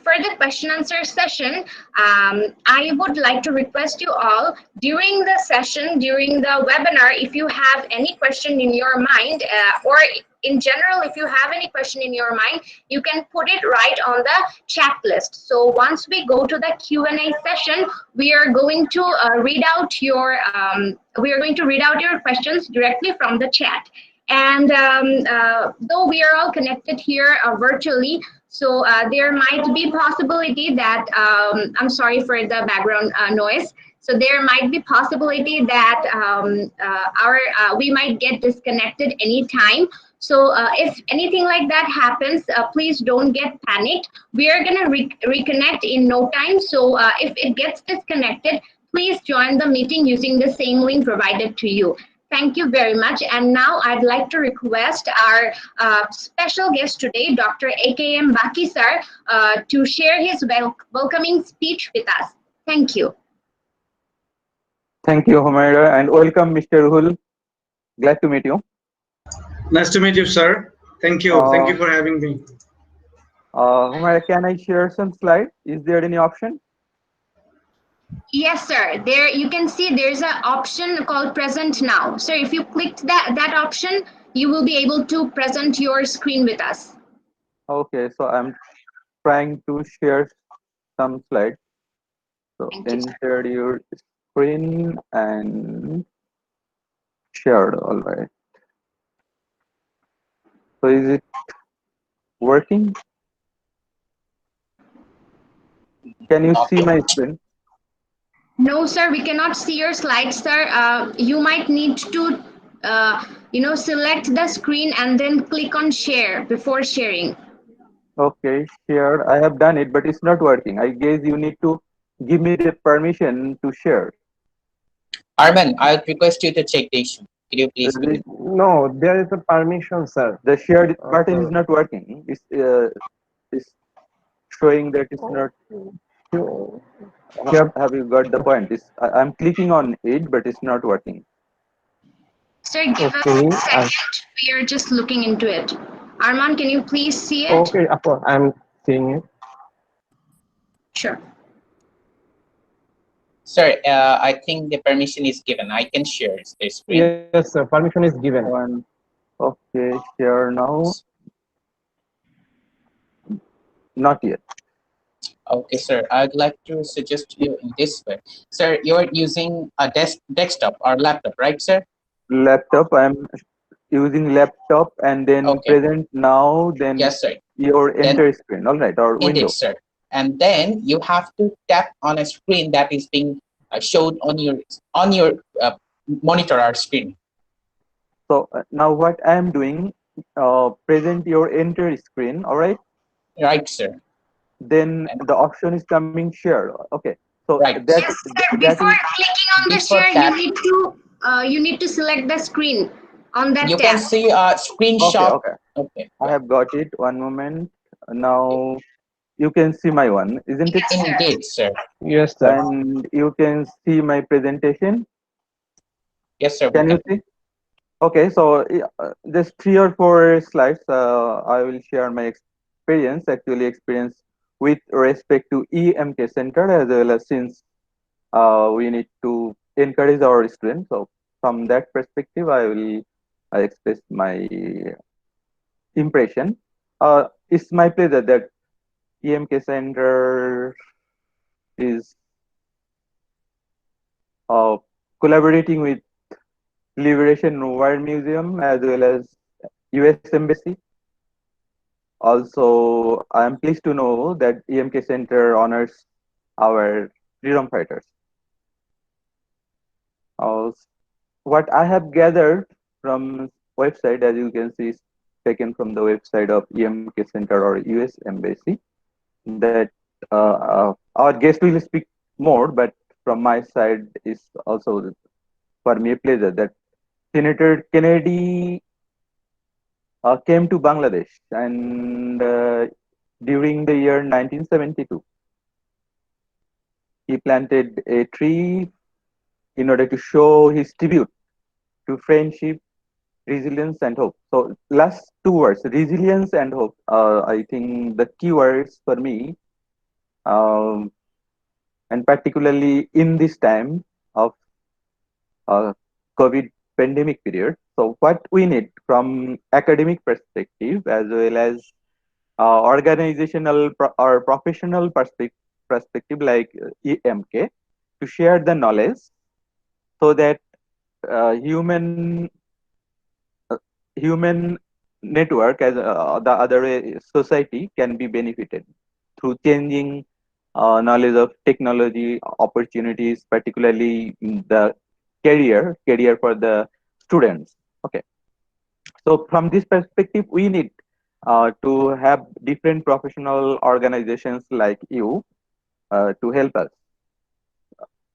for the question answer session, I would like to request you all during the session, during the webinar, if you have any question in your mind, or in general, if you have any question in your mind, you can put it right on the chat list. So once we go to the Q&A session, we are going to read out your questions directly from the chat. And though we are all connected here virtually, so there might be possibility that I'm sorry for the background noise. So there might be possibility that we might get disconnected anytime. So if anything like that happens, please don't get panicked. We are gonna reconnect in no time. So if it gets disconnected, please join the meeting using the same link provided to you. Thank you very much. And now I'd like to request our special guest today, Dr. AKM Baki sir, to share his welcoming speech with us. Thank you. Thank you, Humaira, and welcome, Mr. Ruhul. Glad to meet you. Nice to meet you, sir. Thank you. Thank you for having me. Humaira, can I share some slides? Is there any option? Yes, sir. There you can see there's an option called present now. So if you clicked that option, you will be able to present your screen with us. Okay, so I'm trying to share some slides. So enter your screen and shared. All right. So is it working? Can you see my screen? No, sir, we cannot see your slides, sir. You might need to, select the screen and then click on share before sharing. Okay, share. I have done it, but it's not working. I guess you need to give me the permission to share. Arman, I would request you to check the issue. Could you please? No, there is a permission, sir. The shared button is not working. It's showing that it's not. Have you got the point? I'm clicking on it, but it's not working. Sir, give us a second. We are just looking into it. Arman, can you please see it? Okay, I'm seeing it. Sure. Sir, I think the permission is given. I can share the screen. Yes, sir. Permission is given. Okay, share now. Not yet. Okay, sir. I'd like to suggest you in this way. Sir, you're using a desktop or laptop, right, sir? Laptop. I'm using laptop and then present now. Then yes, sir. Your enter screen. All right, or window. Indeed, sir. And then you have to tap on a screen that is being shown on your monitor or screen. So now what I am doing, present your enter screen. All right. Right, sir. Then the option is coming share. Okay. So right. That, yes, sir. Before clicking on the share, you need to select the screen on that you tab. Can see a screenshot. Okay. I have got it. One moment. Now you can see my one, isn't it? Indeed, sir. Yes, sir. And you can see my presentation. Yes, sir. Can you see? Okay, so just 3 or 4 slides. I will share my experience with respect to EMK Center, as well as since we need to encourage our students. So from that perspective, I express my impression. It's my pleasure that EMK Center is collaborating with Liberation War Museum as well as US Embassy. Also, I am pleased to know that EMK Center honors our freedom fighters. What I have gathered from website, as you can see, is taken from the website of EMK Center or US Embassy, that our guest will speak more, but from my side is also for me a pleasure that Senator Kennedy came to Bangladesh, and during the year 1972, he planted a tree in order to show his tribute to friendship, resilience, and hope. So last 2 words, resilience and hope, I think the key words for me um, and particularly in this time of COVID pandemic period. So what we need from academic perspective as well as organizational or professional perspective like EMK to share the knowledge so that human human network as the other society can be benefited through changing knowledge of technology opportunities, particularly the career for the students. Okay, so from this perspective, we need to have different professional organizations like you to help us.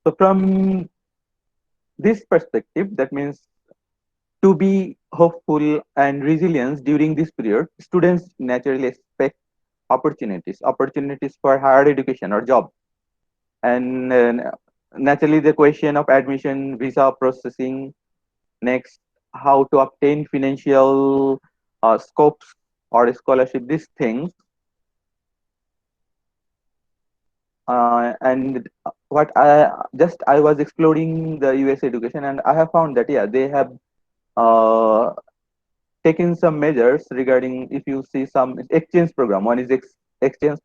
So from this perspective, that means to be hopeful and resilient during this period, students naturally expect opportunities for higher education or job. And naturally, the question of admission, visa processing, next, how to obtain financial scopes or scholarship, these things. And what I was exploring the US education, and I have found that yeah, they have uh, taken some measures regarding, if you see some exchange program. One is exchange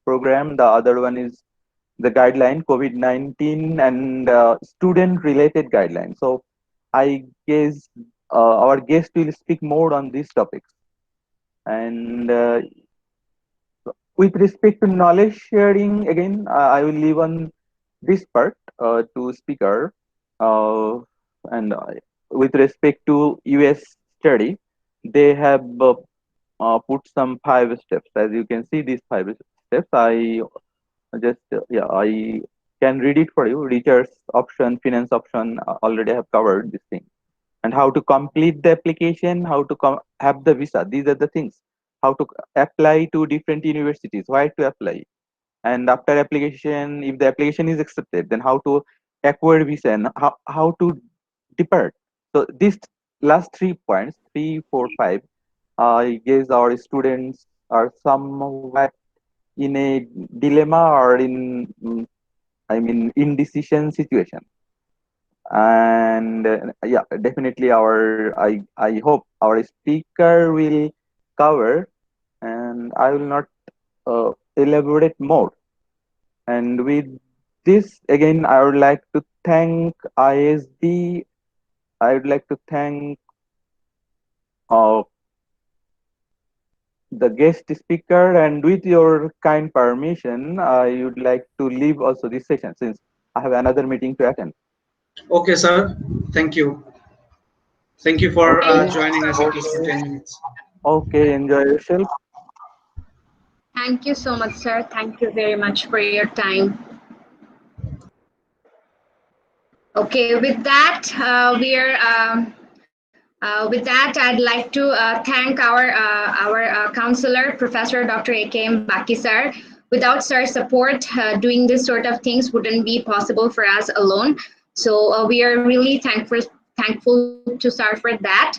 program, the other one is the guideline COVID-19 and student related guidelines. So I guess our guest will speak more on these topics. And with respect to knowledge sharing, again, I will leave on this part to speaker. And with respect to US study, they have put some 5 steps. As you can see, these 5 steps. I just yeah, I can read it for you. Research option, finance option. Already have covered this thing, and how to complete the application, how to have the visa. These are the things. How to apply to different universities, where to apply, and after application, if the application is accepted, then how to acquire visa and how to depart. So these last 3 points, 3, 4, 5, I guess our students are somewhat in a dilemma or in I mean indecision situation. And yeah, definitely I hope our speaker will cover, and I will not elaborate more. And with this, again, I would like to thank ISD. I would like to thank uh, the guest speaker, and with your kind permission, I would like to leave also this session since I have another meeting to attend. Okay, sir. Thank you. Thank you for Okay. joining us at least for Okay. 10 minutes. Okay. Enjoy yourself. Thank you so much, sir. Thank you very much for your time. Okay, with that, with that, I'd like to thank our counselor, Professor Dr. A.K.M. Baki sir. Without sir's support, doing this sort of things wouldn't be possible for us alone. So we are really thankful to sir for that.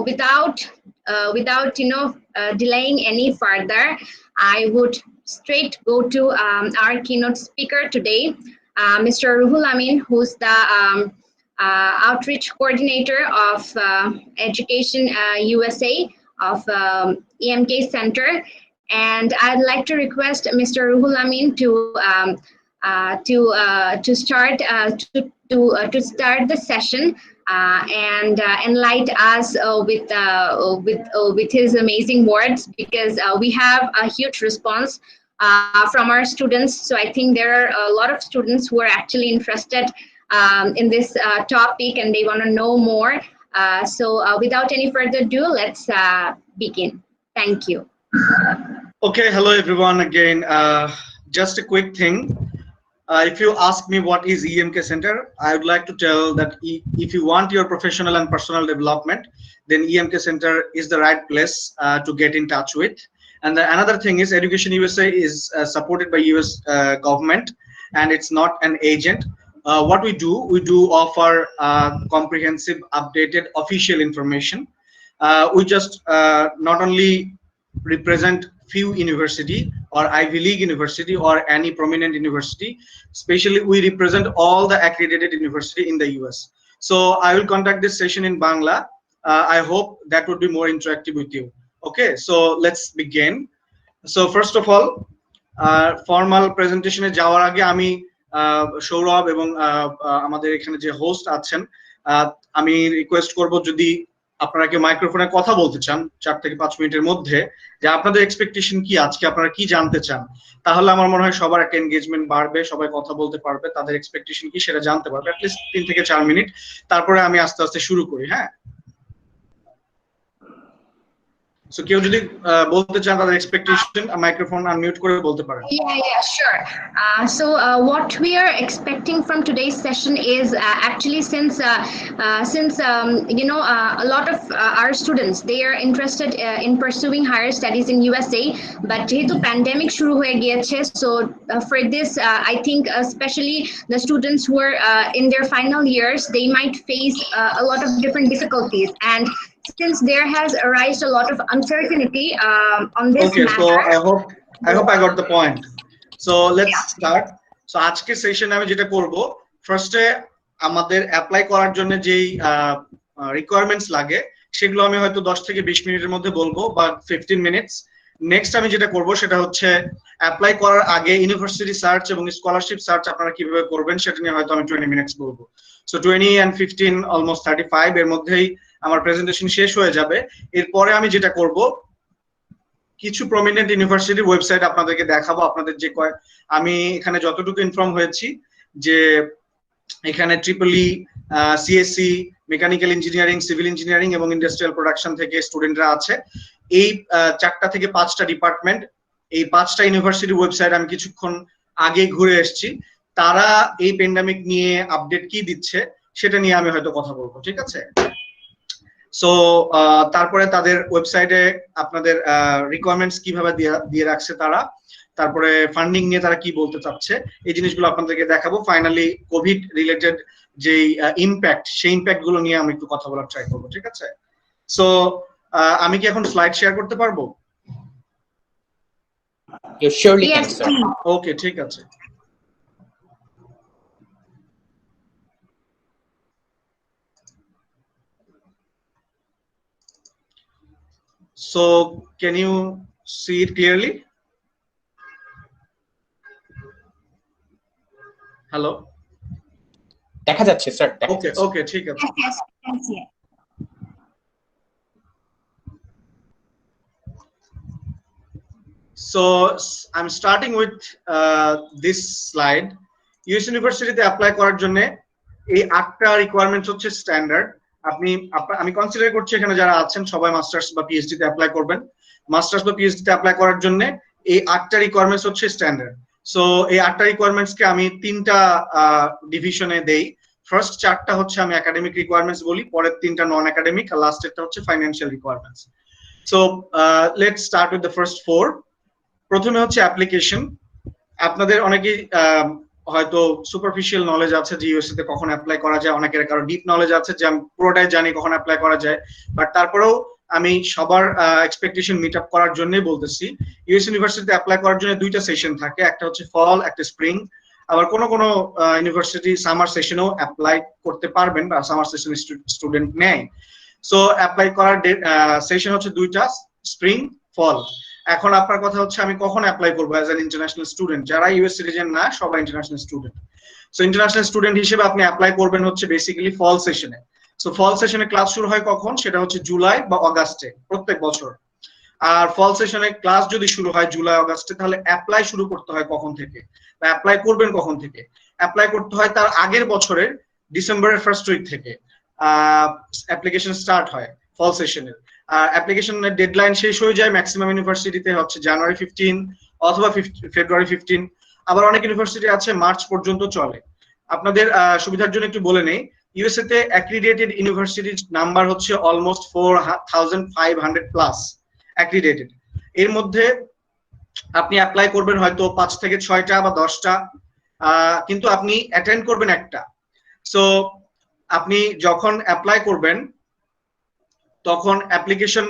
Without delaying any further, I would straight go to our keynote speaker today, Mr. Ruhul Amin, who's the outreach coordinator of Education USA of EMK Center. And I'd like to request Mr. Ruhul Amin to start the session and enlighten us with his amazing words, because we have a huge response from our students. So I think there are a lot of students who are actually interested in this topic and they want to know more. So without any further ado, let's begin. Thank you. Okay, hello everyone again. Just a quick thing. If you ask me what is EMK Center, I would like to tell that if you want your professional and personal development, then EMK Center is the right place to get in touch with. And another thing is Education USA is supported by US government, and it's not an agent. What we do offer comprehensive, updated, official information. We just not only represent few university or Ivy League university or any prominent university. Especially we represent all the accredited university in the US. So I will conduct this session in Bangla. I hope that would be more interactive with you. Okay, so let's begin. So first of all, formal presentation এ যাওয়ার আগে আমি সৌরভ এবং আমাদের এখানে যে host আছেন আমি request করব যদি আপনারা কি মাইক্রোফোনে কথা বলতে চান 4 থেকে 5 মিনিটের মধ্যে যে আপনাদের এক্সপেকটেশন কি আজকে আপনারা কি জানতে চান তাহলে আমার মনে হয় সবার একটা এনগেজমেন্ট বাড়বে সবাই কথা বলতে পারবে তাদের এক্সপেকটেশন কি সেটা জানতে পারবে at least 3 থেকে 4 মিনিট তারপরে আমি আস্তে আস্তে শুরু করি হ্যাঁ So কেউ যদি বলতে চান তাদের এক্সপেকটেশন মাইক্রোফোন আনমিউট করে বলতে পারেন Yeah, sure. So what we are expecting from today's session is actually since a lot of our students they are interested in pursuing higher studies in USA, but যেহেতু pandemic শুরু হয়ে গিয়েছে, so for this I think especially the students who are in their final years, they might face a lot of different difficulties, and since there has arisen a lot of uncertainty on this matter. So I hope I got the point. So let's start. So আজকে সেশনে আমি যেটা করব ফার্স্টে আমাদের apply করার জন্য যেই রিকোয়ারমেন্টস লাগে সেগুলো আমি হয়তো 10 থেকে 20 মিনিটের মধ্যে বলবো বা 15 মিনিটস নেক্সট আমি যেটা করব সেটা হচ্ছে অ্যাপ্লাই করার আগে ইউনিভার্সিটি সার্চ এবং স্কলারশিপ সার্চ আপনারা কিভাবে করবেন সেটা নিয়ে হয়তো আমি 20 মিনিটস বলবো সো 20 and 15 অলমোস্ট 35 এর মধ্যেই আমার প্রেজেন্টেশন শেষ হয়ে যাবে এরপরে আমি যেটা করব কিছু প্রমিনেন্ট ইউনিভার্সিটির ওয়েবসাইট আপনাদেরকে দেখাবো আপনাদের যে আমি এখানে যতটুকু ইনফর্ম হয়েছি যে এখানে triple E CSC mechanical engineering civil engineering এবং ইন্ডাস্ট্রিয়াল প্রোডাকশন থেকে স্টুডেন্টরা আছে এই 4টা থেকে 5টা ডিপার্টমেন্ট এই 5টা ইউনিভার্সিটি ওয়েবসাইট আমি কিছুক্ষণ আগে ঘুরে এসেছি তারা এই প্যান্ডেমিক নিয়ে আপডেট কি দিচ্ছে সেটা নিয়ে আমি হয়তো কথা বলবো ঠিক আছে সো তারপরে তাদের ওয়েবসাইটে আপনাদের রিকোয়ারমেন্টস কিভাবে দিয়ে রাখছে তারা তারপরে ফান্ডিং নিয়ে তারা কি বলতে চাচ্ছে এই জিনিসগুলো আপনাদেরকে দেখাবো ফাইনালি কোভিড রিলেটেড যে ইমপ্যাক্ট সেই ইমপ্যাক্ট গুলো নিয়ে আমি একটু কথা বলার ট্রাই করবো ঠিক আছে সো আমি কি এখন স্লাইড শেয়ার করতে পারবো You surely can, sir. ওকে ঠিক আছে So can you see it clearly? Hello? দেখা যাচ্ছে স্যার Okay, ঠিক আছে Yes. So I'm starting with this slide. US University তে অ্যাপ্লাই করার জন্য এই 8টা রিকোয়ারমেন্টস হচ্ছে স্ট্যান্ডার্ড আমি কনসিডার করছি এখানে যারা আছেন সবাই মাস্টার্স বা পিএইচডি তে অ্যাপ্লাই করবেন মাস্টার্স বা পিএইচডি তে অ্যাপ্লাই করার জন্য এই 8টা রিকোয়ারমেন্টস হচ্ছে স্ট্যান্ডার্ড সো এই 8টা রিকোয়ারমেন্টস কে আমি 3টা ডিভিশনে দেই ফার্স্ট 4টা হচ্ছে আমি একাডেমিক রিকোয়ারমেন্টস বলি পরের 3টা নন একাডেমিক আর লাস্টেরটা হচ্ছে financial requirements so let's start with the first 4 প্রথমে হচ্ছে অ্যাপ্লিকেশন আপনাদের অনেকেই হয়তো সুপারফিশিয়াল নলেজ আছে যে ইউএসএ তে কখন অ্যাপ্লাই করা যায় অনেকের কারো ডিপ নলেজ আছে যে আমি পুরোটাই জানি কখন অ্যাপ্লাই করা যায় বাট তারপরেও আমি সবার এক্সপেকটেশন মিট আপ করার জন্যই বলতেছি ইউএস ইউনিভার্সিটিতে অ্যাপ্লাই করার জন্য 2টা সেশন থাকে একটা হচ্ছে ফল একটা স্প্রিং আবার কোন ইউনিভার্সিটি সামার সেশনেও অ্যাপ্লাই করতে পারবেন বা সামার সেশনে স্টুডেন্ট নেয় সো অ্যাপ্লাই করার সেশন হচ্ছে 2টা স্প্রিং ফল এখন আপনার কথা হচ্ছে আমি কখন অ্যাপ্লাই করব অ্যাজ অ্যান ইন্টারন্যাশনাল স্টুডেন্ট যারা ইউএস সিটিজেন না সবাই international student so international student হিসেবে আপনি অ্যাপ্লাই করবেন হচ্ছে বেসিক্যালি ফল সেশনে সো ফল সেশনে ক্লাস শুরু হয় কখন সেটা হচ্ছে জুলাই বা অগাস্টে প্রত্যেক বছর আর ফল সেশনে ক্লাস যদি শুরু হয় জুলাই অগাস্টে তাহলে অ্যাপ্লাই শুরু করতে হয় কখন থেকে বা অ্যাপ্লাই করবেন কখন থেকে অ্যাপ্লাই করতে হয় তার আগের বছরের ডিসেম্বরের ফার্স্ট উইক থেকে অ্যাপ্লিকেশন স্টার্ট হয় ফল সেশনের অ্যাপ্লিকেশনের ডেডলাইন শেষ হয়ে যায় ম্যাক্সিমাম ইউনিভার্সিটিতে হচ্ছে জানুয়ারি 15 অথবা ফেব্রুয়ারি 15 আবার অনেক ইউনিভার্সিটি আছে মার্চ পর্যন্ত চলে আপনাদের সুবিধার জন্য একটু বলে নেই ইউএসএ তে অ্যাক্রিডিটেড ইউনিভার্সিটির নাম্বার হচ্ছে অলমোস্ট 4500 প্লাস অ্যাক্রিডিটেড এর মধ্যে আপনি অ্যাপ্লাই করবেন হয়তো 5 থেকে 6টা বা 10টা কিন্তু আপনি অ্যাটেন্ড করবেন একটা সো আপনি যখন অ্যাপ্লাই করবেন তখন অ্যাপ্লিকেশন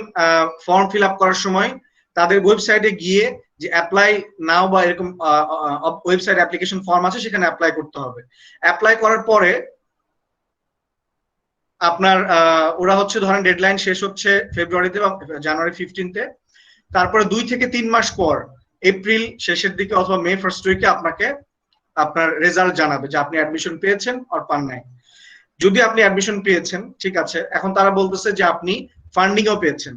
ফর্ম ফিল আপ করার সময় তাদের ওয়েবসাইটে গিয়ে যে অ্যাপ্লাই নাও বা এরকম ওয়েবসাইট অ্যাপ্লিকেশন ফর্ম আছে সেখানে অ্যাপ্লাই করতে হবে। অ্যাপ্লাই করার পরে আপনার ওরা হচ্ছে ধরেন ডেডলাইন শেষ হচ্ছে ফেব্রুয়ারিতে বা জানুয়ারি 15-তে, তারপরে 2 থেকে 3 মাস পর এপ্রিল শেষের দিকে অথবা মে ফার্স্ট উইকে আপনাকে আপনার রেজাল্ট জানাবে যে আপনি অ্যাডমিশন পেয়েছেন আর পান নাই। যদি আপনি অ্যাডমিশন পেয়েছেন, ঠিক আছে, এখন তারা বলতেছে যে আপনি ফান্ডিংও পেয়েছেন,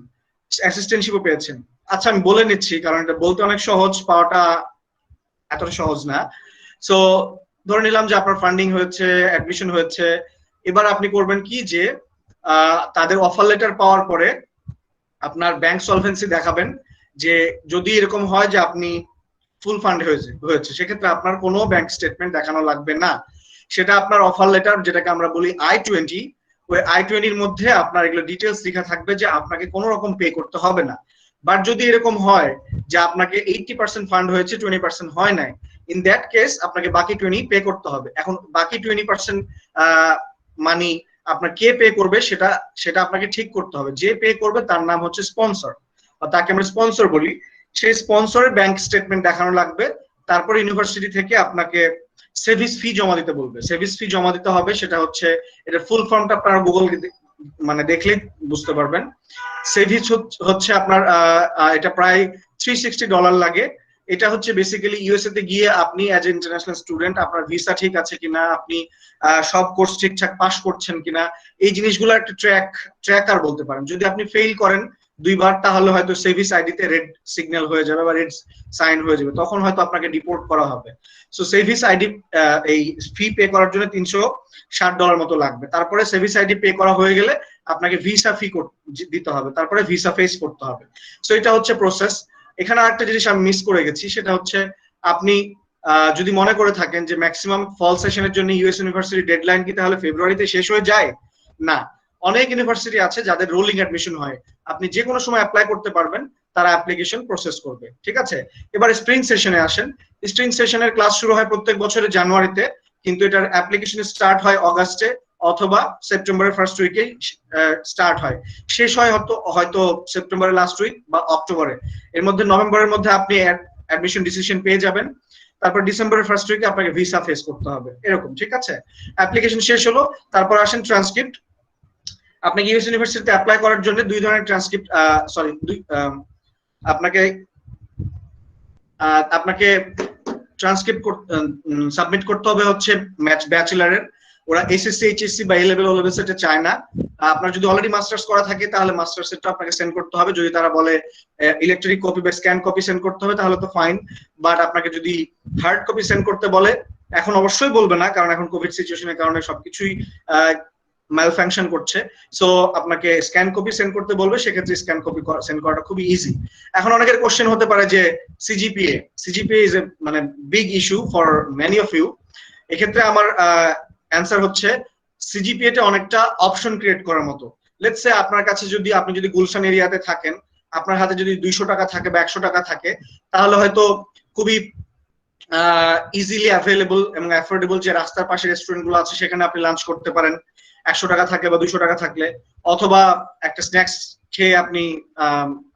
অ্যাসিস্ট্যান্টশিপও পেয়েছেন। আচ্ছা আমি বলে নিচ্ছি, কারণ এটা বলতে অনেক সহজ, পাওয়াটা এতটা সহজ না। সো ধরে নিলাম যে আপনার ফান্ডিং হয়েছে, অ্যাডমিশন হয়েছে, এবার আপনি করবেন কি যে তাদের অফার লেটার পাওয়ার পরে আপনার ব্যাংক সলভেন্সি দেখাবেন, যে যদি এরকম হয় যে আপনি ফুল ফান্ড হয়েছে সেক্ষেত্রে আপনার কোনো ব্যাংক স্টেটমেন্ট দেখানো লাগবে না। সেটা আপনার অফার লেটার, যেটাকে আমরা বলি I-20, ওই I-20-র মধ্যে আপনার এগুলো ডিটেলস লেখা থাকবে যে আপনাকে কোনো রকম পে করতে হবে না। বাট যদি এরকম হয় যে আপনাকে 80% ফান্ড হয়েছে, 20% হয় নাই, ইন দ্যাট কেস আপনাকে বাকি 20 পে করতে হবে। এখন বাকি 20% মানি আপনার কে পে করবে সেটা আপনাকে ঠিক করতে হবে। যে পে করবে তার নাম হচ্ছে স্পন্সর, তাকে আমরা স্পন্সর বলি। সেই স্পন্সরের ব্যাংক স্টেটমেন্ট দেখানো লাগবে। তারপর ইউনিভার্সিটি থেকে আপনাকে সার্ভিস ফি জমা দিতে বলবে। সার্ভিস ফি জমা দিতে হবে, সেটা হচ্ছে, এটা ফুল ফর্মটা আপনারা গুগল মানে দেখলে বুঝতে পারবেন। সার্ভিস হচ্ছে আপনার এটা প্রায় $360 লাগে। এটা হচ্ছে বেসিক্যালি ইউএসএ তে গিয়ে আপনি অ্যাজ এ ইন্টারন্যাশনাল স্টুডেন্ট আপনার ভিসা ঠিক আছে কিনা, আপনি সব কোর্স ঠিকঠাক পাস করছেন কিনা, এই জিনিসগুলো একটা ট্র্যাকার বলতে পারেন। যদি আপনি ফেল করেন 2 বার, তাহলে হয়তো সার্ভিস আইডিতে রেড সিগন্যাল হয়ে যাবে বা রেড সাইন হয়ে যাবে, তখন হয়তো আপনাকে ডিপোর্ট করা হবে। সো সার্ভিস আইডি এই ফি পে করার জন্য $360 মতো লাগবে। তারপরে সার্ভিস আইডি পে করা হয়ে গেলে আপনাকে ভিসা ফি দিতে হবে, তারপরে ভিসা ফেস করতে হবে। সো এটা হচ্ছে প্রসেস। এখানে আরেকটা জিনিস আমি মিস করে গেছি, সেটা হচ্ছে আপনি যদি মনে করে থাকেন যে ম্যাক্সিমাম ফল সেশনের জন্য ইউএস ইউনিভার্সিটি ডেডলাইন কি তাহলে ফেব্রুয়ারিতে শেষ হয়ে যায়, না। অনেক ইউনিভার্সিটি আছে যাদের রোলিং অ্যাডমিশন হয়, আপনি যে কোনো সময় অ্যাপ্লাই করতে পারবেন, তারা অ্যাপ্লিকেশন প্রসেস করবে, ঠিক আছে। এবার স্প্রিং সেশনে আসেন। স্প্রিং সেশনের ক্লাস শুরু হয় প্রত্যেক বছরের জানুয়ারিতে, কিন্তু এটার অ্যাপ্লিকেশন স্টার্ট হয় অগাস্টে অথবা সেপ্টেম্বরের ফার্স্ট উইকে স্টার্ট হয়, শেষ হয় হয়তো সেপ্টেম্বরের লাস্ট উইক বা অক্টোবরে। এর মধ্যে নভেম্বরের মধ্যে আপনি অ্যাডমিশন ডিসিশন পেয়ে যাবেন। তারপর ডিসেম্বরের ফার্স্ট উইকে আপনাকে ভিসা ফেস করতে হবে, এরকম, ঠিক আছে। অ্যাপ্লিকেশন শেষ হলো, তারপর আসেন ট্রান্সক্রিপ্ট। আপনাকে ইউএস ইউনিভার্সিটিতে অ্যাপ্লাই করার জন্য 2 ধরনের ট্রান্সক্রিপ্ট আপনাকে ট্রান্সক্রিপ্ট সাবমিট করতে হবে হচ্ছে ব্যাচেলারের। ওরা এসএসসি, এইচএসসি বা এ লেভেল, ও লেভেল সেটা চায় না। আপনার যদি অলরেডি মাস্টার্স করা থাকে তাহলে মাস্টার্স এরটা আপনাকে সেন্ড করতে হবে। যদি তারা বলে ইলেকট্রনিক কপি বা স্ক্যান কপি সেন্ড করতে হবে তাহলে তো ফাইন। বাট আপনাকে যদি হার্ড কপি সেন্ড করতে বলে, এখন অবশ্যই বলবে না, কারণ এখন কোভিড সিচুয়েশনের কারণে সবকিছুই ম্যালফাংশন করছে। সো আপনাকে স্ক্যান কপি সেন্ড করতে বলবে, সেক্ষেত্রে স্ক্যান কপি সেন্ড করাটা খুবই ইজি। এখন অনেকের কোশ্চেন হতে পারে যে সিজিপিএ ইজ এ মানে big issue for many of you. এক্ষেত্রে আমার অ্যান্সার হচ্ছে সিজিপিএ টা অনেকটা অপশন ক্রিয়েট করার মতো। লেটস সে আপনার কাছে আপনি যদি গুলশান এরিয়াতে থাকেন, আপনার হাতে যদি 200 টাকা থাকে বা 100 টাকা থাকে, তাহলে হয়তো খুবই ইজিলি অ্যাভেলেবল এবং অ্যাফোর্ডেবল যে রাস্তার পাশে রেস্টুরেন্ট গুলো আছে সেখানে আপনি লাঞ্চ করতে পারেন 100 টাকা থাকে বা 200 টাকা থাকলে, অথবা একটা স্ন্যাক্স খেয়ে আপনি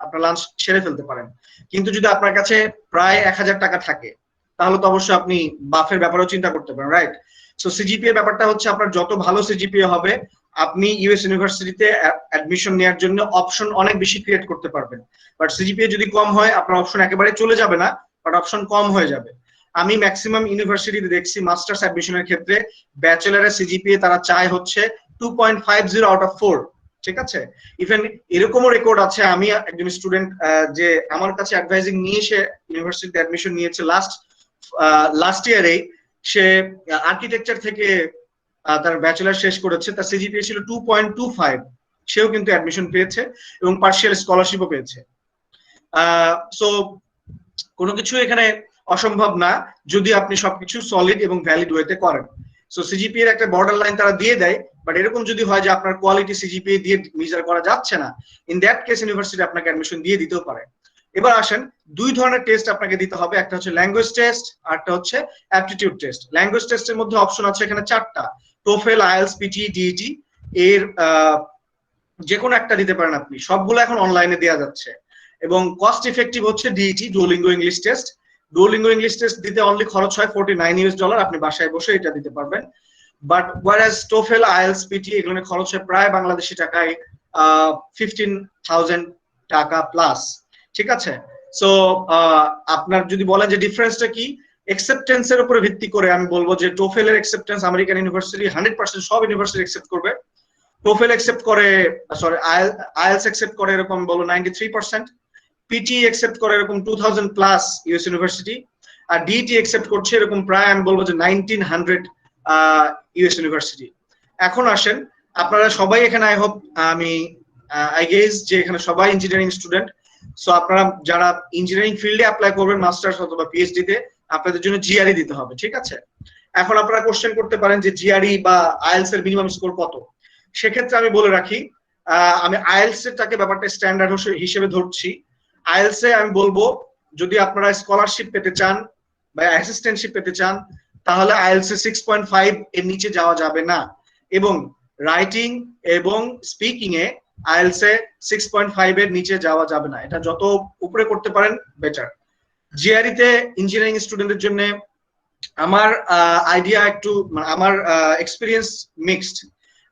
আপনার লাঞ্চ সেরে ফেলতে পারেন। কিন্তু যদি আপনার কাছে প্রায় 1000 টাকা থাকে তাহলে তো অবশ্যই আপনি বাফের ব্যাপারেও চিন্তা করতে পারেন, রাইট? সো সিজিপিএ ব্যাপারটা হচ্ছে আপনার যত ভালো সিজিপিএ হবে আপনি ইউএস ইউনিভার্সিটিতে অ্যাডমিশন নেওয়ার জন্য অপশন অনেক বেশি ক্রিয়েট করতে পারবেন। বাট সিজিপিএ যদি কম হয় আপনার অপশন একেবারে চলে যাবে না, বাট অপশন কম হয়ে যাবে। আমি ম্যাক্সিমাম ইউনিভার্সিটিতে দেখছি মাস্টার্স অ্যাডমিশনের ক্ষেত্রে ব্যাচেলারের সিজিপিএ তারা চায় হচ্ছে 2.50 আউট অফ 4, ঠিক আছে। ইভেন এরকমও রেকর্ড আছে, আমি একজন স্টুডেন্ট যে আমার কাছে অ্যাডভাইজিং নিয়ে সে ইউনিভার্সিটিতে অ্যাডমিশন নিয়েছে লাস্ট ইয়ারে, সে আর্কিটেকচার থেকে তার ব্যাচেলার শেষ করেছে, তার সিজিপিএ ছিল 2.25, সেও কিন্তু অ্যাডমিশন পেয়েছে এবং পার্শিয়াল স্কলারশিপও পেয়েছে। সো কোনো কিছু এখানে অসম্ভব না যদি আপনি সবকিছু সলিড এবং ভ্যালিড ওয়েতে করেন। সো সিজিপিএ এর একটা বর্ডার লাইন তারা দিয়ে দেয়, বাট এরকম যদি হয় যে আপনার কোয়ালিটি সিজিপিএ দিয়ে মেজার করা যাচ্ছে না, ইন দ্যাট কেস ইউনিভার্সিটি আপনাকে অ্যাডমিশন দিয়ে দিতেও পারে। এবার আসেন, 2 ধরনের টেস্ট আপনাকে দিতে হবে, একটা হচ্ছে ল্যাঙ্গুয়েজ টেস্ট আর একটা হচ্ছে অ্যাপটিটিউড টেস্ট। ল্যাঙ্গুয়েজ টেস্টের মধ্যে অপশন আছে এখানে 4টা, টোফেল, আইএলটিএস, পিটি, ডিইটি, এর যে কোনো একটা দিতে পারেন আপনি, সবগুলো এখন অনলাইনে দেওয়া যাচ্ছে। এবং কস্ট ইফেক্টিভ হচ্ছে DET, Duolingo English test. Duolingo English test দিতে অনলি খরচ হয় $49, আপনি বাসায় বসে এটা দিতে পারবেন। But whereas TOEFL, IELTS, PTE এগুলো খরচ হয় প্রায় বাংলাদেশি টাকায় 15,000 টাকা প্লাস। ঠিক আছে, সো আপনার যদি বলেন যে ডিফারেন্সটা কি, অ্যাকসেপ্টেন্সের উপরে ভিত্তি করে আমি বলবো যে টোফেলের অ্যাকসেপ্টেন্স আমেরিকান ইউনিভার্সিটি 100% সব ইউনিভার্সিটি অ্যাকসেপ্ট করবে। টোফেল অ্যাকসেপ্ট করে, সরি আইএলস অ্যাকসেপ্ট করে এরকম বলো 93%, পিটি অ্যাকসেপ্ট করে এরকম 2000 প্লাস ইউএস ইউনিভার্সিটি, আর ডিটি অ্যাকসেপ্ট করছে এরকম প্রায় আমি বলবো যে 1900 ইউএস ইউনিভার্সিটি। এখন আসেন, আপনারা সবাই এখানে আই হোপ আই গেস যে এখানে সবাই ইঞ্জিনিয়ারিং স্টুডেন্ট। সো আপনারা যারা ইঞ্জিনিয়ারিং ফিল্ডে অ্যাপ্লাই করবেন মাস্টার্স অথবা পিএইচডি তে, আপনাদের জন্য জিআরই দিতে হবে। ঠিক আছে, এখন আপনারা কোশ্চেন করতে পারেন যে জিআরই বা আইএলস এর মিনিমাম স্কোর কত। সেক্ষেত্রে আমি বলে রাখি, আমি আইএলস এরটাকে ব্যাপারটা স্ট্যান্ডার্ড হিসেবে ধরছি। আইএলস এ আমি বলবো যদি আপনারা স্কলারশিপ পেতে চান বা অ্যাসিস্ট্যান্টশিপ পেতে চান, তাহলে আইএলস এ 6.5 এর নিচে যাওয়া যাবে না, এবং রাইটিং এবং স্পিকিং এ আইএলস এ 6.5 এর নিচে যাওয়া যাবে না। এটা যত উপরে করতে পারেন বেটার। জিআরই তে ইঞ্জিনিয়ারিং স্টুডেন্টের জন্য আমার আইডিয়া একটু, আমার এক্সপিরিয়েন্স মিক্সড।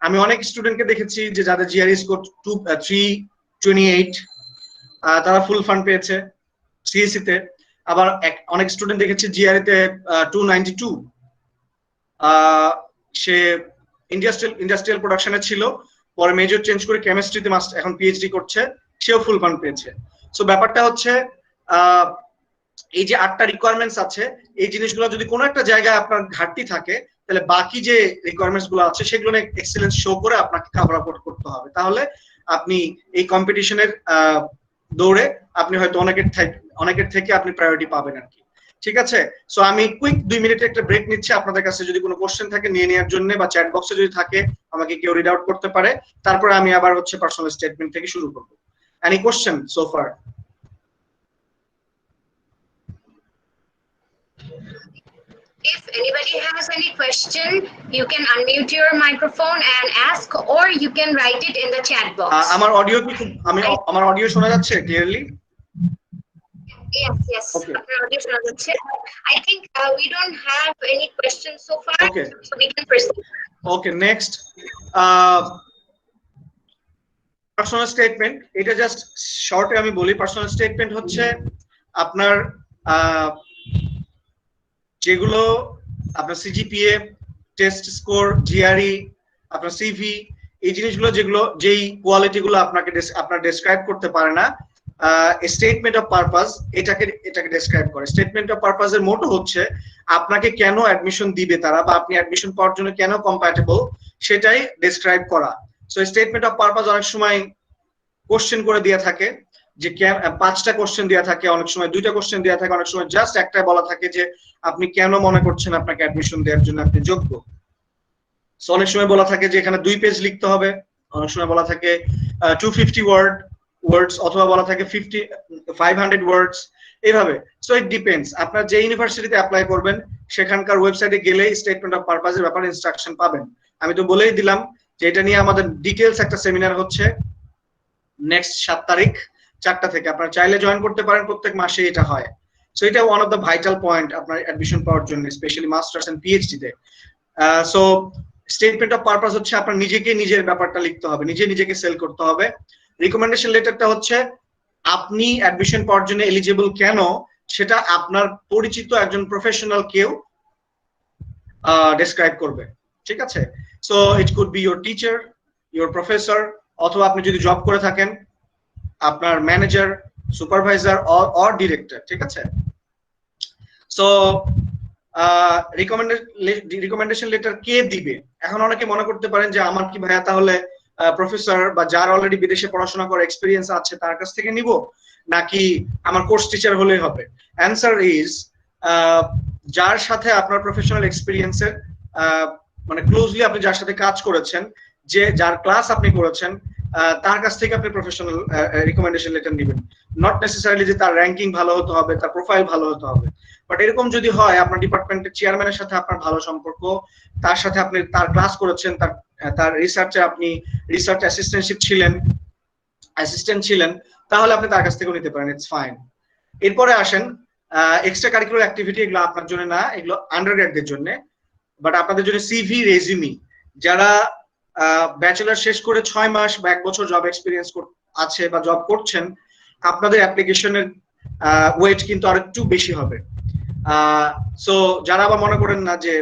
আমি অনেক স্টুডেন্টকে দেখেছি যে যাদের জিআরই স্কোর 328, তারা ফুল ফান্ড পেয়েছে সিএসসি তে। আবার অনেক স্টুডেন্ট দেখেছি জিআরই তে 292, সে ইন্ডাস্ট্রিয়াল প্রোডাকশনে ছিল, পরে মেজর চেঞ্জ করে কেমিস্ট্রিতে এখন পিএইচডি করছে, সেও ফুল ফান্ড পেয়েছে। সো ব্যাপারটা হচ্ছে এই যে 8টা রিকোয়ারমেন্টস আছে, এই জিনিসগুলো যদি কোনো একটা জায়গায় আপনার ঘাটতি থাকে, তাহলে বাকি যে রিকোয়ারমেন্টস গুলো আছে সেগুলো এক্সেলেন্স শো করে আপনাকে কভার আপ করতে হবে। তাহলে আপনি এই কম্পিটিশনের দৌড়ে আপনি হয়তো অনেকের থেকে আপনি প্রায়োরিটি পাবেন আর কি। ঠিক আছে, সো আমি কুইক 2 মিনিটের একটা ব্রেক নিচ্ছি। আপনাদের কাছে যদি কোনো কোশ্চেন থাকে নিয়ে নেওয়ার জন্য, বা চ্যাট বক্সে যদি থাকে আমাকে কেউ রিড আউট করতে পারে, তারপরে আমি আবার হচ্ছে পার্সোনাল স্টেটমেন্ট থেকে শুরু করব। Any question so far? If anybody has any question, you can unmute your microphone and ask, or you can write it in the chat box. আমার অডিও কি আমার অডিও শোনা যাচ্ছে clearly? Yes. Okay. I think we don't have any questions so far, Okay. so we can proceed. Okay, next. Personal statement, এটা just শর্টে আমি বলি। Personal statement হচ্ছে আপনার যেগুলো আপনার সিজিপিএ, টেস্ট স্কোর, জিআরই, আপনার সিভি, এই জিনিসগুলো যেই কোয়ালিটি গুলো আপনার ডেসক্রাইব করতে পারে না, স্টেটমেন্ট অফ পারপাস এটাকে ডেসক্রাইব করে। স্টেটমেন্ট অফ পারপাস এর মোটো হচ্ছে আপনাকে কেন অ্যাডমিশন দিবে তারা, বা আপনি অ্যাডমিশন পাওয়ার জন্য কেন কম্প্যাটেবল, সেটাই ডেসক্রাইব করা। সো স্টেটমেন্ট অফ পারপাস অনেক সময় কোশ্চেন করে দিয়ে থাকে, যে 5টা কোশ্চেন দেওয়া থাকে, অনেক সময় 2টা কোশ্চেন দেওয়া থাকে, অনেক সময় জাস্ট একটাই বলা থাকে যে আপনি কেন মনে করছেন আপনাকে অ্যাডমিশন দেওয়ার জন্য আপনি যোগ্য। সো অনেক সময় বলা থাকে যে এখানে 2 পেজ লিখতে হবে, অনেক সময় বলা থাকে 250 ওয়ার্ডস, অথবা বলা থাকে 500 ওয়ার্ডস, এইভাবে। সো ইট ডিপেন্ডস, আপনার যে ইউনিভার্সিটিতে অ্যাপ্লাই করবেন সেখানকার ওয়েবসাইটে গেলে স্টেটমেন্ট অফ পারপাসের ব্যাপারে ইনস্ট্রাকশন পাবেন। আমি তো বলেই দিলাম যে এটা নিয়ে আমাদের ডিটেইলস একটা সেমিনার হচ্ছে নেক্সট 7 তারিখ 4টা থেকে। আপনারা চাইলে জয়েন করতে পারেন, প্রত্যেক মাসে এটা হয়। সো এটা one of the vital point আপনার অ্যাডমিশন পাওয়ার জন্য, স্পেশালি মাস্টার্স এন্ড পিএইচডি তে। সো স্টেটমেন্ট অফ পারপাস হচ্ছে আপনার নিজের ব্যাপারটা লিখতে হবে, নিজেকে সেল করতে হবে। রিকমেন্ডেশন লেটারটা হচ্ছে আপনি অ্যাডমিশন পাওয়ার জন্য এলিজিবল কেন, সেটা আপনার পরিচিত একজন প্রফেশনাল কেউ ডেসক্রাইব করবে। ঠিক আছে, so it could be your teacher, your professor, অথবা আপনি যদি জব করে থাকেন আপনার ম্যানেজার, সুপারভাইজার অর ডিরেক্টর। ঠিক আছে, সো রিকমেন্ডেশন লেটার কে দিবে? এখন অনেকে মনে করতে পারেন যে আমার কি ভাইয়া তাহলে প্রফেসর বা যার অলরেডি বিদেশে পড়াশোনা করার এক্সপিরিয়েন্স আছে তার কাছ থেকে নিব, নাকি আমার কোর্স টিচার হলেই হবে? অ্যান্সার ইজ যার সাথে আপনার প্রফেশনাল এক্সপিরিয়েন্সের মানে ক্লোজলি আপনি যার সাথে কাজ করেছেন, যার ক্লাস আপনি করেছেন, তার কাছ থেকে আপনি প্রফেশনাল রিকমেন্ডেশন লেটার নেবেন। নট নেসেসারিলি যে তার র্যাঙ্কিং ভালো হতে হবে, তার প্রোফাইল ভালো হতে হবে, বাট এরকম যদি হয় আপনার ডিপার্টমেন্টের চেয়ারম্যানের সাথে আপনার ভালো সম্পর্ক, তার সাথে আপনি তার ক্লাস করেছেন, তার রিসার্চে আপনি রিসার্চ অ্যাসিস্ট্যান্ট ছিলেন, তাহলে আপনি তার কাছ থেকে নিতে পারেন, ইটস ফাইন। এরপরে আসেন এক্সট্রা কারিকুলার অ্যাক্টিভিটি, এগুলো আপনার জন্য না, এগুলো আন্ডারগ্রেডদের জন্য। বাট আপনাদের জন্য সিভি, রেজিউমি, যারা ব্যাচেলার শেষ করে 6 মাস বা 1 বছর জব এক্সপিরিয়েন্স আছে বা জব করছেন, আপনাদের অ্যাপ্লিকেশনের ওয়েট কিন্তু আর একটু বেশি হবে। সো যারা আবার মনে করেন না যে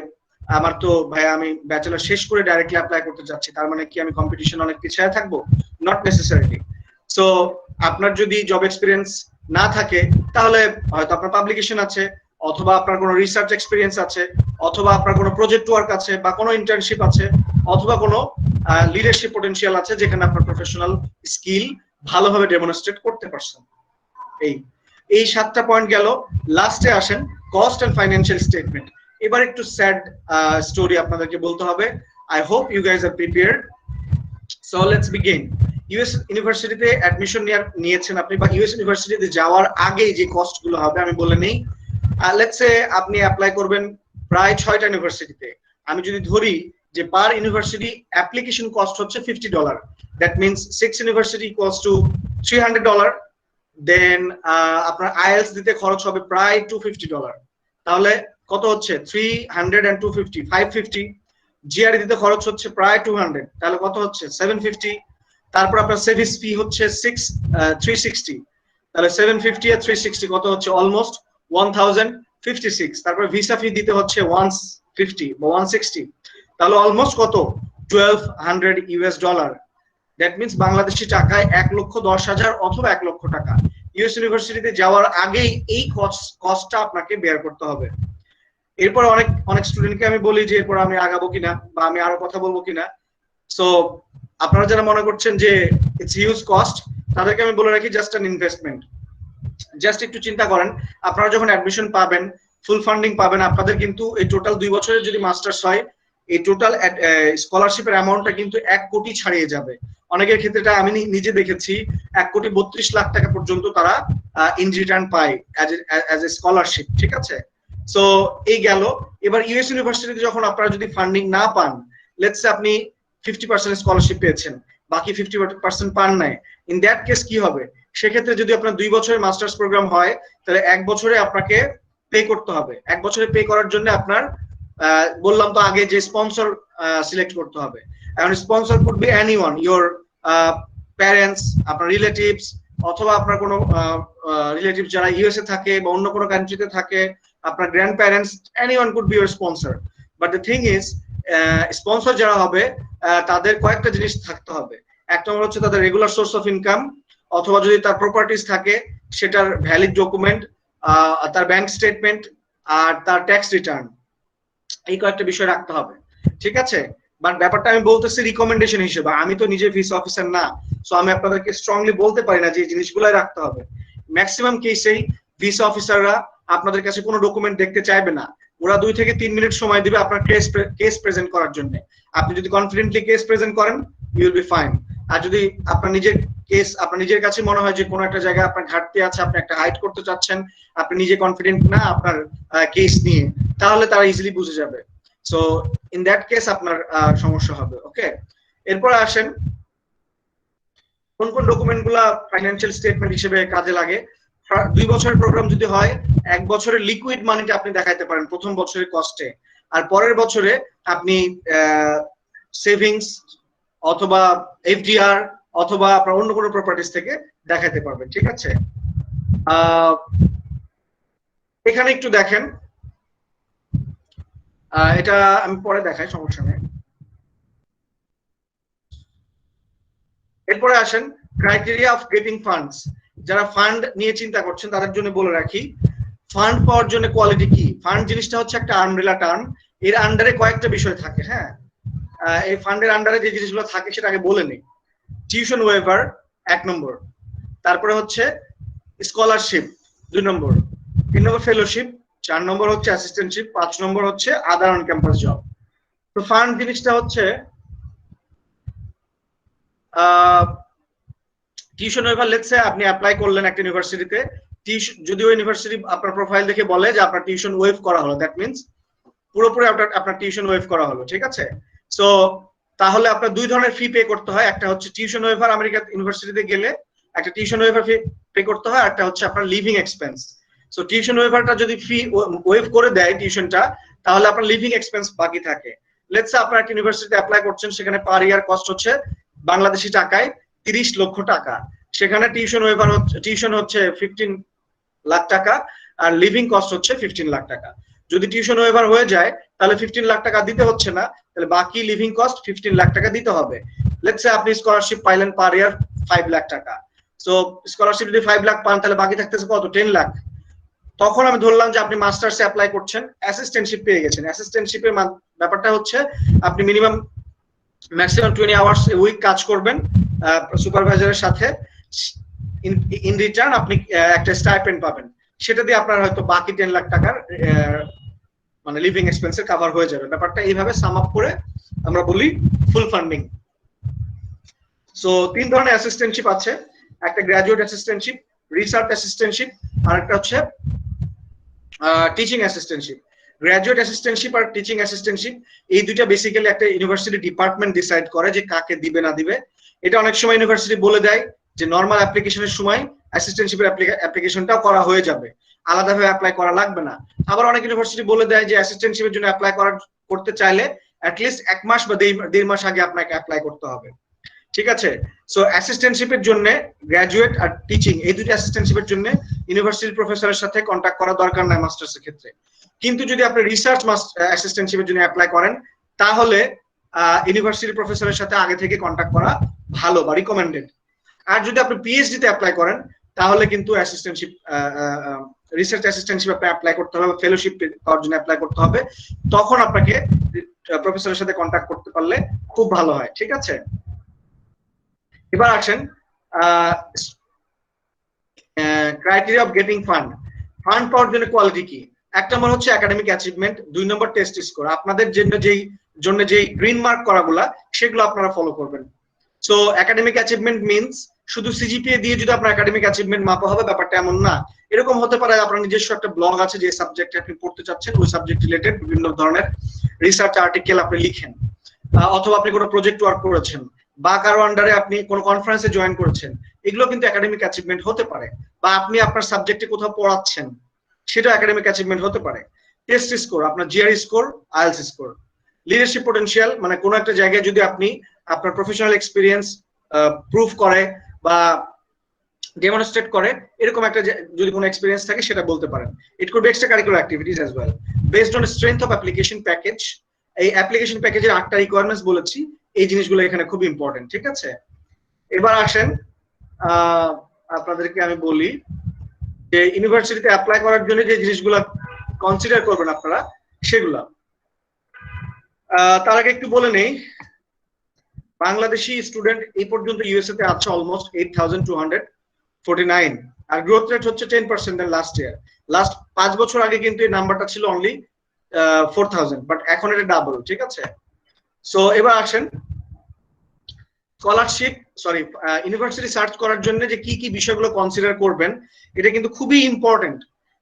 আমার তো ভাই আমি ব্যাচেলার শেষ করে ডাইরেক্টলি অ্যাপ্লাই করতে যাচ্ছি, তার মানে কি আমি কম্পিটিশন অনেক পিছিয়ে থাকবো? Not necessarily. সো আপনার যদি জব এক্সপিরিয়েন্স না থাকে, তাহলে হয়তো আপনার পাবলিকেশন আছে, অথবা আপনার কোনো রিসার্চ এক্সপিরিয়েন্স আছে, অথবা আপনার কোনো প্রজেক্ট ওয়ার্ক আছে, বা কোনো ইন্টার্নশিপ আছে, অথবা কোনো লিডারশিপ পটেনশিয়াল আছে যেখানে আপনার প্রফেশনাল স্কিল ভালোভাবে ডেমনস্ট্রেট করতে পারছেন। এই 7টা পয়েন্ট গেল। লাস্টে আসেন কস্ট এন্ড ফাইন্যান্সিয়াল স্টেটমেন্ট। এবার একটু স্যাড স্টোরি আপনাদেরকে বলতে হবে। I hope you guys are prepared. So let's begin. US ইউনিভার্সিটিতে অ্যাডমিশন নিয়েছেন আপনি, বা ইউএস ইউনিভার্সিটিতে যাওয়ার আগে যে কস্ট গুলো হবে আমি বলে নেই। লেটস সে আপনি অ্যাপ্লাই করবেন প্রায় 6টা ইউনিভার্সিটিতে। আমি যদি ধরি যে পার ইউনিভার্সিটি অ্যাপ্লিকেশন কস্ট হচ্ছে $50, that means 6 university equals to $300। দেন আপনার আইএলস দিতে খরচ হবে প্রায় $250। তাহলে কত হচ্ছে? 300 and 250, 550। জিআরই দিতে খরচ হচ্ছে প্রায় 200, তাহলে কত হচ্ছে? 750। তারপর আপনার সার্ভিস ফি হচ্ছে 360, তাহলে 750 আর 360 কত হচ্ছে? অলমোস্ট 1056। তারপর ভিসা ফি দিতে হচ্ছে 150 বা 160, তাহলে অলমোস্ট কত? $1200। দ্যাট মিনস বাংলাদেশি টাকায় 1,10,000 অথবা 1 লক্ষ টাকা ইউএস ইউনিভার্সিটিতে যাওয়ার আগেই এই কস্টটা আপনাকে বেয়ার করতে হবে। এরপর অনেক স্টুডেন্টকে আমি বলি যে এরপর আমি আগাবো কিনা বা আমি আরো কথা বলবো কিনা। সো আপনারা যারা মনে করছেন যে ইটস হিউজ কস্ট, তাদেরকে আমি বলে রাখি জাস্ট অ্যান ইনভেস্টমেন্ট। জাস্ট একটু চিন্তা করেন, আপনারা যখন অ্যাডমিশন পাবেন, ফুল ফান্ডিং পাবেন, আপনাদের কিন্তু এই টোটাল 2 বছরের যদি মাস্টার্স হয়, এই টোটাল স্কলারশিপের অ্যামাউন্টটা কিন্তু 1 কোটি ছাড়িয়ে যাবে। অনেকের ক্ষেত্রে এটা আমি নিজে দেখেছি, 1,32,00,000 টাকা পর্যন্ত তারা ইন রিটার্ন পায় অ্যাজ এ স্কলারশিপ। ঠিক আছে, সো এই গেল। এবার ইউএস ইউনিভার্সিটিতে যখন আপনারা যদি ফান্ডিং না পান, লেটস সে আপনি 50% স্কলারশিপ পেয়েছেন, বাকি 50% পান নাই, ইন দ্যাট কেস কি হবে? সেক্ষেত্রে যদি আপনার 2 বছরের মাস্টার্স প্রোগ্রাম হয়, তাহলে 1 বছরে আপনাকে পে করতে হবে। 1 বছরে পে করার জন্য আপনার বললাম তো আগে যে স্পন্সর সিলেক্ট করতে হবে। এখন sponsor could be anyone, your parents, আপনার রিলেটিভস, অথবা আপনার কোনো রিলেটিভ যারা ইউএসএ থাকে বা অন্য কোনো কান্ট্রিতে থাকে, আপনার grand parents, anyone could be your sponsor. But the thing is, sponsor যারা হবে তাদের কয়েকটা জিনিস থাকতে হবে। এক নম্বর হচ্ছে তাদের রেগুলার সোর্স অফ ইনকাম, অথবা যদি তার প্রপার্টিজ থাকে সেটার ভ্যালিড ডকুমেন্ট, তার ব্যাংক স্টেটমেন্ট, আর তার ট্যাক্স রিটার্ন। এই কয়েকটা বিষয় রাখতে হবে। ঠিক আছে, বাট ব্যাপারটা আমি বলতেছি রিকমেন্ডেশন হিসেবে, আমি তো নিজে ভিসা অফিসার না, সো আমি আপনাদেরকে স্ট্রংলি বলতে পারি না যে এই জিনিসগুলাই রাখতে হবে। ম্যাক্সিমাম কেসেই ভিসা অফিসাররা আপনাদের কাছে কোনো ডকুমেন্ট দেখতে চাইবে না। ওরা 2 থেকে 3 মিনিট সময় দিবে আপনার কেস প্রেজেন্ট করার জন্য। আপনি যদি কনফিডেন্টলি কেস প্রেজেন্ট করেন, ইউ উইল বি ফাইন। আর যদি আপনার নিজের কাছে মনে হয় যে কোনো একটা জায়গায় আপনার ঘাটতি আছে, আপনি একটা হাইড করতে চাচ্ছেন, আপনি নিজে কনফিডেন্ট না আপনার কেস নিয়ে, তাহলে তারা ইজিলি বুঝে যাবে। সো ইন দ্যাট কেস আপনার সমস্যা হবে। ওকে, এরপর আসেন কোন কোন ডকুমেন্ট গুলা ফাইন্যান্সিয়াল স্টেটমেন্ট হিসেবে কাজে লাগে। 2 বছরের প্রোগ্রাম যদি হয়, 1 বছরের লিকুইড মানিটা আপনি দেখাইতে পারেন প্রথম বছরের কস্টে, আর পরের বছরে আপনি সেভিংস অথবা এফডিআর অথবা আপনার অন্য কোনো প্রপার্টিজ থেকে দেখাতে পারবেন। ঠিক আছে, এখানে একটু দেখেন, এটা আমি পরে দেখাই, সমস্যা নেই। এরপরে আসেন ক্রাইটেরিয়া অফ গেটিং ফান্ডস। যারা ফান্ড নিয়ে চিন্তা করছেন তাদের জন্য বলে রাখি, ফান্ড পাওয়ার জন্য কোয়ালিটি কি। ফান্ড জিনিসটা হচ্ছে একটা আমব্রেলা টার্ম, এর আন্ডারে কয়েকটা বিষয় থাকে। হ্যাঁ, এই ফান্ডের আন্ডারে যে জিনিসগুলো থাকে সেটা আগে বলে নেই। টিউশন ওয়েভার 1 নম্বর, তারপরে হচ্ছে স্কলারশিপ 2 নম্বর, 3 নম্বর ফেলোশিপ, 4 নম্বর হচ্ছে অ্যাসিস্ট্যান্টশিপ, 5 নম্বর হচ্ছে আদার অন ক্যাম্পাস জব। তো ফান্ড জিনিসটা হচ্ছে টিউশন ওয়েভার। লেটস সে আপনি অ্যাপ্লাই করলেন একটা ইউনিভার্সিটিতে, যদি ওই ইউনিভার্সিটি আপনার প্রোফাইল দেখে বলে যে আপনার টিউশন ওয়েভ করা হলো, দ্যাট মিনস পুরোপুরি আপনার টিউশন ওয়েভ করা হলো। ঠিক আছে, সো তাহলে আপনার 2 ধরনের ফি পে করতে হয়। একটা হচ্ছে টিউশন ওয়েভার আমেরিকা ইউনিভার্সিটিতে গেলে, একটা টিউশন ওয়েভার ফি পে করতে হয়, একটা হচ্ছে আপনার লিভিং এক্সপেন্স। সো টিউশন ওয়েভারটা যদি ফি ওয়েভ করে দেয় টিউশনটা, তাহলে আপনার লিভিং এক্সপেন্স বাকি থাকে। লেটস সে আপনার একটা ইউনিভার্সিটিতে অ্যাপ্লাই করছেন, সেখানে পার ইয়ার কস্ট হচ্ছে বাংলাদেশি টাকায় 30 লক্ষ টাকা। সেখানে টিউশন ওয়েভার হচ্ছে, টিউশন হচ্ছে 15 লাখ টাকা, আর লিভিং কস্ট হচ্ছে 15 লাখ টাকা। যদি টিউশন ওয়েভার হয়ে যায় তাহলে 15 লাখ টাকা দিতে হচ্ছে না, তাহলে বাকি লিভিং কস্ট 15 লাখ টাকা দিতে হবে। লেটস সে আপনি স্কলারশিপ পাইলেন পার ইয়ার 5 লাখ টাকা। সো স্কলারশিপ যদি 5 লাখ পান তাহলে বাকি থাকতেছে কত? 10 লাখ। তখন আমি ধরলাম যে আপনি মাস্টার্সে অ্যাপ্লাই করছেন, অ্যাসিস্ট্যান্টশিপ পেয়ে গেছেন। অ্যাসিস্ট্যান্টশিপের ব্যাপারটা হচ্ছে আপনি minimum maximum 20 hours a week কাজ করবেন সুপারভাইজারের সাথে। ইন রিটার্ন আপনি একটা স্টাইপেন্ড পাবেন, সেটা দিয়ে আপনার হয়তো বাকি 10 লাখ টাকার মানে লিভিং এক্সপেন্সের কভার হয়ে যাবে। ব্যাপারটা এইভাবে সাম আপ করে আমরা বলি ফুল ফান্ডিং। সো 3 ধরনের অ্যাসিস্ট্যান্টশিপ আছে, একটা গ্র্যাজুয়েট অ্যাসিস্ট্যান্টশিপ, রিসার্চ অ্যাসিস্ট্যান্টশিপ, আর একটা হচ্ছে টিচিং অ্যাসিস্ট্যান্টশিপ। গ্র্যাজুয়েট অ্যাসিস্ট্যান্টশিপ আর টিচিং অ্যাসিস্ট্যান্টশিপ এই দুইটা বেসিক্যালি একটা ইউনিভার্সিটি ডিপার্টমেন্ট ডিসাইড করে যে কাকে দিবে না দিবে। এটা অনেক সময় ইউনিভার্সিটি বলে দেয় যে নরমাল অ্যাপ্লিকেশনের সময় অ্যাসিস্ট্যান্টশিপের অ্যাপ্লিকেশনটাও করা হয়ে যাবে, আলাদাভাবে অ্যাপ্লাই করা লাগবে না। আবার অনেক ইউনিভার্সিটি বলে দেয় যে অ্যাসিস্ট্যান্টশিপের জন্য অ্যাপ্লাই করতে চাইলে অ্যাটলিস্ট 1 মাস বা 1.5 মাস আগে আপনাকে অ্যাপ্লাই করতে হবে। ঠিক আছে? সো অ্যাসিস্ট্যান্টশিপের জন্য গ্র্যাজুয়েট আর টিচিং এই দুটি অ্যাসিস্ট্যান্টশিপের জন্য ইউনিভার্সিটির প্রফেসরের সাথে কন্ট্যাক্ট করা দরকার নাই মাস্টার্সের ক্ষেত্রে। কিন্তু যদি আপনি রিসার্চ অ্যাসিস্ট্যান্টশিপের জন্য অ্যাপ্লাই করেন তাহলে ইউনিভার্সিটির প্রফেসরের সাথে আগে থেকে কন্ট্যাক্ট করা ভালো বা রিকমেন্ডেড। আর যদি আপনি পিএইচডি তে অ্যাপ্লাই করেন তাহলে কিন্তু অ্যাসিস্ট্যান্টশিপ রিসার্চ অ্যাসিস্ট্যান্টশিপ অ্যাপ্লাই করতে হবে, ফেলোশিপ পাওয়ার জন্য অ্যাপ্লাই করতে হবে। তখন আপনাকে প্রফেসরের সাথে কন্ট্যাক্ট করতে পারলে খুব ভালো হয়। ঠিক আছে? এবার আসেন criteria of getting fund. Fund পাওয়ার জন্য কোয়ালিটি কি? 1 নম্বর হচ্ছে একাডেমিক অ্যাচিভমেন্ট, 2 নম্বর টেস্ট স্কোর। আপনাদের জন্য যেই গ্রিন মার্ক করাগুলা সেগুলো আপনারা ফলো করবেন। সো একাডেমিক অ্যাচিভমেন্ট মিন্স শুধু সিজিপিএ দিয়ে যদি আপনার একাডেমিক অ্যাচিভমেন্ট মাপা হবে ব্যাপারটা এমন না। এরকম হতে পারে আপনার নিজস্ব একটা ব্লগ আছে, যে সাবজেক্টে আপনি পড়তে চাচ্ছেন ওই সাবজেক্ট রিলেটেড বিভিন্ন ধরনের রিসার্চ আর্টিকেল আপনি লিখেন, অথবা আপনি কোনো প্রজেক্ট ওয়ার্ক করেছেন, বা কারো আন্ডারে আপনি কোনো কনফারেন্সে জয়েন করেছেন, এগুলো কিন্তু একাডেমিক অ্যাচিভমেন্ট হতে পারে। বা আপনি আপনার সাবজেক্টে কোথাও পড়াচ্ছেন, সেটা একাডেমিক অ্যাচিভমেন্ট হতে পারে। টেস্ট স্কোর, আপনার GRE score, IELTS score. Leadership potential, মানে কোনো একটা জায়গায় যদি আপনি আপনার প্রফেশনাল এক্সপিরিয়েন্স প্রুফ করে বা ডেমনস্ট্রেট করে, এরকম একটা যদি কোনো এক্সপিরিয়েন্স থাকে সেটা বলতে পারেন। It could be extra curricular activities as well. Based on strength of application package, এই অ্যাপ্লিকেশন প্যাকেজের 8টা রিকোয়ারমেন্টস বলেছি, এই জিনিসগুলো এখানে খুব ইম্পর্টেন্ট। ঠিক আছে? এবার আসেন আপনাদেরকে আমি বলি যে ইউনিভার্সিটিতে অ্যাপ্লাই করার জন্য যে জিনিসগুলো কনসিডার করবেন আপনারা সেগুলা। তার আগে একটু বলে নেই, বাংলাদেশি স্টুডেন্ট এই পর্যন্ত ইউএসএ তে আছে অলমোস্ট 8249, আর গ্রোথ রেট হচ্ছে 10% এর লাস্ট ইয়ার। লাস্ট 5 বছর আগে কিন্তু এই নাম্বারটা ছিল অনলি 4000, বাট এখন এটা ডাবল। ঠিক আছে? সো এবার আসেন স্কলারশিপ ইউনিভার্সিটি সার্চ করার জন্য যে কি কি বিষয়গুলো কনসিডার করবেন, এটা কিন্তু খুবই ইম্পর্টেন্ট।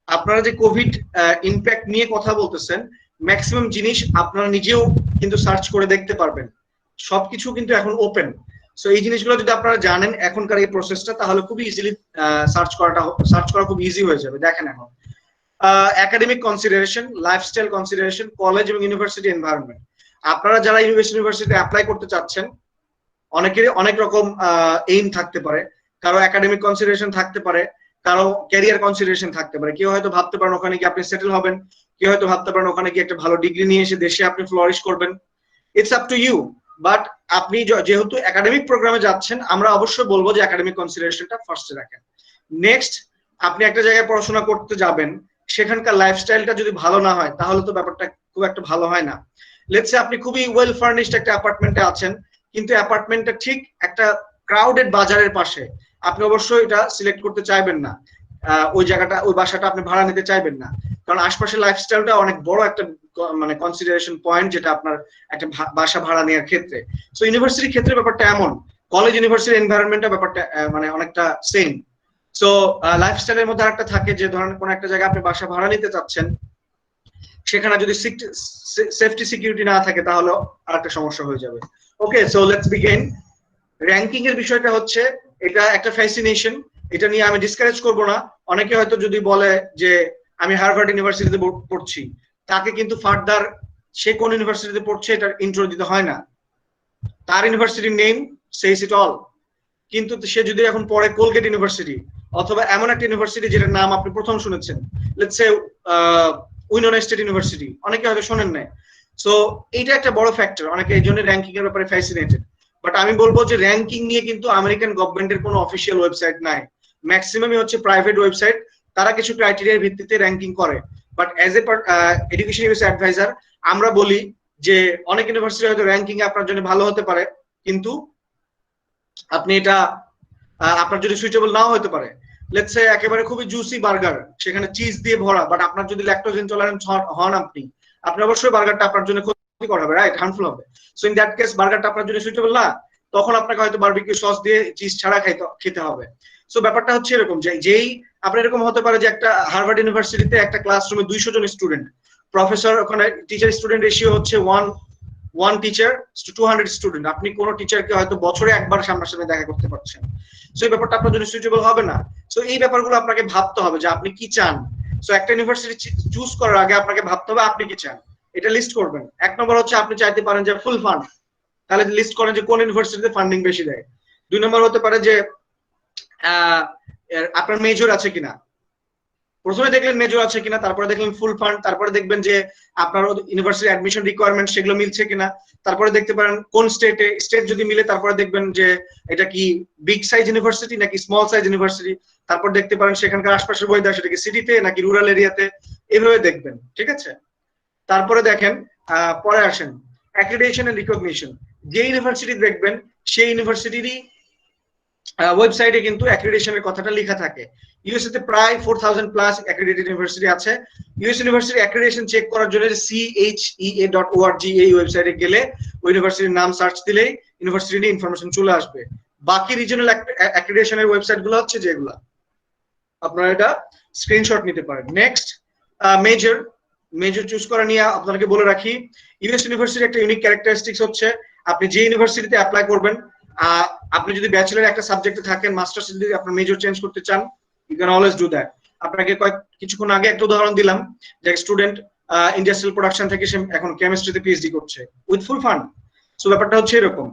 আপনারা যে কোভিড ইমপ্যাক্ট নিয়ে কথা বলতেছেন, ম্যাক্সিমাম জিনিস আপনারা নিজেও কিন্তু সার্চ করে দেখতে পারবেন, সবকিছু কিন্তু এখন ওপেন। সো এই জিনিসগুলো যদি আপনারা জানেন এখনকার এই প্রসেসটা, তাহলে খুব ইজিলি সার্চ করা খুব ইজি হয়ে যাবে। দেখেন এখন academic consideration, lifestyle consideration, college এবং ইউনিভার্সিটি এনভায়রনমেন্ট। আপনারা যারা ইউনিভার্সিটিতে অ্যাপ্লাই করতে চাচ্ছেন, অনেকেরই অনেক রকম এইম থাকতে পারে। কারো একাডেমিক কনসিডারেশন থাকতে পারে, কারো ক্যারিয়ার কনসিডারেশন থাকতে পারে। কেউ হয়তো ভাবতে পারেন ওখানে গিয়ে আপনি সেটেল হবেন, কেউ হয়তো ভাবতে পারেন ওখানে গিয়ে একটা ভালো ডিগ্রি নিয়ে এসে দেশে আপনি ফ্লোরিশ করবেন। It's up to you. But আপনি যেহেতু একাডেমিক প্রোগ্রামে যাচ্ছেন, আমরা অবশ্যই বলবো যে একাডেমিক কনসিডারেশনটা ফার্স্টে রাখেন। নেক্সট, আপনি একটা জায়গায় পড়াশোনা করতে যাবেন, সেখানকার লাইফস্টাইলটা যদি ভালো না হয় তাহলে তো ব্যাপারটা খুব একটা ভালো হয় না। লেটস সে আপনি খুবই ওয়েল ফার্নিশড একটা অ্যাপার্টমেন্টে আছেন, কিন্তু অ্যাপার্টমেন্টটা ঠিক একটা ক্রাউডেড বাজারের পাশে, আপনি অবশ্যই এটা সিলেক্ট করতে চাইবেন না। ওই জায়গাটা, ওই বাসাটা আপনি ভাড়া নিতে চাইবেন না, কারণ আশপাশের লাইফস্টাইলটা অনেক বড় একটা মানে কনসিডারেশন পয়েন্ট, যেটা আপনার একটা বাসা ভাড়া নেওয়ার ক্ষেত্রে। সো ইউনিভার্সিটির ক্ষেত্রে ব্যাপারটা এমন, কলেজ ইউনিভার্সিটির এনভায়রনমেন্টটা ব্যাপারটা মানে অনেকটা সেম। সো লাইফস্টাইলের মধ্যে একটা থাকে যে ধরেন কোন একটা জায়গায় আপনি বাসা ভাড়া নিতে চাচ্ছেন, সেখানে যদি সেফটি সিকিউরিটি না থাকে তাহলে আরেকটা সমস্যা হয়ে যাবে। ওকে, সো লেটস বিগিন। র্যাঙ্কিং এর বিষয়টা হচ্ছে এটা একটা ফ্যাসিনেশন, এটা নিয়ে আমি ডিসকারেজ করব না। অনেকে হয়তো যদি বলে যে আমি হার্ভার্ড ইউনিভার্সিটিতে পড়ছি, তাকে কিন্তু ফার্দার সে কোন ইউনিভার্সিটিতে পড়ছে এটার ইন্ট্রো দিতে হয় না। তার ইউনিভার্সিটির নেম সেইস ইট অল। কিন্তু সে যদি এখন পড়ে কোলগেট ইউনিভার্সিটি অথবা এমন একটা ইউনিভার্সিটি যেটার নাম আপনি প্রথম শুনেছেন, let's say Winona state university, অনেকে হয়তো শোনেন নাই। সো এইটা একটা বড় ফ্যাক্টর, অনেকে এই জন্য র্যাঙ্কিং এর ব্যাপারে ফ্যাসিনেটেড। বাট আমি বলবো যে র্যাঙ্কিং নিয়ে কিন্তু আমেরিকান গভর্নমেন্টের কোনো অফিসিয়াল ওয়েবসাইট নাই, ম্যাক্সিমামই হচ্ছে প্রাইভেট ওয়েবসাইট, তারা কিছু ক্রাইটেরিয়ার ভিত্তিতে র্যাঙ্কিং করে। But as a education US advisor আমরা বলি যে অনেক ইউনিভার্সিটি হয়তো র্যাঙ্কিং এ আপনার জন্য ভালো হতে পারে, কিন্তু আপনি এটা আপনার যদি সুইটেবল নাও হতে পারে। লেটস সে একেবারে খুবই জুসি বার্গার, সেখানে চিজ দিয়ে ভরা, বাট আপনার যদি ল্যাকটোজ ইনটলারেন্ট হন আপনি অবশ্যই বার্গারটা আপনার জন্য ক্ষতিকর হবে, রাইট, হার্মফুল হবে। সো ইন দ্যাট কেস বার্গারটা আপনার জন্য সুইটেবল না, তখন আপনাকে হয়তো বারবিকিউ সস দিয়ে চিজ ছাড়া খেতে হবে। সো ব্যাপারটা হচ্ছে এরকম যে যেই আপনার এরকম হতে পারে যে একটা হার্ভার্ড ইউনিভার্সিটিতে একটা ক্লাসরুমে 200 জন স্টুডেন্ট, প্রফেসর ওখানে টিচার স্টুডেন্ট রেশিও হচ্ছে 1 টিচার টু 200 স্টুডেন্ট, আপনি কোন টিচারকে হয়তো বছরে একবার সামনাসামনি দেখা করতে পারছেন। সো এই ব্যাপারটা আপনার জন্য সুইটেবল হবে না। সো এই ব্যাপারগুলো আপনাকে ভাবতে হবে যে আপনি কি চান। সো একটা ইউনিভার্সিটি চুজ করার আগে আপনাকে ভাবতে হবে আপনি কি চান, এটা লিস্ট করবেন। 1 নম্বর হচ্ছে আপনি চাইতে পারেন যে ফুল ফান্ড, তাহলে লিস্ট করেন যে কোন ইউনিভার্সিটিতে ফান্ডিং বেশি দেয়। 2 নম্বর হতে পারে যে আপনার মেজর আছে কিনা, প্রথমে দেখলেন মেজর আছে কিনা, তারপরে দেখলেন ফুল ফান্ড, তারপরে দেখবেন যে আপনার ইউনিভার্সিটি অ্যাডমিশন রিকোয়ারমেন্ট সেগুলো মিলছে কিনা, তারপরে দেখতে পারেন কোন স্টেট যদি মিলে তারপরে দেখবেন যে এটা কি বিগ সাইজ ইউনিভার্সিটি নাকি স্মল সাইজ ইউনিভার্সিটি, তারপর দেখতে পারেন সেখানকার আশপাশের ওয়েদার সেটা কি সিটিতে নাকি রুরাল এরিয়াতে, এইভাবে দেখবেন, ঠিক আছে। তারপরে দেখেন পরে আসেন অ্যাক্রিডিটেশন এন্ড রিকগনিশন। যে ইউনিভার্সিটি দেখবেন সেই ইউনিভার্সিটিরই ওয়েবসাইটে কিন্তু অ্যাক্রিডিটেশনের কথাটা লেখা থাকে। ইউএসএ তে প্রায় 4000 প্লাস অ্যাক্রিডিটেড ইউনিভার্সিটি আছে। ইউএস ইউনিভার্সিটি অ্যাক্রিডিটেশন চেক করার জন্য chea.org এই ওয়েবসাইটে গেলে ওই ইউনিভার্সিটির নাম সার্চ দিলেই ইউনিভার্সিটি নিয়ে ইনফরমেশন চলে আসবে। বাকি রিজিওনাল অ্যাক্রিডিটেশনের ওয়েবসাইটগুলো হচ্ছে যেগুলো, আপনারা এটা স্ক্রিনশট নিতে পারেন। নেক্সট মেজর চুজ করা নিয়ে আপনাদেরকে বলে রাখি, ইউএস ইউনিভার্সিটির একটা ইউনিক ক্যারেক্টারিস্টিক্স হচ্ছে আপনি যে ইউনিভার্সিটিতে অ্যাপ্লাই করবেন, আপনি যদি ব্যাচেলর একটা সাবজেক্টে থাকেন, মাস্টার্স যদি আপনার মেজর চেঞ্জ করতে চান, you can always do that. আপনাকে কিছুক্ষণ আগে একটা উদাহরণ দিলাম যে স্টুডেন্ট ইন্ডাস্ট্রিয়াল প্রোডাকশন থেকে সে এখন কেমিস্ট্রিতে পিএইচডি করছে উইথ ফুল ফান্ড। সো ব্যাপারটা হচ্ছে এরকম।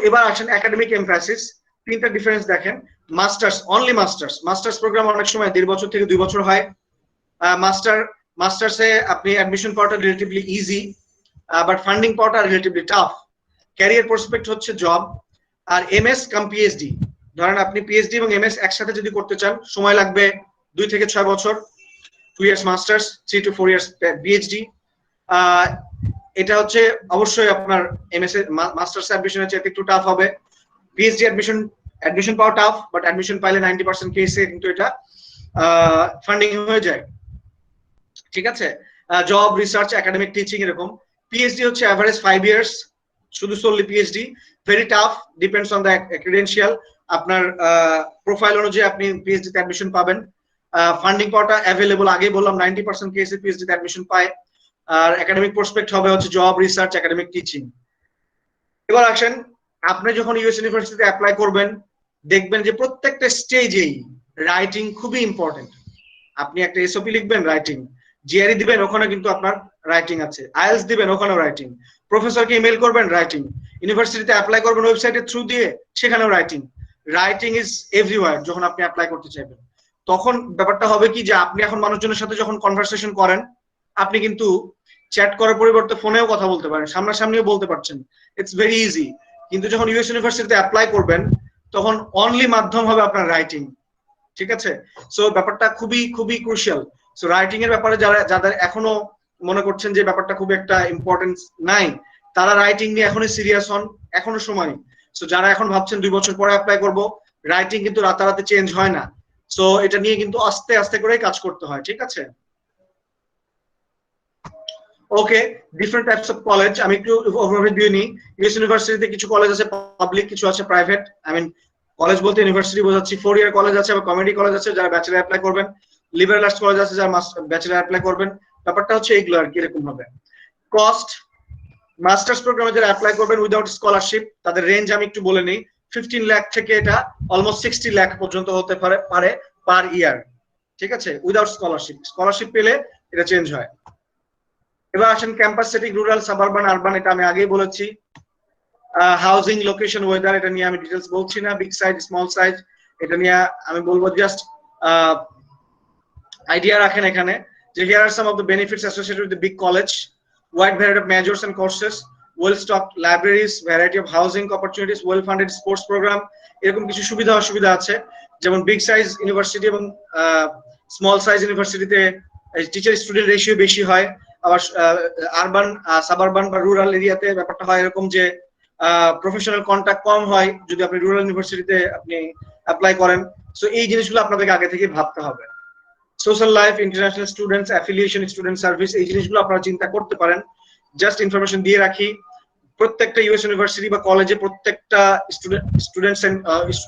এবার আসেন একাডেমিক এমফ্যাসিস, 3টা ডিফারেন্স দেখেন। অনলি মাস্টার্স প্রোগ্রাম অনেক সময় 1.5 বছর থেকে 2 বছর হয়। মাস্টার্সে আপনি অ্যাডমিশন পাওয়াটা রিলেটিভলি ইজি, বাট ফান্ডিং পাওয়াটা রিলেটিভলি টাফ। ক্যারিয়ার প্রসপেক্ট হচ্ছে জব। আর এমএস কাম পিএইচডি, ধরেন আপনি পিএইচডি এবং এমএস একসাথে যদি করতে চান সময় লাগবে 2 থেকে 6 বছর, 2 years masters, 3 to 4 years PhD. এটা হচ্ছে অবশ্যই আপনার এমএস মাস্টার্স অ্যাডমিশনের চেয়ে একটু টাফ হবে। পিএইচডি অ্যাডমিশন পাওয়া টাফ, বাট অ্যাডমিশন পাইলে 90% কেসে কিন্তু এটা ফান্ডিং হয়ে যায়, ঠিক আছে। জব, রিসার্চ, একাডেমিক, টিচিং এরকম। পিএইচডি হচ্ছে অ্যাভারেজ 5 ইয়ার্স, শুধু solely PhD, very tough, depends on the credential. আপনার প্রোফাইল অনুযায়ী আপনি পিএইচডি তে অ্যাডমিশন পাবেন। ফান্ডিং পাওয়াটা অ্যাভেলেবল, আগে বললাম 90% কেসে পিএইচডি তে অ্যাডমিশন পায়। আর একাডেমিক প্রসপেক্ট হবে হচ্ছে জব, রিসার্চ, একাডেমিক, টিচিং। এবার আসেন, আপনি যখন ইউএস ইউনিভার্সিটিতে অ্যাপ্লাই করবেন দেখবেন যে প্রত্যেকটা স্টেজেই রাইটিং খুবই ইম্পর্টেন্ট। আপনি একটা এসওপি লিখবেন, রাইটিং। জিআরই দিবেন, ওখানে কিন্তু আপনার রাইটিং আছে। আইএলটিএস দিবেন, ওখানেও রাইটিং। প্রফেসরকে ইমেল করবেন, রাইটিং। ইউনিভার্সিটিতে অ্যাপ্লাই করবেন ওয়েবসাইটের থ্রু দিয়ে, সেখানেও রাইটিং। রাইটিং ইজ এভরিওয়্যার যখন আপনি অ্যাপ্লাই করতে চাইবেন। তখন ব্যাপারটা হবে কি যে আপনি এখন মানুষজনের সাথে যখন কনভারসেশন করেন, আপনি কিন্তু চ্যাট করার পরিবর্তে ফোনেও কথা বলতে পারেন, সামনাসামনিও বলতে পারছেন, ইটস ভেরি ইজি। কিন্তু যখন ইউএস ইউনিভার্সিটিতে অ্যাপ্লাই করবেন তখন অনলি মাধ্যম হবে আপনার রাইটিং, ঠিক আছে। সো ব্যাপারটা খুবই খুবই ক্রুশিয়াল। সো রাইটিং এর ব্যাপারে যাদের এখনো মনে করছেন যে ব্যাপারটা খুব একটা ইম্পর্টেন্স নাই, তারা রাইটিং নিয়ে এখনই সিরিয়াস হন, এখনো সময়। সো যারা এখন ভাবছেন 2 বছর পরে অ্যাপ্লাই করব, রাইটিং কিন্তু রাতারাতি চেঞ্জ হয় না। সো এটা নিয়ে কিন্তু আস্তে আস্তে করে কাজ করতে হয়, ঠিক আছে। ওকে, ডিফারেন্ট টাইপস অফ কলেজ আমি একটু ওভারভিউ নিই। ইউএস ইউনিভার্সিটিতে কিছু কলেজ আছে পাবলিক, কিছু আছে প্রাইভেট। আই মিন কলেজ বলতে ইউনিভার্সিটি বোঝাচ্ছি। 4 ইয়ার কলেজ আছে বা কমিউনিটি কলেজ আছে যারা ব্যাচেলর অ্যাপ্লাই করবেন, লিবারেল আর্টস কলেজ আছে যারা ব্যাচেলর অ্যাপ্লাই করবেন। ব্যাপারটা হচ্ছে এইগুলো আর কি, এরকম হবে। কস্ট, মাস্টার্স প্রোগ্রামে যারা অ্যাপ্লাই করবেন উইদাউট স্কলারশিপ, তাদের রেঞ্জ আমি একটু বলে নিই। 15 লাখ থেকে এটা অলমোস্ট 60 লাখ পর্যন্ত হতে পারে পার ইয়ার, ঠিক আছে, উইদাউট স্কলারশিপ পেলে এটা চেঞ্জ হয়। এবার আসেন campus setting, rural, suburban, urban, এটা আমি আগেই বলেছি। হাউজিং, লোকেশন, ওয়েদার, এটা নিয়ে আমি ডিটেলস বলছি না। বিগ সাইজ, স্মল সাইজ, এটা নিয়ে আমি বলবো জাস্ট আইডিয়া রাখেন এখানে যে here are some of the benefits associated with the big college, wide variety of majors and courses, well stocked libraries, variety of housing opportunities, well funded sports program, এরকম কিছু সুবিধা অসুবিধা আছে। যেমন বিগ সাইজ ইউনিভার্সিটি এবং small size ইউনিভার্সিটিতে teacher student ratio বেশি হয়। আবার আরবান, সাবারবান বা রুরাল এরিয়াতে ব্যাপারটা হয় এরকম যে প্রফেশনাল কন্টাক্ট কম হয় যদি আপনি রুরাল ইউনিভার্সিটিতে আপনি অ্যাপ্লাই করেন। সো এই জিনিসগুলো আপনাদেরকে আগে থেকে ভাবতে হবে। Social life, international students, affiliation, student service, এই জিনিসগুলো আপনারা চিন্তা করতে পারেন। জাস্ট ইনফরমেশন দিয়ে রাখি, প্রত্যেকটা ইউএস ইউনিভার্সিটি বা কলেজে প্রত্যেকটা স্টুডেন্ট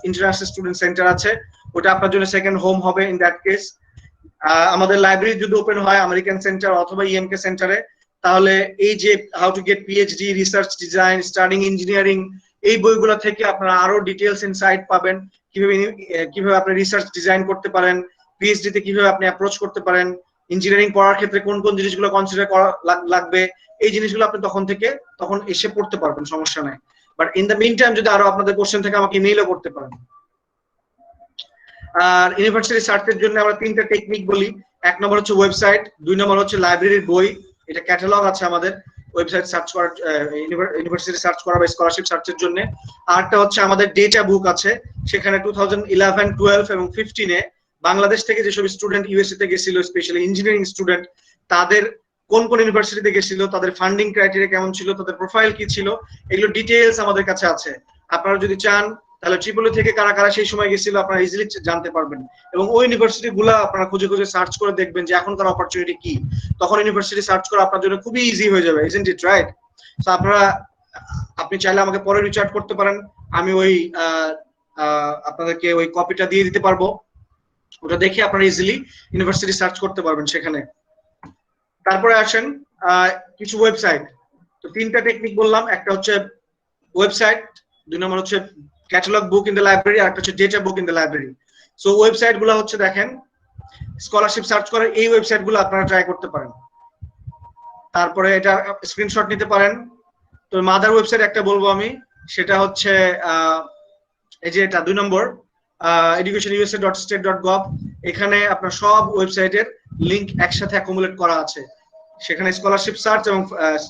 ইন্টারন্যাশনাল স্টুডেন্ট সেন্টার আছে, ওটা আপনার জন্য সেকেন্ড হোম হবে ইন দ্যাট কেস। আমাদের লাইব্রেরি যদি ওপেন হয় আমেরিকান সেন্টার অথবা ইএমকে সেন্টারে, তাহলে এই যে how to get PhD, research design, studying engineering, এই বইগুলো থেকে আপনারা আরো ডিটেলস ইনসাইট পাবেন। কিভাবে আপনি রিসার্চ ডিজাইন করতে পারেন, পিএইচডি তে কিভাবে আপনি অ্যাপ্রোচ করতে পারেন, ইঞ্জিনিয়ারিং পড়ার ক্ষেত্রে কোন কোন জিনিসগুলো কনসিডার করা লাগবে, এই জিনিসগুলো আপনি তখন এসে পড়তে পারবেন, সমস্যা নাই। But in the mean time যদি আরো আপনাদের কোশ্চেন থেকে আমাকে ইমেইলও করতে পারেন। আর ইউনিভার্সিটি সার্চের জন্য আমরা 3টা টেকনিক বলি। 1 নম্বর হচ্ছে ওয়েবসাইট, 2 নম্বর হচ্ছে লাইব্রেরির বই, এটা ক্যাটালগ আছে আমাদের ওয়েবসাইট সার্চ করার, ইউনিভার্সিটি সার্চ করা বা স্কলারশিপ সার্চের জন্য। আরটা হচ্ছে আমাদের ডেটা বুক আছে, সেখানে 2011, 12 এবং 15-এ বাংলাদেশ থেকে যেসব স্টুডেন্ট ইউএসএ তে গেছিল, স্পেশালি ইঞ্জিনিয়ারিং স্টুডেন্ট, তাদের কোন কোন ইউনিভার্সিটিতে গেছিল, তাদের ফান্ডিং ক্রাইটেরিয়া কেমন ছিল, তাদের প্রোফাইল কি ছিল, এগুলো ডিটেইলস আমাদের কাছে আছে। আপনারা যদি চান তাহলে ট্রিপল থেকে কারা কারা সেই সময় গেছিল আপনারা ইজিলি জানতে পারবেন, এবং ওই ইউনিভার্সিটি গুলা আপনারা খুঁজে খুঁজে সার্চ করে দেখবেন যে এখনকার অপরচুনিটি কি। তখন ইউনিভার্সিটি সার্চ করা আপনার জন্য খুবই ইজি হয়ে যাবে, ইজন্ট ইট রাইট? সো আপনি চাইলে আমাকে পরে রিচ আউট করতে পারেন, আমি ওই আপনাদেরকে ওই কপিটা দিয়ে দিতে পারবো, ওটা দেখে আপনারা ইজিলি ইউনিভার্সিটি সার্চ করতে পারবেন সেখানে। তারপরে আসেন কিছু ওয়েবসাইট। তো 3টা টেকনিক বললাম, একটা হচ্ছে ওয়েবসাইট, 2 নম্বর হচ্ছে catalogue book in the library, আর একটা হচ্ছে data book in the library. So website গুলো হচ্ছে দেখেন, স্কলারশিপ সার্চ করে এই ওয়েবসাইট গুলো আপনারা ট্রাই করতে পারেন। তারপরে এটা স্ক্রিনশট নিতে পারেন। তো মাদার ওয়েবসাইট একটা বলবো আমি, সেটা হচ্ছে এই যে এটা 2 নম্বর educationusa.state.gov, এখানে আপনার সব ওয়েবসাইটের লিংক একসাথে অ্যাকুমুলেট করা আছে। সেখানে স্কলারশিপ সার্চ এবং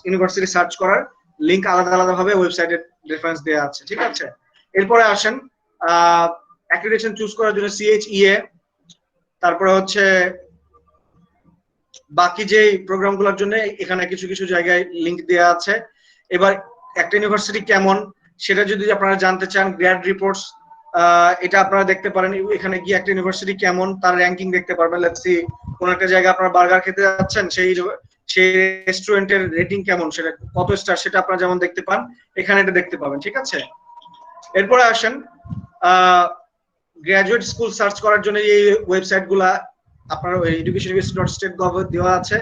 ইউনিভার্সিটি সার্চ করার লিংক আলাদা আলাদা ভাবে ওয়েবসাইটের রেফারেন্স দেওয়া আছে, ঠিক আছে? এরপরে আসেন অ্যাক্রিডিটেশন চুজ করার জন্য CHEA, তারপরে হচ্ছে বাকি যে প্রোগ্রামগুলোর জন্য এখানে কিছু কিছু জায়গায় লিংক দেওয়া আছে। এবার একটা ইউনিভার্সিটি কেমন সেটা যদি আপনারা জানতে চান, গ্র্যাড রিপোর্টস, এটা আপনারা দেখতে পারেন। এখানে গিয়ে একটা ইউনিভার্সিটি কেমন তার র্যাঙ্কিং দেখতে পারবেন। লেটস সি কোন একটা জায়গায় আপনারা বার্গার খেতে যাচ্ছেন, সেই রেস্টুরেন্টের রেটিং কেমন, সেটা কত স্টার, সেটা আপনারা যেমন দেখতে পান এখানে এটা দেখতে পাবেন, ঠিক আছে? এরপরে আসেন গ্রাজুয়েট স্কুল সার্চ করার জন্য এই ওয়েবসাইট গুলা আপনার educationusa.state.gov দেওয়া আছে।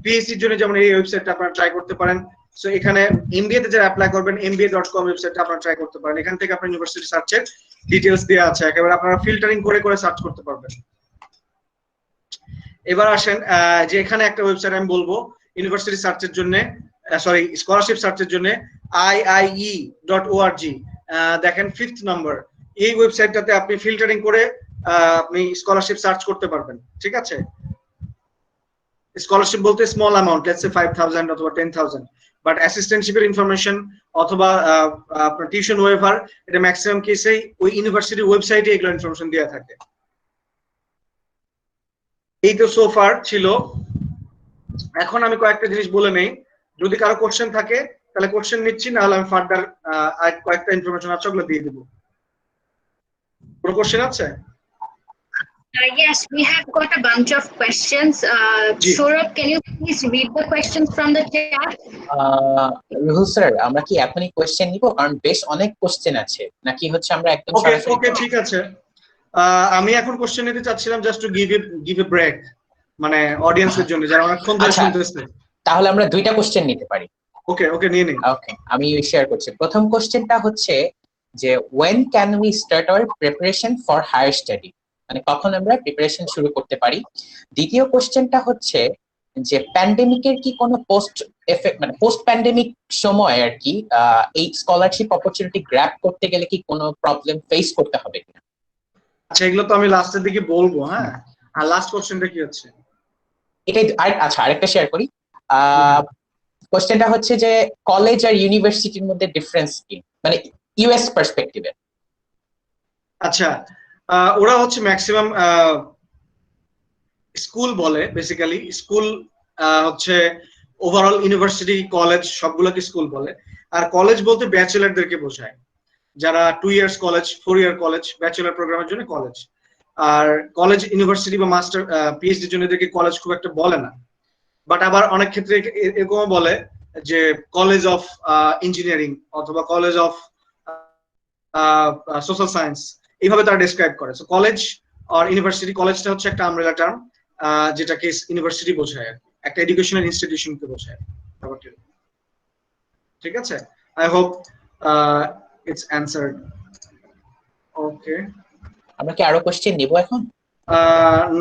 পিএইচডির জন্য যেমন এই ওয়েবসাইটটা আপনারা ট্রাই করতে পারেন। সো এখানে এমবিএ তে যারা অ্যাপ্লাই করবেন mba.com ওয়েবসাইটটা আপনারা ট্রাই করতে পারেন। এখান থেকে আপনার ইউনিভার্সিটি সার্চের ডিটেইলস দেওয়া আছে, একেবারে আপনারা ফিল্টারিং করে করে সার্চ করতে পারবেন। এবার আসেন যে এখানে একটা ওয়েবসাইট আমি বলবো ইউনিভার্সিটি সার্চের জন্য, সরি স্কলারশিপ সার্চের জন্য, iie.org, দেখেন 5th নম্বর। এই ওয়েবসাইটটাতে আপনি ফিল্টারিং করে আপনি স্কলারশিপ সার্চ করতে পারবেন, ঠিক আছে? স্কলারশিপ বলতে স্মল অ্যামাউন্ট, লেটস সে 5000 অথবা 10000, বাট অ্যাসিস্ট্যান্টশিপের ইনফরমেশন অথবা আপনার টিউশন ওয়েভার, এটা ম্যাক্সিমাম কেসেই ওই ইউনিভার্সিটির ওয়েবসাইটে এগুলো ইনফরমেশন দেওয়া থাকে। এই তো সো ফার ছিল। এখন আমি কয়েকটা জিনিস বলে নেই, যদি কারো কোশ্চেন থাকে তাহলে কোশ্চেন নিচ্ছি, না হলে আমি ফার্দার কয়েকটা ইনফরমেশন আছে ওগুলো দিয়ে দেবো। কোনো কোশ্চেন আছে? Yes, we have got a bunch of questions. Saurabh, can you please read the questions from the chat? Ruhul sir, আমরা কি এখনই কোশ্চেন নিব? কারণ বেশ অনেক কোশ্চেন আছে, নাকি হচ্ছে আমরা একদম সরাসরি? ওকে, ঠিক আছে। আমি এখন কোশ্চেন নিতে চাচ্ছিলাম just to give a break, মানে অডিয়েন্সের জন্য যারা অনেকক্ষণ ধরে শুনতেছে। তাহলে আমরা 2টা কোশ্চেন নিতে পারি। ওকে নিয়ে নিন। ওকে, আমি শেয়ার করছি। প্রথম কোশ্চেনটা হচ্ছে যে when can we start our preparation for higher study, মানে কখন আমরা প্রিপারেশন শুরু করতে পারি। দ্বিতীয় কোশ্চেনটা হচ্ছে যে প্যান্ডেমিকের কি কোনো পোস্ট এফেক্ট, মানে পোস্ট প্যান্ডেমিক সময় আর কি এই স্কলারশিপ অপরচুনিটি গ্র্যাব করতে গেলে কি কোনো প্রবলেম ফেস করতে হবে কিনা? আচ্ছা, এগুলো তো আমি লাস্টের দিকে বলবো। হ্যাঁ, আর লাস্ট কোশ্চেনটা কি হচ্ছে? এটাই আচ্ছা, আরেকটা শেয়ার করি। কোশ্চেনটা হচ্ছে যে কলেজ আর ইউনিভার্সিটির মধ্যে ডিফারেন্স কি, মানে ইউএস পার্সপেক্টিভে। আচ্ছা, ওরা হচ্ছে ম্যাক্সিমাম স্কুল বলে, বেসিক্যালি স্কুল হচ্ছে ওভারঅল ইউনিভার্সিটি কলেজ সবগুলোকে স্কুল বলে। আর কলেজ বলতে ব্যাচেলারদেরকে বোঝায়, যারা 2 ইয়ার্স কলেজ, 4 ইয়ার কলেজ, ব্যাচেলার প্রোগ্রামের জন্য কলেজ। আর কলেজ, ইউনিভার্সিটি বা মাস্টার পিএইচডির জন্য এদেরকে কলেজ খুব একটা বলে না। বাট আবার অনেক ক্ষেত্রে এরকমও বলে যে কলেজ অফ ইঞ্জিনিয়ারিং অথবা কলেজ অফ সোশ্যাল সায়েন্স, এইভাবে তারা ডেসক্রাইব করে। সো কলেজ আর ইউনিভার্সিটি, কলেজটা হচ্ছে একটা আমব্রেলা টার্ম যেটাকে ইউনিভার্সিটি বোঝায়, একটা এডুকেশনাল ইনস্টিটিউশনকে বোঝায় ব্যাপারটা। ঠিক আছে, আই হোপ ইটস অ্যানসার্ড। ওকে, আমরা কি আরো কোশ্চেন নিব এখন?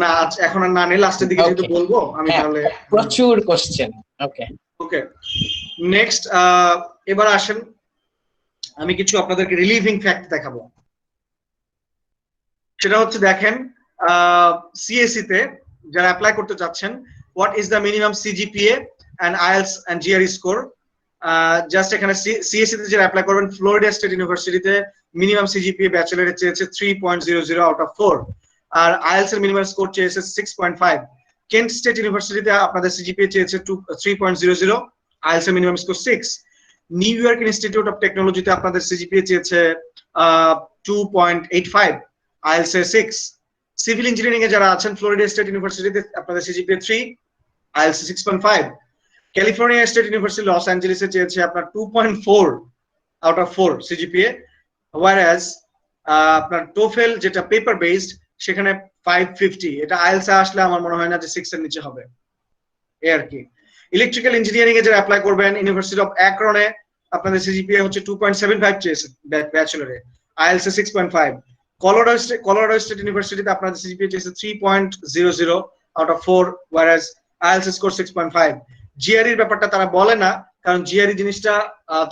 না এখন আর না নেই, লাস্টের দিকে যেহেতু বলবো আমি, তাহলে প্রচুর কোশ্চেন। ওকে ওকে, নেক্সট এবার আসেন, আমি কিছু আপনাদেরকে রিলিভিং ফ্যাক্ট দেখাবো। সেটা হচ্ছে দেখেন, সিএসসি তে যারা অ্যাপ্লাই করতে চাচ্ছেন, what is the minimum CGPA and IELTS and GRE score. Just এখানে সিএসসি তে যারা অ্যাপ্লাই করবেন, ফ্লোরিডা স্টেট ইউনিভার্সিটিতে মিনিমাম সিজিপিএ ব্যাচেলরে চেয়েছে 3.00 আউট অফ 4, আর আইএলটিএস এর মিনিমাম স্কোর চেয়েছে 6.5। কেন্ট স্টেট ইউনিভার্সিটিতে আপনাদের সিজিপিএ চেয়েছে 3.00, আইএলটিএস এর minimum score 6। New York institute of টেকনোলজিতে আপনাদের সিজিপিএ চেয়েছে 2.85, আইএলটিএস এর 6। সিভিল ইঞ্জিনিয়ারিং এ যারা আছেন, ফ্লোরিডা স্টেট ইউনিভার্সিটিতে আপনাদের CGPA 3, IELTS 6.5। California State University Los অ্যাঞ্জেলেসে চেয়েছে আপনার 2.4 আউট অফ 4 সিজিপিএ, ওয়ারএজ আপনার টোফেল যেটা পেপার বেসড সেখানে 550। এটা আইএলটিএস এ আসলে আমার মনে হয় না যে 6 এর নিচে হবে, এই আর কি। ইলেকট্রিক্যাল ইঞ্জিনিয়ারিং এ যারা অ্যাপ্লাই করবেন, ইউনিভার্সিটি অফ অ্যাক্রনে আপনাদের সিজিপিএ হচ্ছে 2.75 চেয়েছে ব্যাচেলরে, আইএলটিএস 6.5। কলোরাডো স্টেট ইউনিভার্সিটিতে আপনাদের সিজিপিএ চেয়েছে 3.00 out of 4, average IELTS score 6.5। GRE এর ব্যাপারটা তারা বলে না, কারণ জিআরই জিনিসটা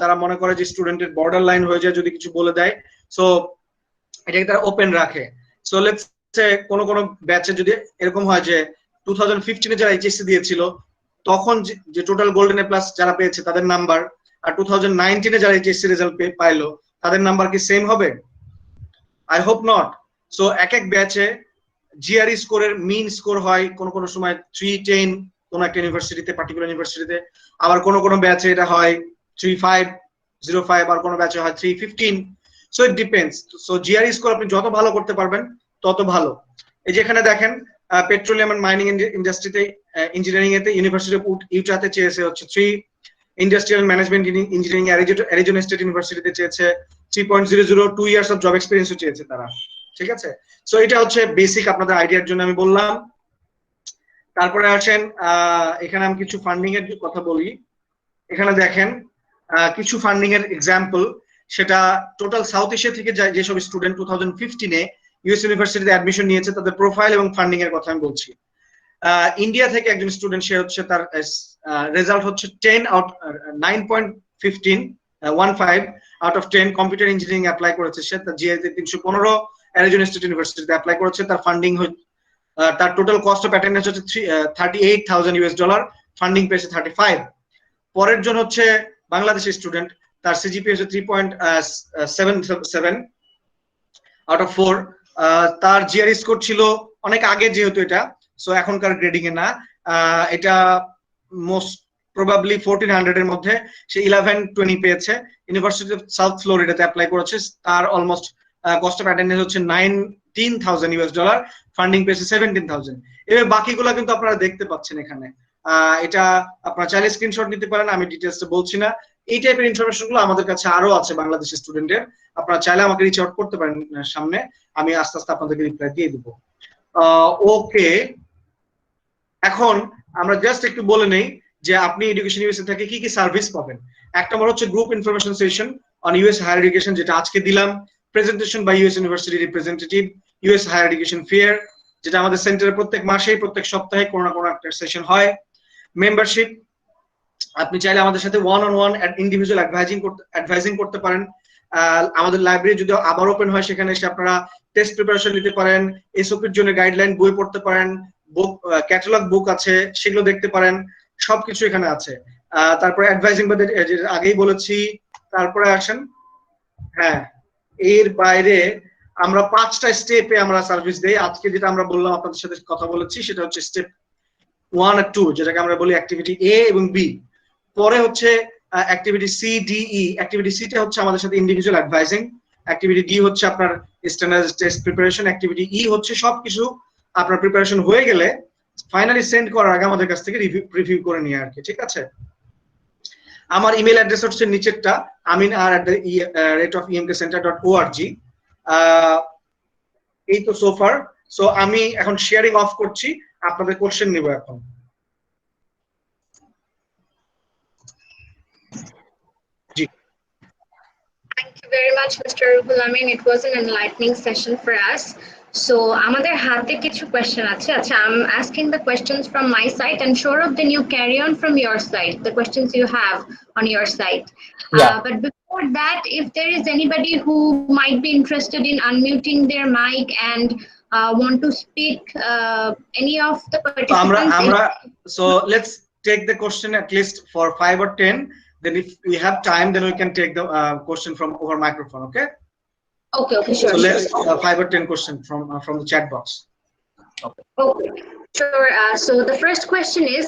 তারা মনে করে যে স্টুডেন্টের বর্ডার লাইন হয়ে যায় যদি কিছু বলে দেয়, সো এটাকে তারা ওপেন রাখে। সো লেটস সে কোন কোন ব্যাচে যদি এরকম হয় যে 2015 এ যারা এইচএসসি দিয়েছিল তখন যে টোটাল গোল্ডেন এ প্লাস যারা পেয়েছে তাদের নাম্বার, আর 2019 এ যারা এইচএসসি রেজাল্ট পাইলো তাদের নাম্বার কি সেম হবে? I hope not. সো এক এক ব্যাচে জিআরই স্কোরের মিন স্কোর হয় কোন কোন সময় 310 কোন একটা ইউনিভার্সিটিতে, পার্টিকুলার ইউনিভার্সিটিতে, আবার কোন কোন ব্যাচে এটা হয় 3505, আর কোন ব্যাচে হয় 315। So it depends. So GRE score আপনি যত ভালো করতে পারবেন তত ভালো। এই যে এখানে দেখেন, পেট্রোলিয়াম এন্ড মাইনিং ইন্ডাস্ট্রিতে ইঞ্জিনিয়ারিং এতে ইউনিভার্সিটি অফ ইউটাতে চেয়েছে হচ্ছে 3, industrial management engineering Arizona state ইউনিভার্সিটিতে চেয়েছে 3.00, 2 ইয়ার্স অফ জব এক্সপেরিয়েন্সও চেয়েছে তারা। ঠিক আছে, সো এটা হচ্ছে বেসিক আপনাদের আইডিয়ার জন্য আমি বললাম। তারপরে আসেন, এখানে আমি কিছু ফান্ডিং এর কথা বলি। এখানে দেখেন কিছু ফান্ডিং এর এক্সাম্পল, সেটা টোটাল সাউথ এশিয়া থেকে যেসব স্টুডেন্ট 2015 এ ইউএস ইউনিভার্সিটিতে অ্যাডমিশন নিয়েছে তাদের প্রোফাইল এবং ফান্ডিং এর কথা আমি বলছি। ইন্ডিয়া থেকে একজন স্টুডেন্ট, সে হচ্ছে তার রেজাল্ট হচ্ছে 9.15 out of 10 computer engineering apply করেছে সে, তার জিআইতে 315, অ্যারিজোনা স্টেট ইউনিভার্সিটিতে অ্যাপ্লাই করেছে। তার ফান্ডিং তার টোটাল কস্ট অফ অ্যাটেন্ডেন্স হচ্ছে $38,000, ফান্ডিং পেয়েছে 35। পরের জন হচ্ছে বাংলাদেশের স্টুডেন্ট, তার সিজিপিএ হচ্ছে 3.77 আউট অফ 4। তার জিআরই স্কোর ছিল অনেক আগে, যেহেতু এটা সো এখনকার গ্রেডিং এ না, এটা মোস্ট প্রবাবলি 1400 এর মধ্যে, সে 1120 পেয়েছে। ইউনিভার্সিটি অফ সাউথ ফ্লোরিডাতে অ্যাপ্লাই করেছে, তার অলমোস্ট কস্ট অফ অ্যাটেন্ডেন্স হচ্ছে $19,000, ফান্ডিং পেয়েছে 17,000। এবার বাকিগুলো কিন্তু আপনারা দেখতে পাচ্ছেন এখানে, এটা আপনারা চাইলে স্ক্রিনশট নিতে পারেন, আমি ডিটেইলসে বলছি না। এই টাইপের ইনফরমেশন গুলো আমাদের কাছে আরো আছে বাংলাদেশের স্টুডেন্টের, আপনারা চাইলে আমাকে রিচ আউট করতে পারেন সামনে, আমি আস্তে আস্তে আপনাদেরকে রিপ্লাই দিয়ে দিব। ওকে, এখন আমরা জাস্ট একটু বলে নেই যে আপনি এডুকেশন ইউনিভার্সিটি থেকে কি কি সার্ভিস পাবেন। একটা নম্বর হচ্ছে group information session on US higher education যেটা আজকে দিলাম, presentation by US University representative, US higher education fair যেটা আমাদের সেন্টারে প্রত্যেক মাসেই প্রত্যেক সপ্তাহে কোনো না কোনো একটা সেশন হয়, মেম্বারশিপ, আপনি চাইলে আমাদের সাথে one on one individual advising করতে পারেন। আমাদের লাইব্রেরি যদি আবার ওপেন হয় সেখানে এসে আপনারা টেস্ট প্রিপারেশন নিতে পারেন, এসওপির জন্য গাইডলাইন বই পড়তে পারেন, বুক ক্যাটালগ বুক আছে সেগুলো দেখতে পারেন, সবকিছু এখানে আছে। তারপরে অ্যাডভাইজিং বাদে আগেই বলেছি। তারপরে আসেন, হ্যাঁ এর বাইরে আমরা 5টা স্টেপে আমরা সার্ভিস দেই। আজকে যেটা আমরা বললাম আপনাদের সাথে কথা বলেছি সেটা হচ্ছে স্টেপ 1 আর 2 যেটাকে আমরা বলি অ্যাক্টিভিটি এ এবং বি। পরে হচ্ছে activity C D E. Activity C টা হচ্ছে আমাদের সাথে ইন্ডিভিজুয়াল অ্যাডভাইজিং, অ্যাক্টিভিটি ডি হচ্ছে আপনার স্ট্যান্ডার্ড টেস্ট প্রিপারেশন, অ্যাক্টিভিটি ই হচ্ছে সবকিছু আপনার প্রিপারেশন হয়ে গেলে ফাইনালি সেন্ড করার আগে আমাদের কাছ থেকে রিভিউ করে নিয়ে আর কি, ঠিক আছে। আমার ইমেল অ্যাড্রেস হচ্ছে নিচেরটা aminar@emkcenter.org। এই তো সোফার। সো আমি এখন শেয়ারিং অফ করছি, আপনাদের কোশ্চেন নিব এখন। Thank you very much, Mr. Ruhul Amin. It was an enlightening session for us. So, আমাদের হাতে কিছু question আছে। আচ্ছা, I'm asking the questions from my side, and Saurabh, then you carry on from your side, the questions you have on your side. Yeah. But before that, if there is anybody who might be interested in unmuting their mic and want to speak, any of the participants. So let's take the question at least for 5 or 10. Then if we have time, then we can take the question from over microphone. Okay. Okay. Sure. So let's 5 or 10 questions from the chat box. Okay. Sure. So the first question is,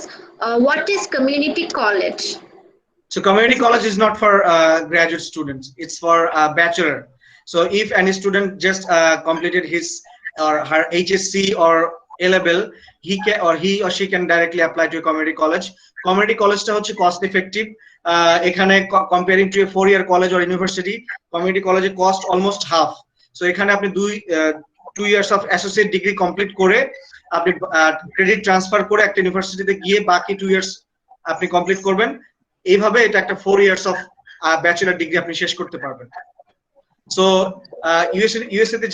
what is community college? So community college is not for graduate students. It's for bachelor. So if any student just completed his or her HSC or A level, he or she can directly apply to a community college. Community college টা হচ্ছে cost effective. এখানে comparing to a 4-year college or university, community college cost almost half. So এখানে আপনি 2 years of associate degree complete করে আপনি credit transfer করে একটা ইউনিভার্সিটিতে গিয়ে বাকি 2 years আপনি কমপ্লিট করবেন। এইভাবে এটা একটা 4 years of ব্যাচেলর ডিগ্রি আপনি শেষ করতে পারবেন। সো ইউএসএ তে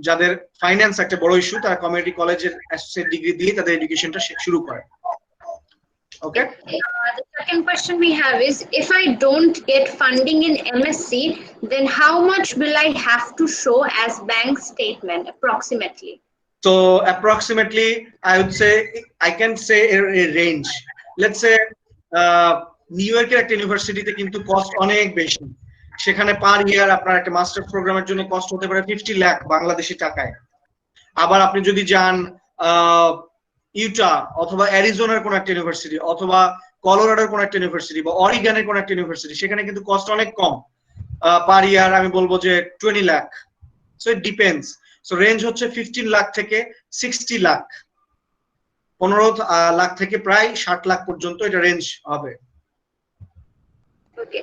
যাদের ফাইন্যান্স একটা বড় ইস্যু, তারা কমিউনিটি কলেজের অ্যাসোসিয়েট ডিগ্রি দিয়ে তাদের এডুকেশনটা শুরু করে। Okay. The second question we have is, if I don't get funding in MSc, then how much will I have to show as bank statement approximately? So approximately, I would say, I can say a range. Let's say new ইয়র্কের একটা ইউনিভার্সিটিতে কিন্তু cost অনেক বেশি। সেখানে পার ইয়ার আপনার একটা masters প্রোগ্রামের জন্য কস্ট হতে পারে 50 লাখ বাংলাদেশি টাকায়। আবার আপনি যদি যান ইউটা অথবা অ্যারিজোনার কোন একটা ইউনিভার্সিটি অথবা কলোরাডোর কোন একটা ইউনিভার্সিটি বা অরিগনের কোন একটা ইউনিভার্সিটি, সেখানে কিন্তু কস্ট অনেক কম, পার ইয়ার আমি বলবো যে 20 lakh. So it depends. So range হচ্ছে 15 লাখ থেকে 60 লাখ, 15 লাখ থেকে প্রায় 60 লাখ পর্যন্ত এটা রেঞ্জ হবে। Okay.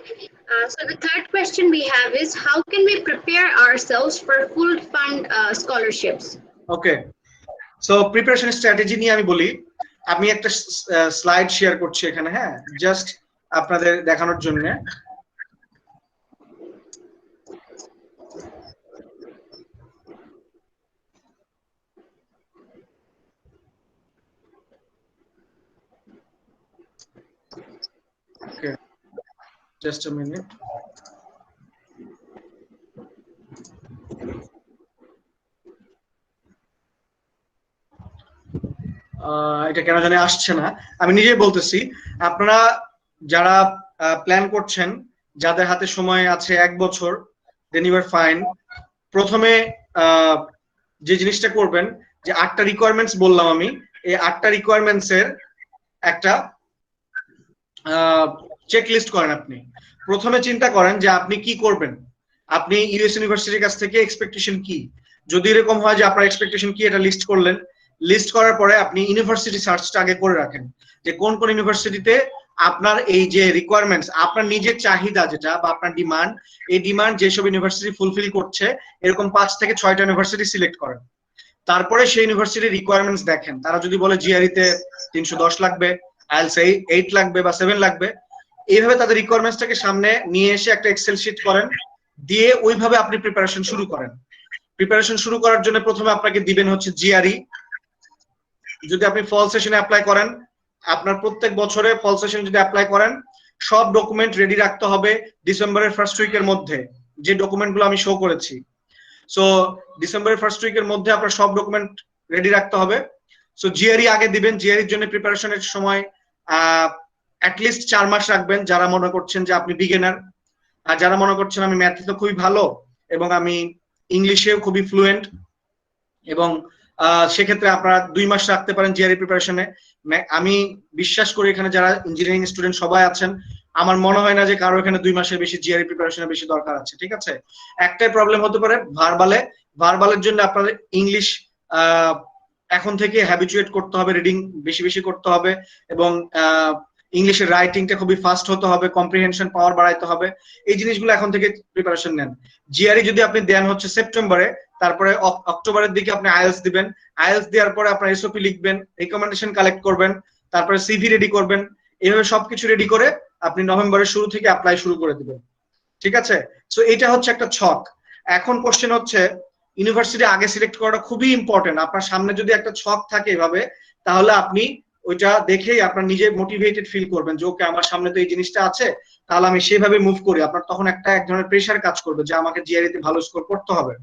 So the third question we have is, how can we prepare ourselves for full fund scholarships? Okay. So preparation strategy নিয়ে আমি বলি। আমি একটা স্লাইড শেয়ার করছি এখানে, হ্যাঁ, জাস্ট আপনাদের দেখানোর জন্য। Okay. Just a minute. এটা কেন জানি আসছে না, আমি নিজেই বলতেছি। আপনারা যারা প্ল্যান করছেন, যাদের হাতে সময় আছে 1 বছর, দেন ইউ আর ফাইন। প্রথমে যে জিনিসটা করবেন, যে 8টা রিকোয়ারমেন্টস বললাম আমি, এই 8টা রিকোয়ারমেন্টস এর একটা চেক লিস্ট করেন। আপনি প্রথমে চিন্তা করেন যে আপনি কি করবেন, আপনি ইউএস ইউনিভার্সিটির কাছ থেকে এক্সপেকটেশন কি। যদি এরকম হয় যে আপনার এক্সপেকটেশন কি, এটা লিস্ট করলেন। লিস্ট করার পরে আপনি ইউনিভার্সিটি সার্চটা আগে করে রাখেন, যে কোন কোন ইউনিভার্সিটিতে আপনার এই যে রিকোয়ারমেন্টস, আপনার নিজের চাহিদা যেটা বা আপনার ডিমান্ড, এই ডিমান্ড যেসব ইউনিভার্সিটি ফুলফিল করছে, এরকম 5 থেকে 6টা ইউনিভার্সিটি সিলেক্ট করেন। তারপরে সেই ইউনিভার্সিটির রিকোয়ারমেন্টস দেখেন। তারা যদি বলে জিআরই তে 310 লাগবে, আইএলটিএস 8 লাগবে বা 7 লাগবে, এইভাবে তাদের রিকোয়ারমেন্টসটাকে সামনে নিয়ে এসে একটা এক্সেল শিট করেন, দিয়ে ওইভাবে আপনি প্রিপারেশন শুরু করেন। প্রিপারেশন শুরু করার জন্য প্রথমে আপনাকে দিবেন হচ্ছে জিআরই। যদি আপনি ফল সেশনে অ্যাপ্লাই করেন, আপনার প্রত্যেক বছরে ফল সেশন যদি অ্যাপ্লাই করেন, সব ডকুমেন্ট রেডি রাখতে হবে ডিসেম্বরের ফার্স্ট উইকের মধ্যে, যে ডকুমেন্টগুলো আমি শো করেছি। সো ডিসেম্বরের ফার্স্ট উইকের মধ্যে আপনার সব ডকুমেন্ট রেডি রাখতে হবে। সো জিআরই আগে দিবেন। জিআরইর জন্য প্রিপারেশনের সময় অ্যাটলিস্ট 4 মাস রাখবেন, যারা মনে করছেন যে আপনি বিগিনার। আর যারা মনে করছেন আমি ম্যাথে তো খুবই ভালো এবং আমি ইংলিশেও খুবই ফ্লুয়েন্ট, এবং সেক্ষেত্রে আপনারা 2 মাস রাখতে পারেন জিআরই প্রিপারেশনে। আমি বিশ্বাস করি এখানে যারা ইঞ্জিনিয়ারিং স্টুডেন্ট সবাই আছেন, আমার মনে হয় না যে কারো এখানে 2 মাসের বেশি জিআরই প্রিপারেশনের বেশি দরকার আছে। ঠিক আছে, একটাই প্রবলেম হতে পারে ভার্বালের জন্য আপনাদের ইংলিশ এখন থেকে হ্যাবিচুয়েট করতে হবে, রিডিং বেশি বেশি করতে হবে, এবং ইংলিশের রাইটিংটা খুবই ফাস্ট হতে হবে, কম্প্রিহেনশন পাওয়ার বাড়াইতে হবে। এই জিনিসগুলো এখন থেকে প্রিপারেশন নেন। জিআরই যদি আপনি দেন হচ্ছে সেপ্টেম্বরে, তারপরে অক্টোবরের দিকে আপনি আইএলটিএস দিবেন। আইএলটিএস দেওয়ার পরে আপনার এসওপি লিখবেন, রিকমেন্ডেশন কালেক্ট করবেন, তারপরে সিভি রেডি করবেন। এইভাবে সবকিছু রেডি করে আপনি নভেম্বরের শুরু থেকে অ্যাপ্লাই শুরু করে দিবেন। ঠিক আছে, সো এটা হচ্ছে একটা ছক। এখন কোশ্চেন হচ্ছে ইউনিভার্সিটি আগে সিলেক্ট করাটা খুবই ইম্পর্টেন্ট। আপনার সামনে যদি একটা ছক থাকে এভাবে, তাহলে আপনি ওইটা দেখেই আপনার নিজে মোটিভেটেড ফিল করবেন যে ওকে আমার সামনে তো এই জিনিসটা আছে, তাহলে আমি সেভাবে মুভ করি। আপনার তখন এক ধরনের প্রেশার কাজ করবে যে আমাকে জিআরই তে ভালো স্কোর করতে হবে।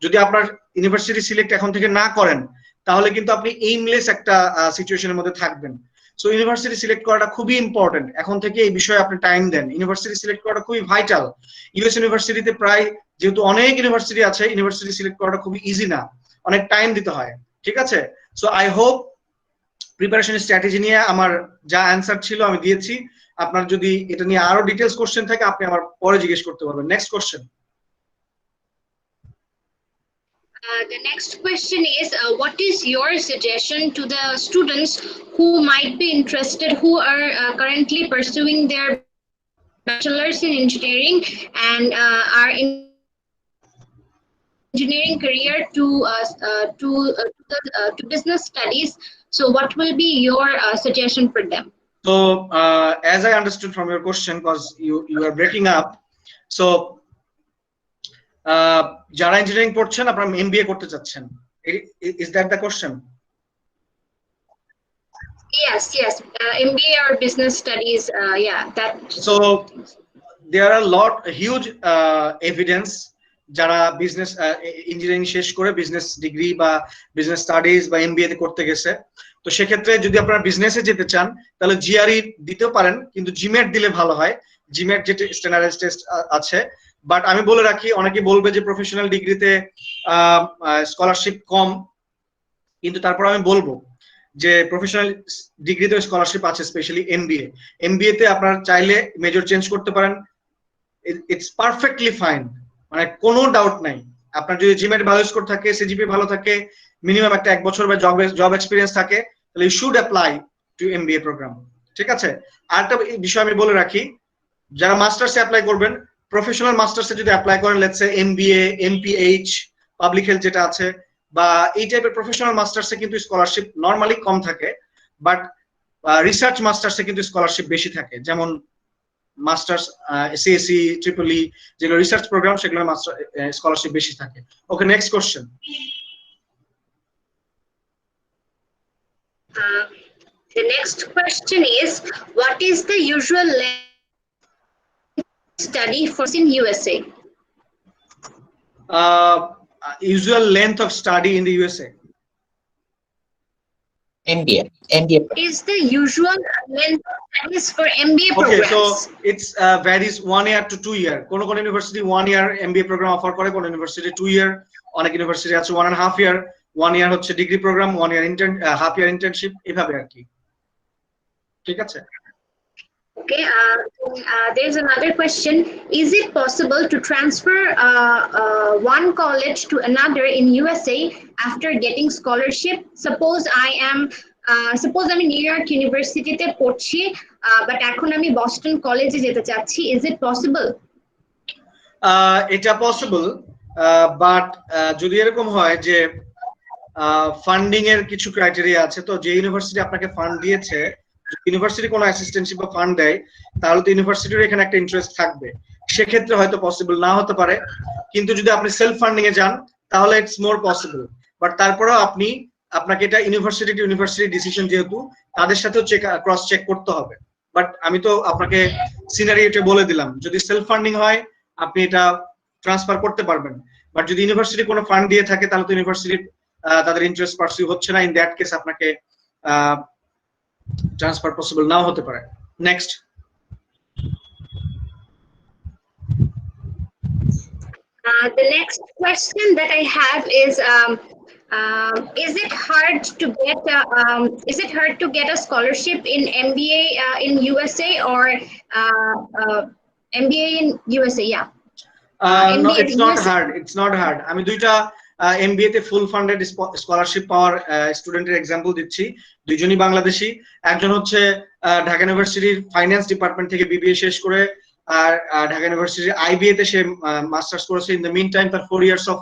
যদি আপনার ইউনিভার্সিটি সিলেক্ট এখন থেকে না করেন, তাহলে কিন্তু আপনি এইমলেস একটা সিচুয়েশনের মধ্যে থাকবেন। সো ইউনিভার্সিটি সিলেক্ট করাটা খুবই ইম্পর্টেন্ট। এখন থেকে এই বিষয়ে আপনি টাইম দেন। ইউনিভার্সিটি সিলেক্ট করাটা খুবই ভাইটাল। ইউএস ইউনিভার্সিটিতে প্রায় যেহেতু অনেক ইউনিভার্সিটি আছে, ইউনিভার্সিটি সিলেক্ট করাটা খুবই ইজি না, অনেক টাইম দিতে হয়। ঠিক আছে, so I hope preparation strategy নিয়ে আমার যা অ্যান্সার ছিল আমি দিয়েছি। আপনার যদি এটা নিয়ে আরো ডিটেইলস কোশ্চেন থাকে আপনি আমার পরে জিজ্ঞেস করতে পারবেন। Next question. The next question is, what is your suggestion to the students who might be interested, who are currently pursuing their bachelor's in engineering and are in engineering career to business studies? So what will be your suggestion for them? So as I understood from your question, because you are breaking up, so যারা engineering পড়ছেন আপনারা MBA করতে চাচ্ছেন, is that the question? Yes, MBA or business studies, yeah, that. So there are huge evidence যারা business engineering শেষ করে business degree বা business studies বা এমবিএ তে করতে গেছে। তো সেক্ষেত্রে যদি আপনারা বিজনেসে যেতে চান তাহলে জিআরই দিতেও পারেন, কিন্তু জিমেট দিলে ভালো হয়। জিমেট যেটা স্ট্যান্ডার্ডাইজড টেস্ট আছে। বাট আমি বলে রাখি, অনেকে বলবে যে প্রফেশনাল ডিগ্রিতে স্কলারশিপ কম, কিন্তু তারপর আমি বলবো যে প্রফেশনাল ডিগ্রিতে স্কলারশিপ আছে, স্পেশালি এমবিএ তে আপনারা চাইলে মেজর চেঞ্জ করতে পারেন। ইটস পারফেক্টলি ফাইন, মানে কোনো ডাউট নাই। আপনার যদি জিমেট ভালো স্কোর থাকে, সিজিপি ভালো থাকে, মিনিমাম একটা 1 বছর বা জব এক্সপিরিয়েন্স থাকে, তাহলে you should apply to MBA program. ঠিক আছে, আরেকটা বিষয় আমি বলে রাখি, যারা মাস্টার্সে অ্যাপ্লাই করবেন, প্রফেশনাল মাস্টার্সে যদি অ্যাপ্লাই করেন, let's say MBA, MPH, public health যেটা আছে, বা এই টাইপের প্রফেশনাল মাস্টার্সে কিন্তু স্কলারশিপ নরমালি কম থাকে, বাট রিসার্চ মাস্টার্সে কিন্তু স্কলারশিপ বেশি থাকে। যেমন মাস্টার্স সিএসসি, ট্রিপল-ই যেগুলো রিসার্চ প্রোগ্রাম, সেগুলো মাস্টার স্কলারশিপ বেশি থাকে। Okay, next question. The next question is, what is the usual study for in USA? Usual length of study in the USA. MBA. What is the usual length of studies for MBA Okay, programs? so it's varies 1 year to 2 year. কোন university 1 year MBA program offer করে, কোন university 2 year, অনেক university আছে 1.5 year, 1 year হচ্ছে degree program, 1 year half year internship, এভাবে আর কি। ঠিক আছে। Okay, there's another question. Is it possible to transfer one college to another in USA after getting scholarship? Suppose I'm in New York University te porchi, but ekhon ami Boston College e jete chacchi. Is it possible? এটা possible, but যদি এরকম হয় যে funding এর কিছু criteria আছে, তো যে ইউনিভার্সিটি আপনাকে ফান্ড দিয়েছে ইউনিভার্সিটি কোনো অ্যাসিস্ট্যান্টশিপ বা ফান্ড দেয় তাহলে তো ইউনিভার্সিটির এখানে একটা ইন্টারেস্ট থাকবে, সেক্ষেত্রে হয়তো পসিবল না হতে পারে। কিন্তু যদি আপনি সেলফ ফান্ডিং এ যান তাহলে ইটস মোর পসিবল। বাট তারপরেও আপনাকে এটা ইউনিভার্সিটি ডিসিশন, যেহেতু তাদের সাথেও ক্রস চেক করতে হবে। বাট আমি তো আপনাকে সিনারিওটা বলে দিলাম, যদি সেলফ ফান্ডিং হয় আপনি এটা ট্রান্সফার করতে পারবেন। বাট যদি ইউনিভার্সিটি কোনো ফান্ড দিয়ে থাকে তাহলে তো ইউনিভার্সিটি তাদের ইন্টারেস্ট পারসিউ হচ্ছে না, ইন দ্যাট কেস আপনাকে ট্রান্সফার পসিবল নাও হতে পারে। Next. The next question that I have is it hard to get a scholarship in MBA in USA or MBA in USA? Yeah. No, MBA it's in not USA. hard. It's not hard. আমি দুইটা MBA তে ফুল funded scholarship পাওয়ার স্টুডেন্টের example দিচ্ছি। দুইজনই বাংলাদেশি। একজন হচ্ছে ঢাকা ইউনিভার্সিটির finance department থেকে বিবিএ শেষ করে আর ঢাকা ইউনিভার্সিটির আইবিএ তে সে মাস্টার্স করেছে। ইন দ্য মিন টাইম তার 4 ইয়ার্স অফ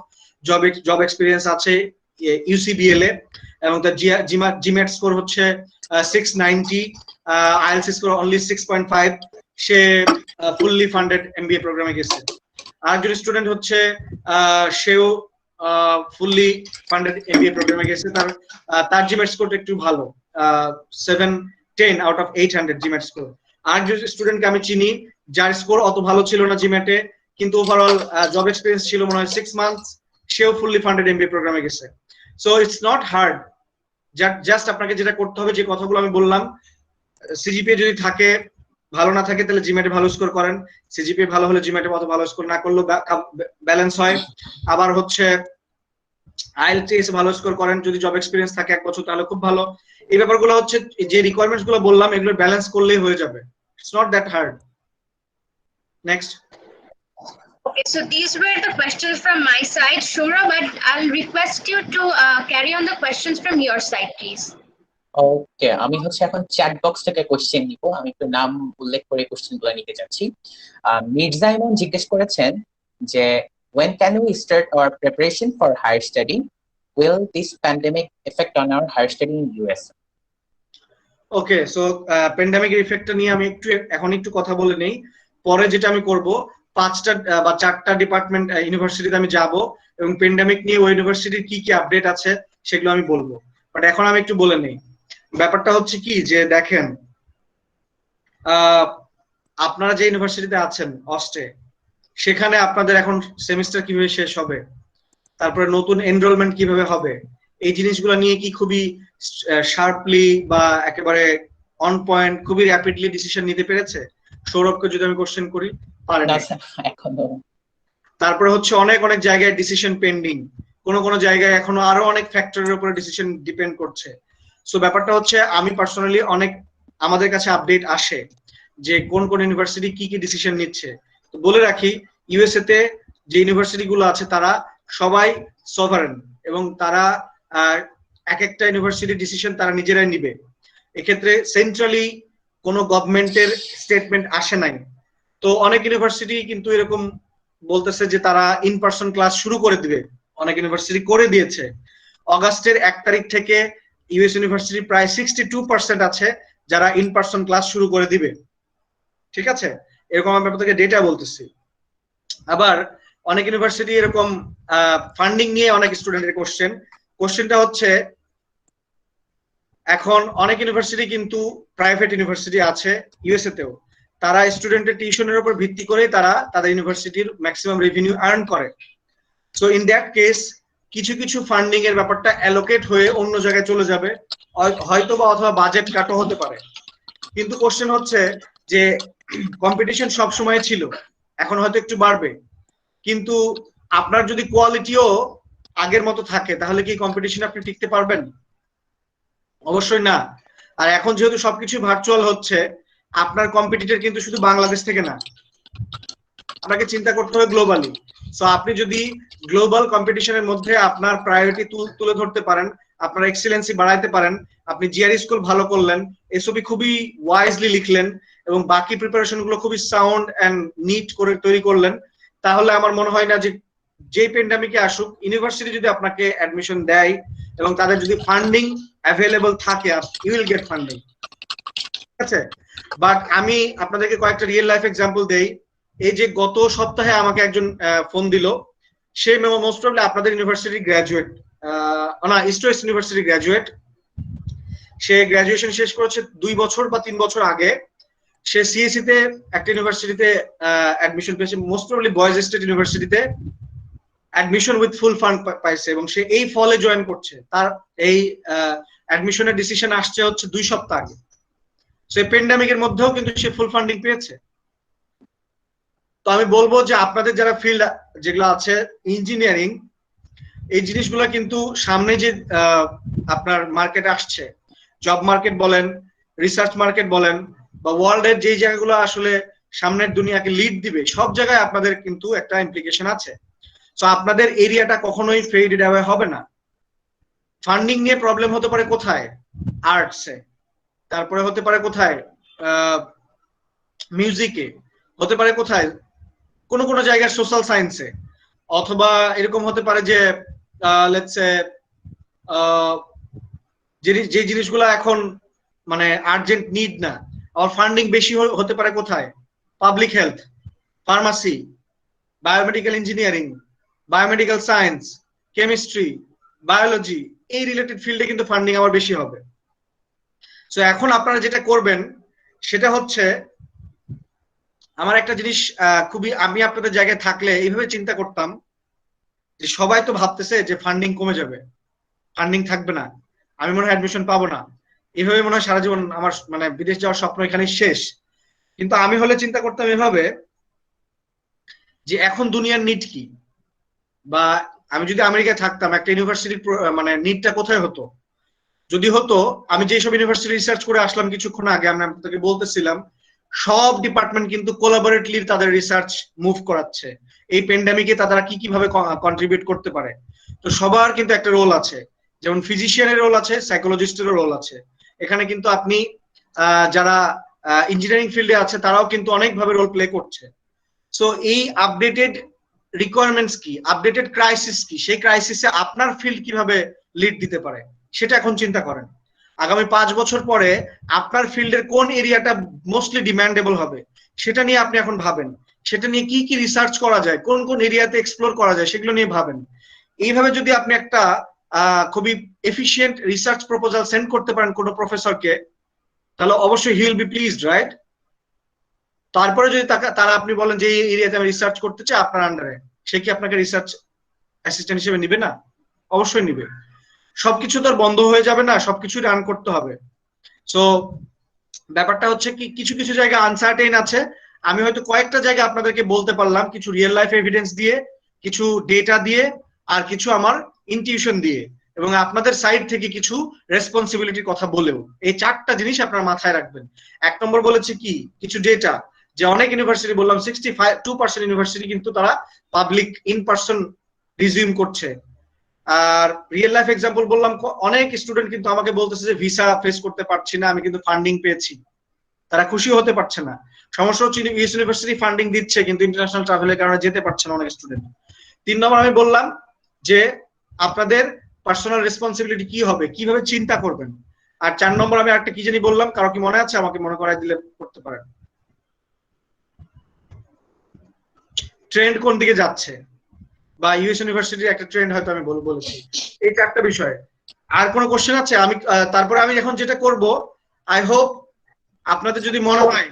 জব এক্সপিরিয়েন্স আছে ইউসিবিএল এ, এবং তার জিম্যাট স্কোর হচ্ছে 690, আইএলটিএস স্কোর অনলি 6.5। সে ফুললি ফান্ডেড এমবিএ প্রোগ্রামে গেছে। আরেকজন স্টুডেন্ট হচ্ছে সেও ফুললি ফান্ডেড এমবিএ প্রোগ্রামে গেছে। তার জিম্যাট স্কোরটা একটু ভালো, 710 আউট অফ 800 জিম্যাট স্কোর। আরেকজন স্টুডেন্টকে আমি চিনি যার স্কোর অত ভালো ছিল না জিম্যাটে, কিন্তু ওভারঅল জব এক্সপিরিয়েন্স ছিল মনে হয় 6 মান্থস, সেও ফুললি ফান্ডেড এমবিএ প্রোগ্রামে গেছে। So it's not hard, just আপনাকে যেটা করতে হবে, যে কথাগুলো আমি বললাম, সিজিপিএ যদি থাকে, ভালো না থাকে তাহলে জিম্যাটে ভালো স্কোর করেন, সিজিপিএ ভালো হলে জিম্যাটে অত ভালো স্কোর না করলেও ব্যালেন্স হয়। আবার হচ্ছে আইএলটিএস ভালো স্কোর করেন, যদি জব এক্সপিরিয়েন্স থাকে 1 বছর তাহলে খুব ভালো। এই ব্যাপারগুলো হচ্ছে যে রিকোয়ারমেন্টস গুলো বললাম এগুলো ব্যালেন্স করলেই হয়ে যাবে। It's not that hard. Next. Okay, so these were the questions from my side, Shura, but I'll request you to carry on the questions from your side, please. ওকে, আমি হচ্ছে এখন চ্যাট বক্স থেকে question নিব। আমি একটু নাম উল্লেখ করে কোশ্চেনগুলো নিতে যাচ্ছি। মির্জা ইমন জিজ্ঞেস করেছেন যে when can we start our preparation for higher study? Will this pandemic affect on our higher study in US? Okay, so প্যান্ডেমিকের ইফেক্টটা নিয়ে আমি এখন একটু কথা বলে নেই। পরে যেটা আমি করব, 5টা বা 4টা ডিপার্টমেন্ট ইউনিভার্সিটিতে আমি যাব এবং প্যান্ডেমিক নিয়ে ওই ইউনিভার্সিটির কি কি আপডেট আছে সেগুলো আমি বলবো। বাট এখন আমি একটু বলে নেই। ব্যাপারটা হচ্ছে কি, যে দেখেন, আপনারা যে ইউনিভার্সিটিতে আছেন অস্টে, সেখানে আপনাদের এখন সেমিস্টার কিভাবে শেষ হবে, তারপরে নতুন এনরোলমেন্ট কিভাবে হবে, এই জিনিসগুলো নিয়ে কি খুবই শার্পলি বা একেবারে অন পয়েন্ট খুবই র্যাপিডলি ডিসিশন নিতে পেরেছে? সৌরভকে যদি আমি কোশ্চেন করি, পারে না। তারপরে হচ্ছে অনেক জায়গায় ডিসিশন পেন্ডিং, কোন জায়গায় এখনো আরো অনেক ফ্যাক্টরের উপরে ডিসিশন ডিপেন্ড করছে। সো ব্যাপারটা হচ্ছে, আমি পার্সোনালি আমাদের কাছে আপডেট আসে যে কোন ইউনিভার্সিটি কি কি ডিসিশন নিচ্ছে। তো বলে রাখি, ইউএসএ তে যে ইউনিভার্সিটি গুলো আছে তারা সবাই সভারেন, এবং তারা এক একটা ইউনিভার্সিটি ডিসিশন তারা নিজেরাই নিবে। এক্ষেত্রে সেন্ট্রালি কোনো গভর্নমেন্টের স্টেটমেন্ট আসে নাই। তো অনেক ইউনিভার্সিটি কিন্তু এরকম বলতেছে যে তারা ইন পার্সন ক্লাস শুরু করে দিবে, অনেক ইউনিভার্সিটি করে দিয়েছে। অগাস্টের 1 তারিখ থেকে ইউএস ইউনিভার্সিটি প্রায় 62% আছে যারা ইন পার্সন ক্লাস শুরু করে দিবে। ঠিক আছে, এরকম আমি আপনাদেরকে ডেটা বলতেছি। আবার অনেক ইউনিভার্সিটি এরকম ফান্ডিং নিয়ে অনেক স্টুডেন্টের কোশ্চেনটা হচ্ছে, এখন অনেক ইউনিভার্সিটি কিন্তু প্রাইভেট ইউনিভার্সিটি আছে ইউএসএ তেও, তারা স্টুডেন্টের টিউশনের উপর ভিত্তি করে তারা তাদের ইউনিভার্সিটির ম্যাক্সিমাম রেভিনিউ আর্ন করে। সো ইন দ্যাট কেস কিছু ফান্ডিং এর ব্যাপারটা অ্যালোকেট হয়ে অন্য জায়গায় চলে যাবে, হয়তো বা অথবা বাজেট কাটও হতে পারে। কিন্তু কোশ্চেন হচ্ছে যে কম্পিটিশন সব সময় ছিল, এখন হয়তো একটু বাড়বে, কিন্তু আপনার যদি কোয়ালিটিও আগের মতো থাকে তাহলে কি কম্পিটিশন আপনি টিকতে পারবেন? অবশ্যই না। আর এখন যেহেতু সবকিছু ভার্চুয়াল হচ্ছে, আপনার কম্পিটিটর কিন্তু শুধু বাংলাদেশ থেকে না, আপনাকে চিন্তা করতে হবে গ্লোবালি। সো আপনি যদি গ্লোবাল কম্পিটিশনের মধ্যে আপনার প্রায়োরিটি তুলে ধরতে পারেন, আপনার এক্সেলেন্সি বাড়াইতে পারেন, আপনি জিআরই স্কুল ভালো করলেন, এসওপি খুবই ওয়াইজলি লিখলেন এবং বাকি প্রিপারেশন গুলো খুবই সাউন্ড এন্ড নিট করে তৈরি করলেন, তাহলে আমার মনে হয় না যে প্যান্ডেমিকে আসুক, ইউনিভার্সিটি যদি আপনাকে অ্যাডমিশন দেয় এবং তাদের যদি ফান্ডিং অ্যাভেলেবল থাকে, ইউ উইল গেট ফান্ডিং। আছে। বাট আমি আপনাদেরকে কয়েকটা রিয়েল লাইফ এক্সাম্পল দেই। এই যে গত সপ্তাহে আমাকে একজন ফোন দিল, সে মোস্ট প্রবলি আপনাদের ইউনিভার্সিটি গ্রাজুয়েট, না ইস্ট ওয়েস্ট ইউনিভার্সিটি গ্রাজুয়েট। সে গ্রাজুয়েশন শেষ করেছে 2 বছর বা 3 বছর আগে। সে সিএসসি তে একটা ইউনিভার্সিটিতে অ্যাডমিশন পেয়েছে, মোস্ট প্রবলি বয়েজ স্টেট ইউনিভার্সিটিতে অ্যাডমিশন উইথ ফুল ফান্ড পাইছে, এবং সে এই ফলে জয়েন করছে। তার এই অ্যাডমিশনের ডিসিশন আসছে হচ্ছে 2 সপ্তাহ আগে। সে প্যান্ডেমিকের মধ্যেও কিন্তু সে ফুল ফান্ডিং পেয়েছে। তো আমি বলবো যে আপনাদের যারা ফিল্ড যেগুলো আছে ইঞ্জিনিয়ারিং, এই জিনিসগুলো কিন্তু সামনে যে আপনার মার্কেট আসছে, জব মার্কেট বলেন, রিসার্চ মার্কেট বলেন, বা ওয়ার্ল্ডের যেই জায়গাগুলো আসলে সামনের দুনিয়াকে লিড দিবে, সব জায়গায় আপনাদের কিন্তু একটা ইমপ্লিকেশন আছে। তো আপনাদের এরিয়াটা কখনোই ফেডেড অ্যাওয়ে হবে না। ফান্ডিং নিয়ে প্রবলেম হতে পারে কোথায়? আর্টসে, তারপরে হতে পারে কোথায়? মিউজিকে, হতে পারে কোথায়? কোনো কোনো জায়গায় সোশ্যাল সায়েন্সে, অথবা এরকম হতে পারে যে লেটস সে যে জিনিসগুলো এখন মানে আর্জেন্ট নিড না, আর ফান্ডিং বেশি হতে পারে কোথায়? Public health, pharmacy, biomedical engineering, biomedical science, chemistry, biology, এই রিলেটেড ফিল্ডে কিন্তু ফান্ডিং আবার বেশি হবে। সো এখন আপনারা যেটা করবেন সেটা হচ্ছে, আমার একটা জিনিস খুবই, আমি আপনাদের জায়গায় থাকলে এইভাবে চিন্তা করতাম যে সবাই তো ভাবতেছে যে ফান্ডিং কমে যাবে, ফান্ডিং থাকবে না, আমি মনে হয় অ্যাডমিশন পাবো না, এইভাবে মনে হয় সারা জীবন আমার মানে বিদেশ যাওয়ার স্বপ্ন এখানে শেষ। কিন্তু আমি হলে চিন্তা করতাম এভাবে যে এখন দুনিয়ার নিড কি, বা আমি যদি আমেরিকায় থাকতাম একটা ইউনিভার্সিটির মানে নিডটা কোথায় হতো, যদি হতো আমি যেসব ইউনিভার্সিটি রিসার্চ করে আসলাম কিছুক্ষণ আগে, আমি আপনাকে বলতেছিলাম সব ডিপার্টমেন্ট কিন্তু কোলাবোরেটলি তাদের রিসার্চ মুভ করাচ্ছে এই প্যান্ডেমিকে, তারা কি কিভাবে কন্ট্রিবিউট করতে পারে। তো সবার কিন্তু একটা রোল আছে, যেমন ফিজিশিয়ানের রোল আছে, সাইকোলজিস্টেরও রোল আছে। এখানে কিন্তু আপনি যারা ইঞ্জিনিয়ারিং ফিল্ডে আছে তারাও কিন্তু অনেকভাবে রোল প্লে করছে। সো এই আপডেটেড রিকোয়ারমেন্টস কি, আপডেটেড ক্রাইসিস কি, সেই ক্রাইসিসে আপনার ফিল্ড কিভাবে লিড দিতে পারে সেটা এখন চিন্তা করেন। আগামী 5 বছর পরে আপনার ফিল্ডের কোন এরিয়াটা মোস্টলি ডিমান্ডেবল হবে সেটা নিয়ে আপনি এখন ভাবেন, সেটা নিয়ে কি কি রিসার্চ করা যায়, কোন কোন এরিয়াতে এক্সপ্লোর করা যায় সেগুলো নিয়ে ভাবেন। এইভাবে যদি আপনি একটা খুবই এফিশিয়েন্ট রিসার্চ প্রপোজাল সেন্ড করতে পারেন কোনো প্রফেসরকে, তাহলে অবশ্যই he will be pleased, right? তারপরে যদি তারা আপনি বলেন যে এই এরিয়াতে আমি রিসার্চ করতে চাই আপনার আন্ডারে, সে কি আপনাকে রিসার্চ অ্যাসিস্ট্যান্ট হিসেবে নিবে না? অবশ্যই নিবে। সবকিছু তো আর বন্ধ হয়ে যাবে না, সবকিছু রান করতে হবে। সো ব্যাপারটা হচ্ছে কি, কিছু কিছু জায়গা আনসার্টেইন আছে। আমি হয়তো কয়েকটা জায়গা আপনাদেরকে বলতে পারলাম, কিছু রিয়েল লাইফ এভিডেন্স দিয়ে, কিছু ডেটা দিয়ে, আর কিছু আমার ইনটিউশন দিয়ে, এবং আপনাদের সাইড থেকে কিছু রেসপন্সিবিলিটির কথা বলেও। এই 4টা জিনিস আপনার মাথায় রাখবেন। 1 নম্বর বলেছে কি, কিছু ডেটা, যে অনেক ইউনিভার্সিটি, বললাম 62% ইউনিভার্সিটি কিন্তু তারা পাবলিক ইন পার্সন রিজিউম করছে। আর রিয়েল লাইফ এক্সাম্পল বললাম, অনেক স্টুডেন্ট কিন্তু আমাকে বলতেছে যে ভিসা ফেস করতে পারছি না, আমি কিন্তু ফান্ডিং পেয়েছি, তারা খুশি হতে পারছে না। সমস্যা হচ্ছে ইউএস ইউনিভার্সিটি ফান্ডিং দিচ্ছে কিন্তু ইন্টারন্যাশনাল ট্রাভেলের কারণে যেতে পারছে না অনেক স্টুডেন্ট। 3 নম্বর আমি বললাম যে আপনাদের পার্সোনাল রেসপন্সিবিলিটি কি হবে, কিভাবে চিন্তা করবেন। আর 4 নম্বর আমি একটা কি জানি বললাম, কারো কি মনে আছে? আমাকে মনে করাই দিলে করতে পারেন। ট্রেন্ড কোন দিকে যাচ্ছে, বা ইউএস ইউনিভার্সিটির একটা ট্রেন্ড হয়তো আমি বলেছি। এই 4টা বিষয়। আর কোনো কোশ্চেন আছে? আমি তারপরে আমি এখন যেটা করব, আই হোপ আপনাদের যদি মনে হয়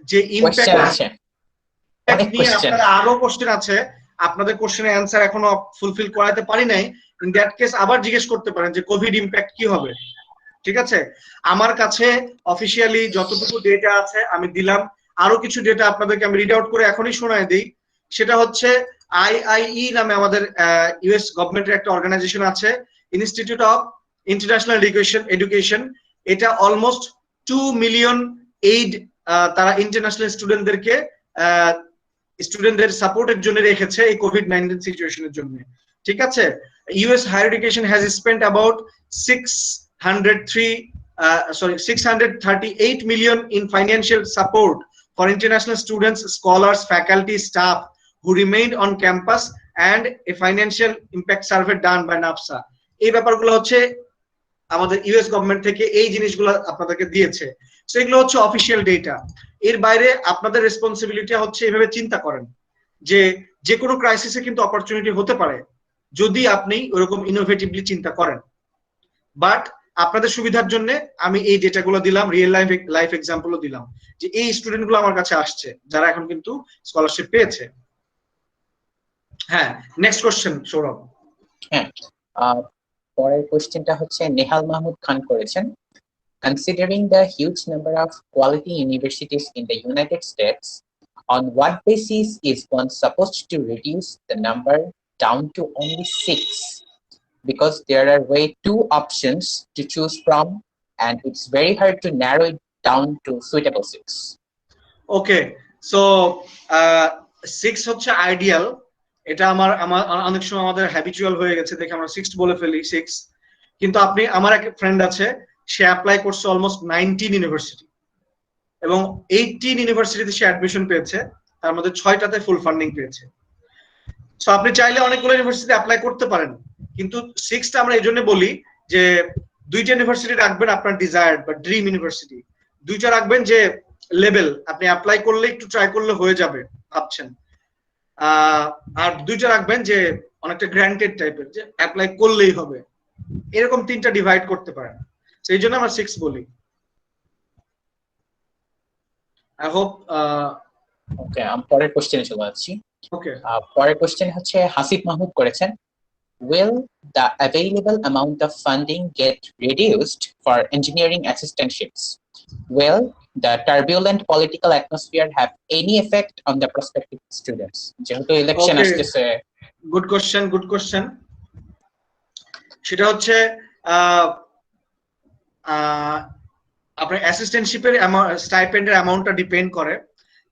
যে ইমপ্যাক্ট নিয়ে আপনারা আরো কোশ্চেন আছে, আপনাদের কোশ্চেনের অ্যান্সার এখনো ফুলফিল করাতে পারি নাই, ইন দ্যাট কেস আবার জিজ্ঞেস করতে পারেন যে কোভিড ইমপ্যাক্ট কি হবে। ঠিক আছে? আমার কাছে অফিসিয়ালি যতটুকু ডেটা আছে আমি দিলাম। আরো কিছু ডেটা আপনাদেরকে আমি রিড আউট করে এখনই শোনায় দিই। সেটা হচ্ছে আইআইই নামে আমাদের ইউএস গভর্নমেন্টের একটা অর্গানাইজেশন আছে, ইনস্টিটিউট অফ ইন্টারন্যাশনাল এডুকেশন। এটা অলমোস্ট 2 মিলিয়ন এইড তারা ইন্টারন্যাশনাল স্টুডেন্টদেরকে স্টুডেন্টদের সাপোর্টের জন্য রেখেছে এই কোভিড-19 সিচুয়েশনের জন্য। ঠিক আছে? US higher education has spent about 638 million in financial support for international students, scholars, faculty, staff who remained on campus, and a financial impact survey done by NAPSA. এই ব্যাপারগুলো হচ্ছে আমাদের ইউএস গভর্নমেন্ট থেকে এই জিনিসগুলো আপনাদেরকে দিয়েছে। সো এগুলো হচ্ছে অফিসিয়াল ডেটা। এর বাইরে আপনাদের রেসপন্সিবিলিটি হচ্ছে এভাবে চিন্তা করেন যে যে কোনো ক্রাইসিসে কিন্তু অপরচুনিটি হতে পারে যদি আপনি ওরকম ইনোভেটিভলি চিন্তা করেন। বাট আপনাদের সুবিধার জন্য আমি এই ডেটাগুলো দিলাম, রিয়েল লাইফ এক্সাম্পলও দিলাম যে এই স্টুডেন্টগুলো আমার কাছে আসছে যারা এখন কিন্তু স্কলারশিপ পেয়েছে। হ্যাঁ, নেক্সট কোশ্চেন সৌরভ। হ্যাঁ, পরের কোশ্চেনটা হচ্ছে নেহাল মাহমুদ খান করেছেন। Considering the huge number of quality universities in the United States, on what basis is one supposed to reduce the number down to only 6? Because there are way two options to choose from, and it's very hard to narrow it down to suitable 6. Okay, so 6 হচ্ছে ideal. এটা আমার অনেক সময় আমাদের habitual হয়ে গেছে, দেখে আমরা 6 বলে ফেলি 6। কিন্তু আপনি, আমার এক ফ্রেন্ড আছে, সে অ্যাপ্লাই করছে অলমোস্ট 19 ইউনিভার্সিটি এবং 18 ইউনিভার্সিটিতে সে অ্যাডমিশন পেয়েছে, তার মধ্যে 6টাতে ফুল ফান্ডিং পেয়েছে। সো আপনি চাইলে অনেকগুলো ইউনিভার্সিটিতে অ্যাপ্লাই করতে পারেন, কিন্তু 6টা আমরা এই জন্য বলি যে 2টা ইউনিভার্সিটি রাখবেন আপনার ডিজায়ার্ড বা ড্রিম ইউনিভার্সিটি, 2টা রাখবেন যে লেভেল আপনি অ্যাপ্লাই করলে একটু ট্রাই করলে হয়ে যাবে ভাবছেন, আর 2টা রাখবেন যে অনেকটা গ্র্যান্টেড টাইপের, যে অ্যাপ্লাই করলেই হবে। এরকম 3টা ডিভাইড করতে পারেন, সেই জন্য আমরা 6 বলি। I hope. ওকে, আমি পরের কোশ্চেনে চলে যাচ্ছি। ওকে, পরের কোশ্চেন হচ্ছে হাসিব মাহমুদ করেছেন। Will the available amount of funding get reduced for engineering assistantships? Will the turbulent political atmosphere have any effect on the prospective students? যেহেতু ইলেকশন Okay. আসতেছে। Good question. সেটা হচ্ছে আপনার অ্যাসিস্ট্যান্টশিপের স্টাইপেন্ডের অ্যামাউন্টটা ডিপেন্ড করে,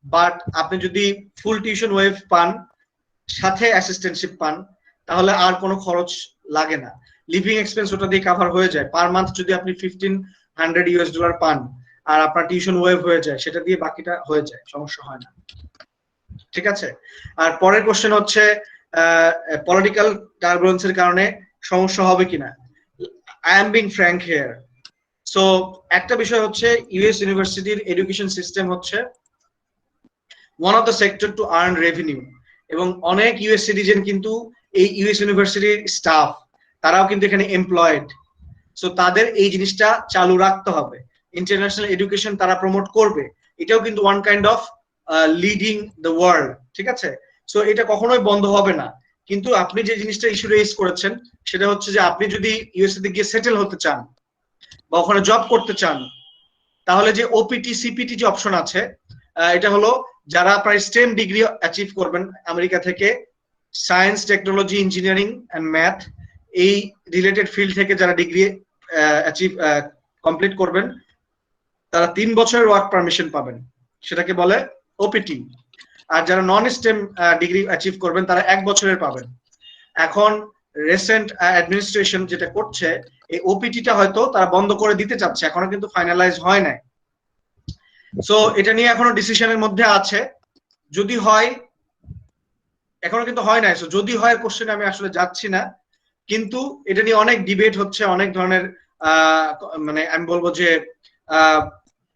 বাট আপনি যদি ফুল টিউশন ওয়েভ পান সাথে অ্যাসিস্ট্যান্টশিপ পান তাহলে আর কোনো খরচ লাগে না, লিভিং এক্সপেন্স ওটা দিয়ে কভার হয়ে যায়। পার মান্থ যদি আপনি $1500 পান আর আপনার টিউশন ওয়েভ হয়ে যায়, সেটা দিয়ে বাকিটা হয়ে যায়, সমস্যা হয় না। ঠিক আছে। আর পরের কোশ্চেন হচ্ছে পলিটিক্যাল টার্বুলেন্সের কারণে সমস্যা হবে কিনা। I am being frank here. So একটা বিষয় হচ্ছে ইউএস ইউনিভার্সিটির এডুকেশন সিস্টেম হচ্ছে one of the sector to earn revenue, এবং অনেক ইউএস সিটিজেন কিন্তু এই ইউএস ইউনিভার্সিটির স্টাফ, তারাও কিন্তু এখানে এমপ্লয়েড। সো তাদের এই জিনিসটা চালু রাখতে হবে, ইন্টারন্যাশনাল এডুকেশন তারা প্রমোট করবে, এটাও কিন্তু one kind of leading the world. ঠিক আছে, সো এটা কখনোই বন্ধ হবে না। কিন্তু আপনি যে জিনিসটা ইস্যু রেজ করেছেন সেটা হচ্ছে যে আপনি যদি ইউএসএ তে গিয়ে সেটেল হতে চান বা ওখানে জব করতে চান, তাহলে যে ওপিটি সিপিটি যে অপশন আছে, এটা হলো যারা প্রায় স্টেম ডিগ্রি অ্যাচিভ করবেন আমেরিকা থেকে, science, technology, engineering and math, এই রিলেটেড ফিল্ড থেকে যারা ডিগ্রি অ্যাচিভ কমপ্লিট করবেন, তারা 3 বছরের ওয়ার্ক পারমিশন পাবেন, সেটাকে বলে ওপিটি। আর যারা নন স্টেম ডিগ্রি অ্যাচিভ করবেন তারা 1 বছরের পাবেন। এখন রিসেন্ট অ্যাডমিনিস্ট্রেশন যেটা করছে, এই ওপিটিটা হয়তো তারা বন্ধ করে দিতে চাচ্ছে, এখনো কিন্তু ফাইনালাইজ হয় নাই। সো এটা নিয়ে এখনো ডিসিশনের মধ্যে আছে, যদি হয়, এখনো কিন্তু হয় নাই। সো যদি হয় কোশ্চেনে আমি আসলে যাচ্ছি না, কিন্তু এটা নিয়ে অনেক ডিবেট হচ্ছে, অনেক ধরনের মানে আমি বলবো যে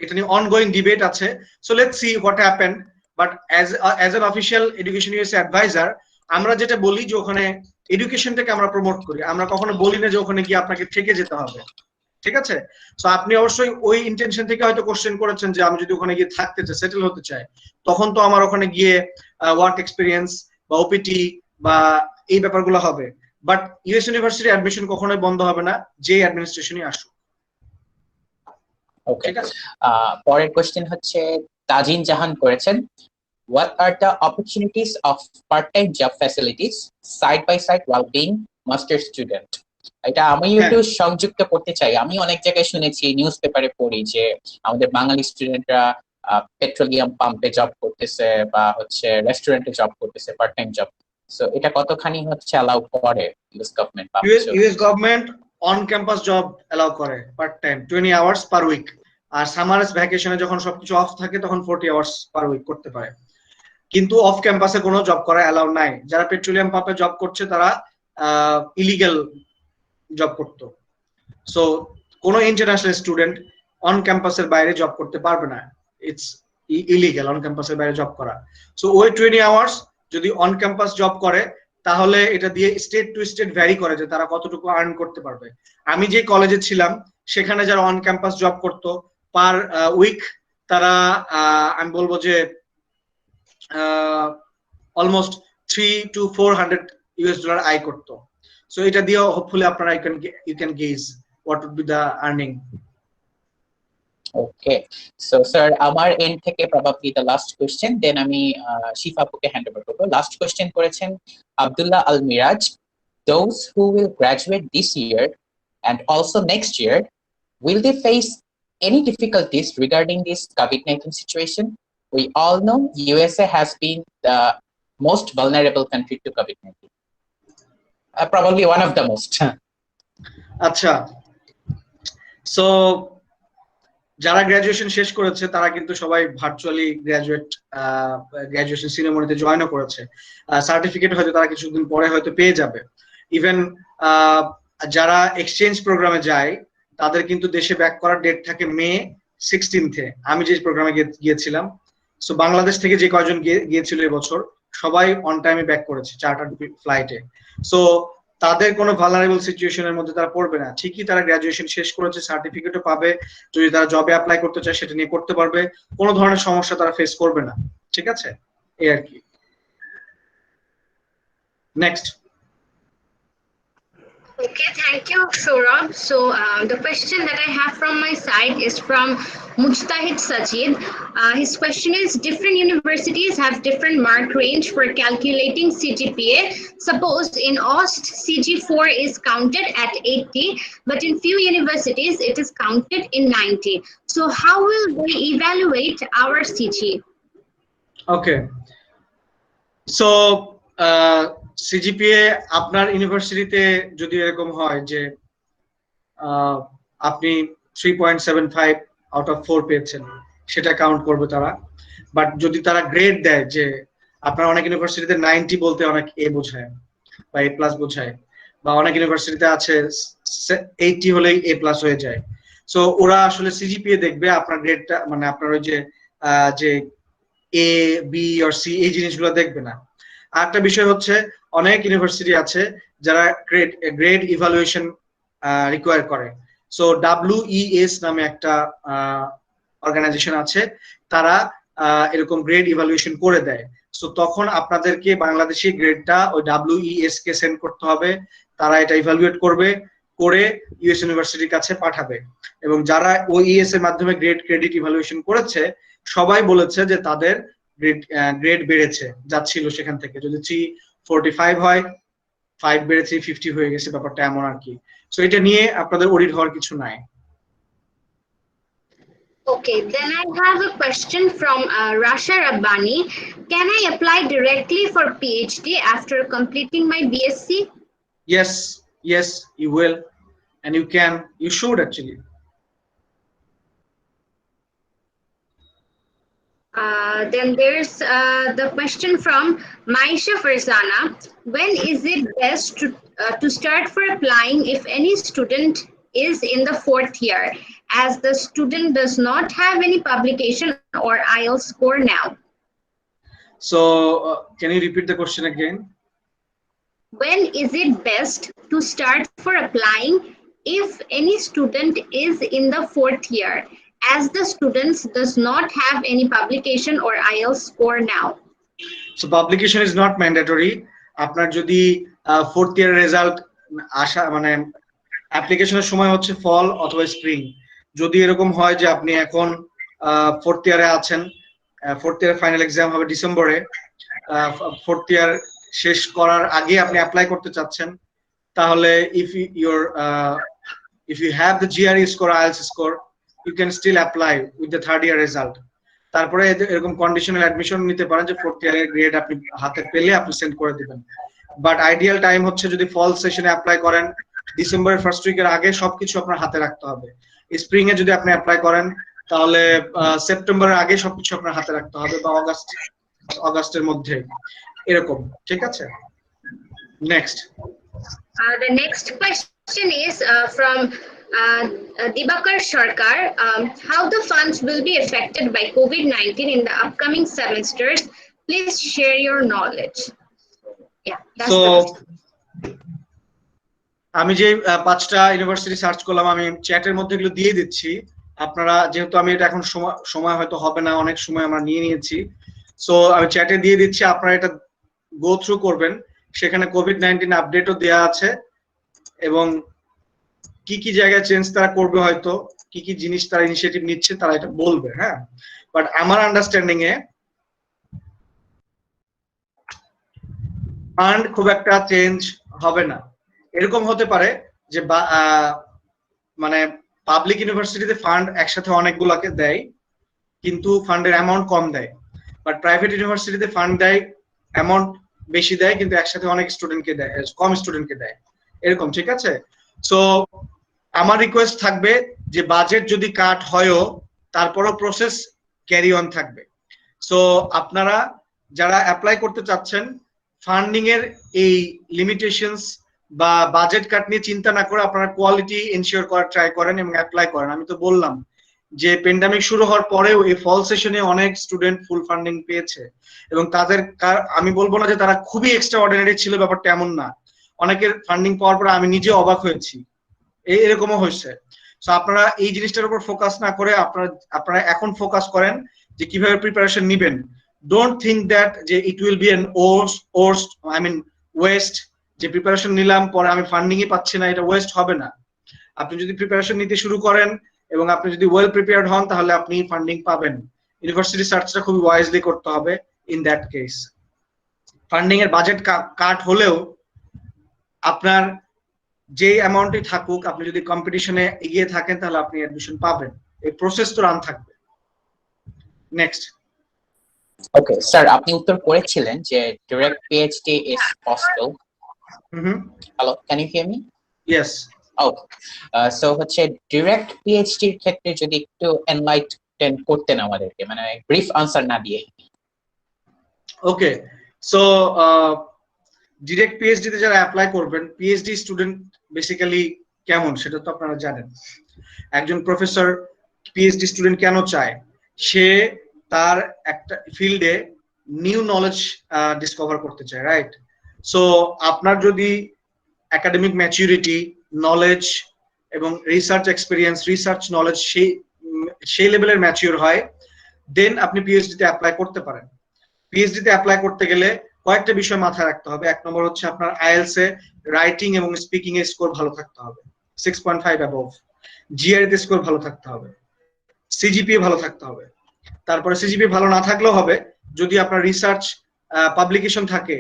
এটা নিয়ে অনগোয়িং ডিবেট আছে। So let's see what happen. But as an official education USA advisor, আমরা যেটা বলি যে ওখানে এডুকেশনটাকে আমরা প্রমোট করি, আমরা কখনো বলি না যে ওখানে গিয়ে আপনাকে থেকে যেতে হবে। ঠিক আছে, সো আপনি অবশ্যই ওই ইন্টেনশন থেকে হয়তো কোশ্চেন করেছেন যে আমি যদি ওখানে গিয়ে থাকতে চাই, সেটেল হতে চাই, তখন তো আমার ওখানে গিয়ে ওয়ার্ক এক্সপিরিয়েন্স বা ওপিটি বা এই ব্যাপারগুলো হবে। বাট ইউএস ইউনিভার্সিটি অ্যাডমিশন কখনোই বন্ধ হবে না, যে অ্যাডমিনিস্ট্রেশনই আসুক। ওকে, পরের কোশ্চেন হচ্ছে তাজিন জাহান করেছেন। What are the opportunities of part-time job facilities side by side while being master student? এটা আমি একটু সংযুক্ত করতে চাই। আমি অনেক জায়গায় শুনেছি, নিউজ পেপারে পড়ি যে আমাদের বাঙালি স্টুডেন্টরা পেট্রোলিয়াম পাম্পে জব করতেছে বা হচ্ছে রেস্টুরেন্টে জব করতেছে, পার্ট টাইম জব। সো এটা কতখানি হচ্ছে অ্যালাউ করে US government? US government on campus job allow করে part time 20 hours per week, আর সামার ভ্যাকেশনে যখন সবকিছু অফ থাকে তখন 40 আওয়ার্স পার উইক করতে পারে। কিন্তু অফ ক্যাম্পাসে কোনো জব করা অ্যালাউ নাই। যারা পেট্রোলিয়াম পাম্পে জব করছে তারা ইলিগাল জব করতো। সো কোনো ইন্টারন্যাশনাল স্টুডেন্ট অন ক্যাম্পাসের বাইরে জব করতে পারবে না, ইটস ইলিগাল অন ক্যাম্পাসের বাইরে জব করা। সো ওই 20 আওয়ার্স যদি অন ক্যাম্পাস জব করে তাহলে এটা দিয়ে স্টেট টু স্টেট ভ্যারি করে যে তারা কতটুকু আর্ন করতে পারবে। আমি যে কলেজে ছিলাম সেখানে যারা অন ক্যাম্পাস জব করতো পার উইক তারা আমি বলবো যে অলমোস্ট 3 to 400 US ডলার আয় করতো। সো এটা দিয়ে হোপফুলি আপনারা you can gauge what would be the earning. Okay, so sir, আমার end থেকে probably the last question, then আমি শিফা আপুকে hand over করব। Last question করেছেন Abdullah Al Miraj, those who will graduate this year and also next year, will they face any difficulties regarding this COVID-19 situation? We all know USA has been the most vulnerable country to COVID-19. Probably one of the most. আচ্ছা, so যারা graduation শেষ করেছে তারা কিন্তু সবাই virtually graduation সিরিমনিতে জয়েনও করেছে। Certificate হয়তো তারা কিছুদিন পরে হয়তো পেয়ে যাবে। ইভেন যারা এক্সচেঞ্জ প্রোগ্রামে যায় তাদের কিন্তু দেশে ব্যাক করার ডেট থাকে মে 16 আমি যে প্রোগ্রামে গিয়েছিলাম, সো বাংলাদেশ থেকে যে কয়জন গিয়েছিল এবছর সবাই অন টাইমে ব্যাক করেছে চার্টার ফ্লাইটে। সো তাদের কোনো ভালনারেবল সিচুয়েশনের মধ্যে তারা পড়বে না। ঠিকই তারা গ্রাজুয়েশন শেষ করেছে, সার্টিফিকেটও পাবে, যদি তারা জবে অ্যাপ্লাই করতে চায় সেটা নিয়ে করতে পারবে, কোনো ধরনের সমস্যা তারা ফেস করবে না। ঠিক আছে, এই আর কি। Next. Okay, thank you, Saurabh. So the question that I have from my side is from Mujtahid Sajid. His question is, different universities have different mark range for calculating CGPA. Suppose in OST, CG4 is counted at 80, but in few universities it is counted in 90. So how will they evaluate our CG? Okay. So CGPA আপনার ইউনিভার্সিটিতে যদি এরকম হয় যে আপনি 3.75 out of 4 পেয়েছেন, সেটা count করবে তারা। বাট যদি তারা গ্রেড দেয়, যে আপনার অনেক ইউনিভার্সিটিতে 90 বলতে অনেক এ বোঝায় বা এ প্লাস বোঝায়, বা অনেক ইউনিভার্সিটিতে আছে 80 হলেই এ প্লাস হয়ে যায়। সো ওরা আসলে সিজিপিএ দেখবে আপনার গ্রেডটা, মানে আপনার ওই যে এ বি আর সি এই জিনিসগুলো দেখবে না। আরেকটা বিষয় হচ্ছে অনেক ইউনিভার্সিটি আছে যারা গ্রেড ইভালুয়েশন রিকোয়ার করে। সো WES নামে একটা অর্গানাইজেশন আছে, তারা এরকম গ্রেড ইভালুয়েশন করে দেয়। সো তখন আপনাদেরকে বাংলাদেশি গ্রেডটা ওই WES কে সেন্ড করতে হবে, তারা এটা ইভালুয়েট করবে, করে ইউএস ইউনিভার্সিটির কাছে পাঠাবে। এবং যারা OES এর মাধ্যমে ক্রেডিট ইভালুয়েশন করেছে সবাই বলেছে যে তাদের গ্রেড বেড়েছে, যাচ্ছিল সেখান থেকে যদি 345 হয় 5 বেড়ে 350 হয়ে গেছে, ব্যাপারটা এমন আর কি। সো এটা নিয়ে আপনাদের অডিট হওয়ার কিছু নাই। Okay, then I have a question from Rasha Rabbani. Can I apply directly for PhD after completing my BSc? Yes, you will, and you should actually. Then there's the question from Maisha Farzana. When is it best to start for applying if any student is in the 4th year, as the student does not have any publication or IELTS score now? So can you repeat the question again? When is it best to start for applying if any student is in the 4th year, as the students does not have any publication or IELTS score now? So publication is not mandatory. আপনার যদি 4th year result আসা, মানে অ্যাপ্লিকেশনের সময় হচ্ছে ফল অথবা spring. যদি এরকম হয় যে আপনি এখন 4th ইয়ারে আছেন, 4th ইয়ার ফাইনাল এক্সাম হবে ডিসেম্বরে, 4th ইয়ার শেষ করার আগে আপনি অ্যাপ্লাই করতে চাচ্ছেন, তাহলে if you have the GRE score, IELTS score, you can still apply with the 3rd year result. তারপরে এরকম কন্ডিশনাল অ্যাডমিশন নিতে পারেন যে 4th ইয়ারের গ্রেড আপনি হাতে পেলে আপনি সেন্ড করে দিবেন। বাট আইডিয়াল টাইম হচ্ছে যদি ফল সেশনে অ্যাপ্লাই করেন ডিসেম্বরের ফার্স্ট উইকের আগে সবকিছু আপনার হাতে রাখতে হবে। স্প্রিং এ যদি আপনি অ্যাপ্লাই করেন তাহলে সেপ্টেম্বরের আগে সবকিছু আপনার হাতে রাখতে হবে, বা অগাস্টের মধ্যে, এরকম। ঠিক আছে, next. The next question is from Dibakar Sarkar, how the funds will be affected by COVID-19 in the upcoming semesters? Please share your knowledge. Yeah, that's So, the question. আমি যে 5টা ইউনিভার্সিটি সার্চ করলাম, আমি চ্যাটের মধ্যে এগুলো দিয়ে দিচ্ছি। আপনারা যেহেতু আমি এটা এখন সময় হয়তো হবে না, অনেক সময় আমরা নিয়ে নিয়েছি, সো আমি চ্যাটে দিয়ে দিচ্ছি, আপনারা এটা গো থ্রু করবেন। সেখানে কোভিড-19 আপডেটও দেওয়া আছে এবং কি কি জায়গায় চেঞ্জ তারা করবে, হয়তো কি কি জিনিস তারা ইনিশিয়েটিভ নিচ্ছে তারা এটা বলবে। হ্যাঁ, বাট আমার আন্ডারস্ট্যান্ডিং এ ফান্ড খুব একটা চেঞ্জ হবে না। এরকম হতে পারে যে মানে পাবলিক ইউনিভার্সিটিতে ফান্ড একসাথে অনেকগুলোকে দেয় কিন্তু ফান্ডের অ্যামাউন্ট কম দেয়, বাট প্রাইভেট ইউনিভার্সিটিতে ফান্ড দেয়, অ্যামাউন্ট বেশি দেয় কিন্তু একসাথে অনেক স্টুডেন্টকে দেয়, কম স্টুডেন্টকে দেয়, এরকম। ঠিক আছে, সো আমার রিকোয়েস্ট থাকবে যে বাজেট যদি কাট হয়ও তারপরও প্রসেস ক্যারি অন থাকবে। সো আপনারা যারা অ্যাপ্লাই করতে চাচ্ছেন, ফান্ডিং এর এই লিমিটেশনস বা বাজেট কাট নিয়ে চিন্তা না করে আপনারা কোয়ালিটি এনশিওর করার ট্রাই করেন এবং অ্যাপ্লাই করেন। আমি তো বললাম যে প্যান্ডামিক শুরু হওয়ার পরেও এই ফল সেশনে অনেক স্টুডেন্ট ফুল ফান্ডিং পেয়েছে এবং তাদের, আমি বলবো না যে তারা খুবই এক্সট্রা অর্ডিনারি ছিল, ব্যাপারটা এমন না। অনেকের ফান্ডিং পাওয়ার পরে আমি নিজে অবাক হয়েছি, এরকমও হয়েছে। সো আপনারা এই জিনিসটার উপর ফোকাস না করে আপনারা এখন ফোকাস করেন যে কিভাবে প্রিপারেশন নিবেন। ডোন্ট থিঙ্ক দ্যাট যে it will be N West, যে প্রিপারেশন নিলাম পরে আমি ফান্ডিংই পাচ্ছি না, এটা ওয়েস্ট হবে না। আপনি যদি প্রিপারেশন নিতে শুরু করেন এবং আপনি যদি ওয়েল প্রিপেয়ার্ড হন তাহলে আপনি ফান্ডিং পাবেন। ইউনিভার্সিটি সার্চটা খুবই ওয়াইজলি করতে হবে ইন দ্যাট কেস। ফান্ডিং এর বাজেট কাট হলেও আপনার যে অ্যামাউন্টে থাকুক, আপনি যদি কম্পিটিশনে এগিয়ে থাকেন তাহলে আপনি অ্যাডমিশন পাবেন। এই প্রসেস তো রান থাকবে। নেক্সট। ওকে স্যার, আপনি উত্তর করেছিলেন যে direct PhD is possible. Hello, can you hear me? Yes. Okay, so হচ্ছে ডাইরেক্ট পিএইচডি এর ক্ষেত্রে যদি একটু এনলাইটেন করতেন আমাদেরকে, মানে ব্রিফ আনসার না দিয়ে। ওকে, সো ডিরেক্ট পিএইচডি তে যারা অ্যাপ্লাই করবেন, পিএইচডি স্টুডেন্ট বেসিক্যালি কেমন সেটা তো আপনারা জানেন। একজন প্রফেসর পিএইচডি স্টুডেন্ট কেন চায়? সে তার একটা ফিল্ডে নিউ নলেজ ডিসকভার করতে চায়, রাইট? সো আপনার যদি একাডেমিক ম্যাচুরিটি, নলেজ এবং রিসার্চ এক্সপিরিয়েন্স, রিসার্চ নলেজ সেই লেভেলের ম্যাচিউর হয়, দেন আপনি পিএইচডি তে অ্যাপ্লাই করতে পারেন। পিএইচডি তে অ্যাপ্লাই করতে গেলে কয়েকটা বিষয় মাথায় রাখতে হবে। এক নম্বর হচ্ছে আপনার আইএলটিএস এ রাইটিং এবং স্পিকিং এর স্কোর ভালো থাকতে হবে, 6.5 অ্যাবভ। জিআরই তে স্কোর ভালো থাকতে হবে, সিজিপিএ ভালো থাকতে হবে। তারপরে সিজিপিএ ভালো না থাকলেও হবে যদি আপনার রিসার্চ পাবলিকেশন থাকে,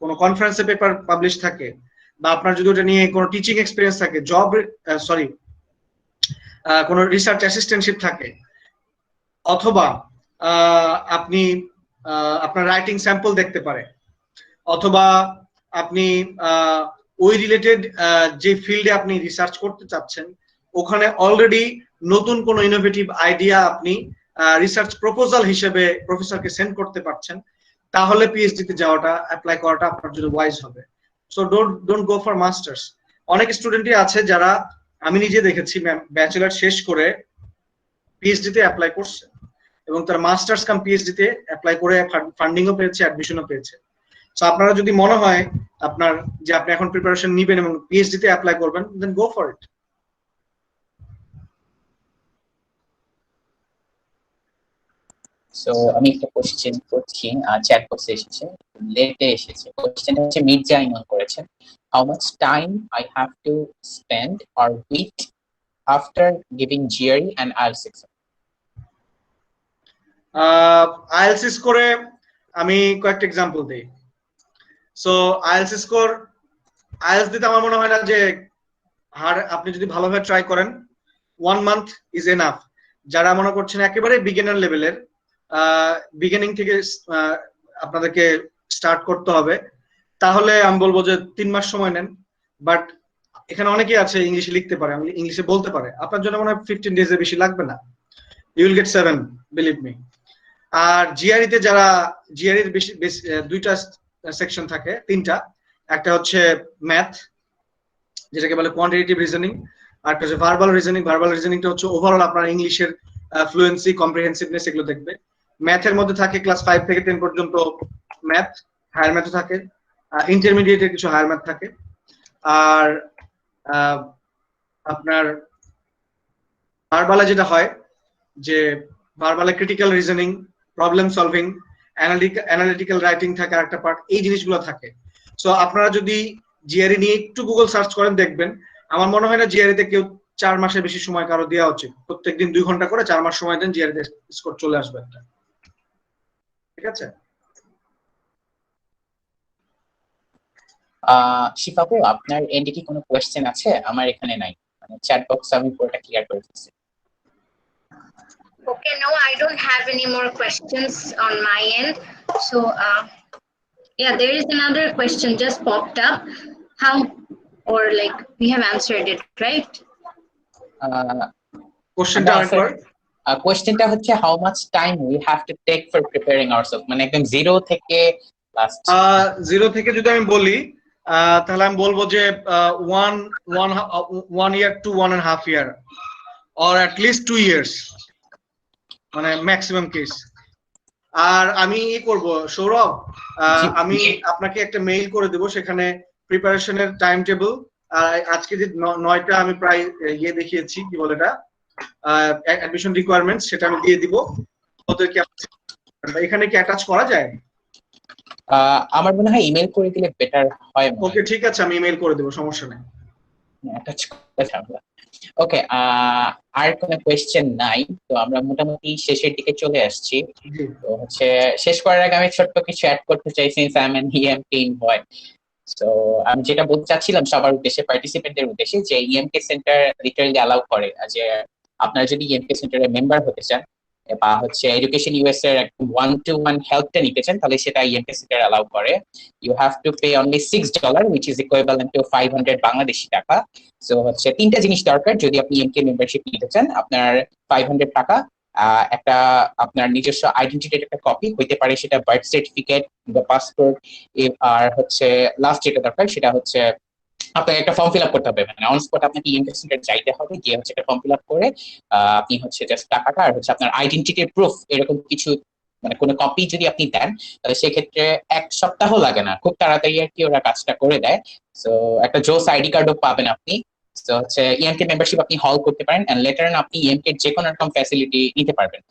কোনো কনফারেন্সে পেপার পাবলিশ থাকে, বা আপনার যদি ওটা নিয়ে কোনো টিচিং এক্সপিরিয়েন্স থাকে, কোনো রিসার্চ অ্যাসিস্ট্যান্টশিপ থাকে, অথবা আপনি আপনার রাইটিং স্যাম্পল দেখতে পারে, অথবা আপনি ওই রিলেটেড যে ফিল্ডে আপনি রিসার্চ করতে চাচ্ছেন ওখানে অলরেডি নতুন কোনো ইনোভেটিভ আইডিয়া আপনি রিসার্চ প্রপোজাল হিসেবে প্রফেসরকে সেন্ড করতে পারছেন, তাহলে পিএইচডি তে যাওয়াটা, অ্যাপ্লাই করাটা আপনার জন্য ওয়াইজ হবে। So don't go for masters. অনেক স্টুডেন্টই আছে যারা, আমি নিজে দেখেছি, ব্যাচেলার শেষ করে পিএইচডি তে অ্যাপ্লাই করছে এবং তার মাস্টার্স কাম পিএইচডি তে অ্যাপ্লাই করে ফান্ডিংও পেয়েছে, অ্যাডমিশনও পেয়েছে। সো আপনারা যদি মনে হয় আপনার যে আপনি এখন প্রিপারেশন নেবেন এবং পিএইচডি তে অ্যাপ্লাই করবেন, দেন গো ফর ইট। সো আমি একটা কোশ্চেন করছি, চ্যাট বক্সে এসেছে, লেটে এসেছে। কোশ্চেনটা হচ্ছে মির্জা ইমন করেছেন, how much time I have to spend or with after giving GRE and IELTS exam? IELTS স্কোরে আমি কয়েকটা এক্সাম্পল দেই। সো আইএলটিএস স্কোর, আইএলটিএস দিতে আমার মনে হয় না যে আপনি যদি ভালোভাবে ট্রাই করেন 1 মান্থ ইজ এনাফ। যারা মনে করছেন একেবারে বিগিনার লেভেলের, বিগিনিং থেকে আপনাদেরকে স্টার্ট করতে হবে, তাহলে আমি বলবো যে 3 মাস সময় নেন। বাট এখানে অনেকেই আছে ইংলিশে লিখতে পারে, ইংলিশে বলতে পারে, আপনার জন্য মনে হয় 15 ডেজ এর বেশি লাগবে না, you will get 7, believe me. আর জিআরই তে যারা, জিআরই এর বেশি দুইটা সেকশন থাকে, 3টা। একটা হচ্ছে ম্যাথ, যেটাকে বলে কোয়ান্টিটেটিভ রিজনিং, আর একটা হচ্ছে ভার্বাল রিজনিংটা হচ্ছে ওভারঅল আপনার ইংলিশের ফ্লুয়েন্সি, কম্প্রিহেন্সিভনেস এগুলো দেখবে। ম্যাথের মধ্যে থাকে ক্লাস 5 থেকে 10 পর্যন্ত ম্যাথ, হায়ার ম্যাথও থাকে, ইন্টারমিডিয়েটের কিছু হায়ার ম্যাথ থাকে। আর আপনার ভার্বালে যেটা হয় যে ভার্বালে critical reasoning, problem solving, analytical writing থাকে আরেকটা পার্ট, এই জিনিসগুলো থাকে। সো আপনারা যদি জিআরই নিয়ে একটু গুগল সার্চ করেন দেখবেন, আমার মনে হয় না জিআরইতে কেউ 4 মাসের বেশি সময় কারো দেওয়া উচিত। প্রত্যেকদিন 2 ঘন্টা করে 4 মাস সময় দেন, জিআরইতে স্কোর চলে আসবে একটা। ঠিক আছে? শিফাপু, আপনার এন্ডে কি কোনো কোয়েশ্চেন আছে? আমার এখানে নাই, মানে চ্যাট বক্স আমি পুরোটা ক্লিয়ার করে দিচ্ছি। Okay, no, I don't have any more questions on my end. So, yeah, there is another question just popped up. How, or like we have answered it, right? কোশ্চেনটা আরেকবার। কোয়েশ্চেনটা হচ্ছে how much time we have to take for preparing ourself, মানে একদম zero থেকে last. Zero থেকে যদি আমি বলি তাহলে আমি বলবো যে 1 year to 1.5 year or at least 2 years, মানে ম্যাক্সিমাম কেস। আর আমি কি করব সৌরভ, আমি আপনাকে একটা মেইল করে দেব, সেখানে প্রিপারেশনের টাইম টেবিল, আজকে যে 9টা আমি প্রায় দেখিয়েছি, কি বলে এটা, অ্যাডমিশন রিকোয়ারমেন্টস, সেটা আমি দিয়ে দিব ওদেরকে। এখানে কি অ্যাটাচ করা যায়? আমার মনে হয় ইমেল করে দিলে বেটার হয়। ওকে, ঠিক আছে, আমি ইমেল করে দেব, সমস্যা নেই। অ্যাটাচ করে ঝামেলা। ওকে, আর কোনো কোয়েশ্চেন নাই, তো আমরা মোটামুটি শেষের দিকে চলে আসছি। তো হচ্ছে শেষ করার আগে আমি ছোট্ট কিছু অ্যাড করতে চাই, since I am an EMK boy. তো আমি যেটা বলতে চাচ্ছিলাম সবার উদ্দেশ্যে, পার্টিসিপেন্টদের উদ্দেশ্যে, যে ইএমকে সেন্টার লিটারালি অ্যালাউ করে যে আপনারা যদি ইএমকে সেন্টারের মেম্বার হতে চান বা হচ্ছে এডুকেশন ইউএস এর একদম 1-to-1 হেল্পটা নিতে চান, তাহলে সেটা ইএমকে সেন্টার অ্যালাউ করে। You have to pay only $6, which is equivalent to 500 Bangladeshi taka. So হচ্ছে 3টা জিনিস দরকার যদি আপনি ইএমকে মেম্বারশিপ নিতে চান। আপনার 500 টাকা, একটা আপনার নিজস্ব আইডেন্টিটির একটা কপি হইতে পারে, সেটা বার্থ সার্টিফিকেট বা পাসপোর্ট, আর হচ্ছে লাস্ট যেটা দরকার সেটা হচ্ছে আপনাকে একটা ফর্ম ফিল আপ করতে হবে, মানে অন স্পট আপনাকে ইএমকে সেন্টার যাইতে হবে, গিয়ে হচ্ছে একটা ফর্ম ফিল আপ করে আপনি হচ্ছে জাস্ট টাকাটা আর হচ্ছে আপনার আইডেন্টিটির প্রুফ এরকম কিছু, মানে কোনো কপি যদি আপনি দেন, তাহলে সেক্ষেত্রে 1 সপ্তাহ লাগে না, খুব তাড়াতাড়ি আর কি ওরা কাজটা করে দেয়। সো একটা জোস আইডি কার্ডও পাবেন আপনি। তো হচ্ছে ইএমকে মেম্বারশিপ আপনি হল করতে পারেন, এন্ড লেটার অন আপনি ইএমকে যে কোনো রকম ফ্যাসিলিটি নিতে পারবেন।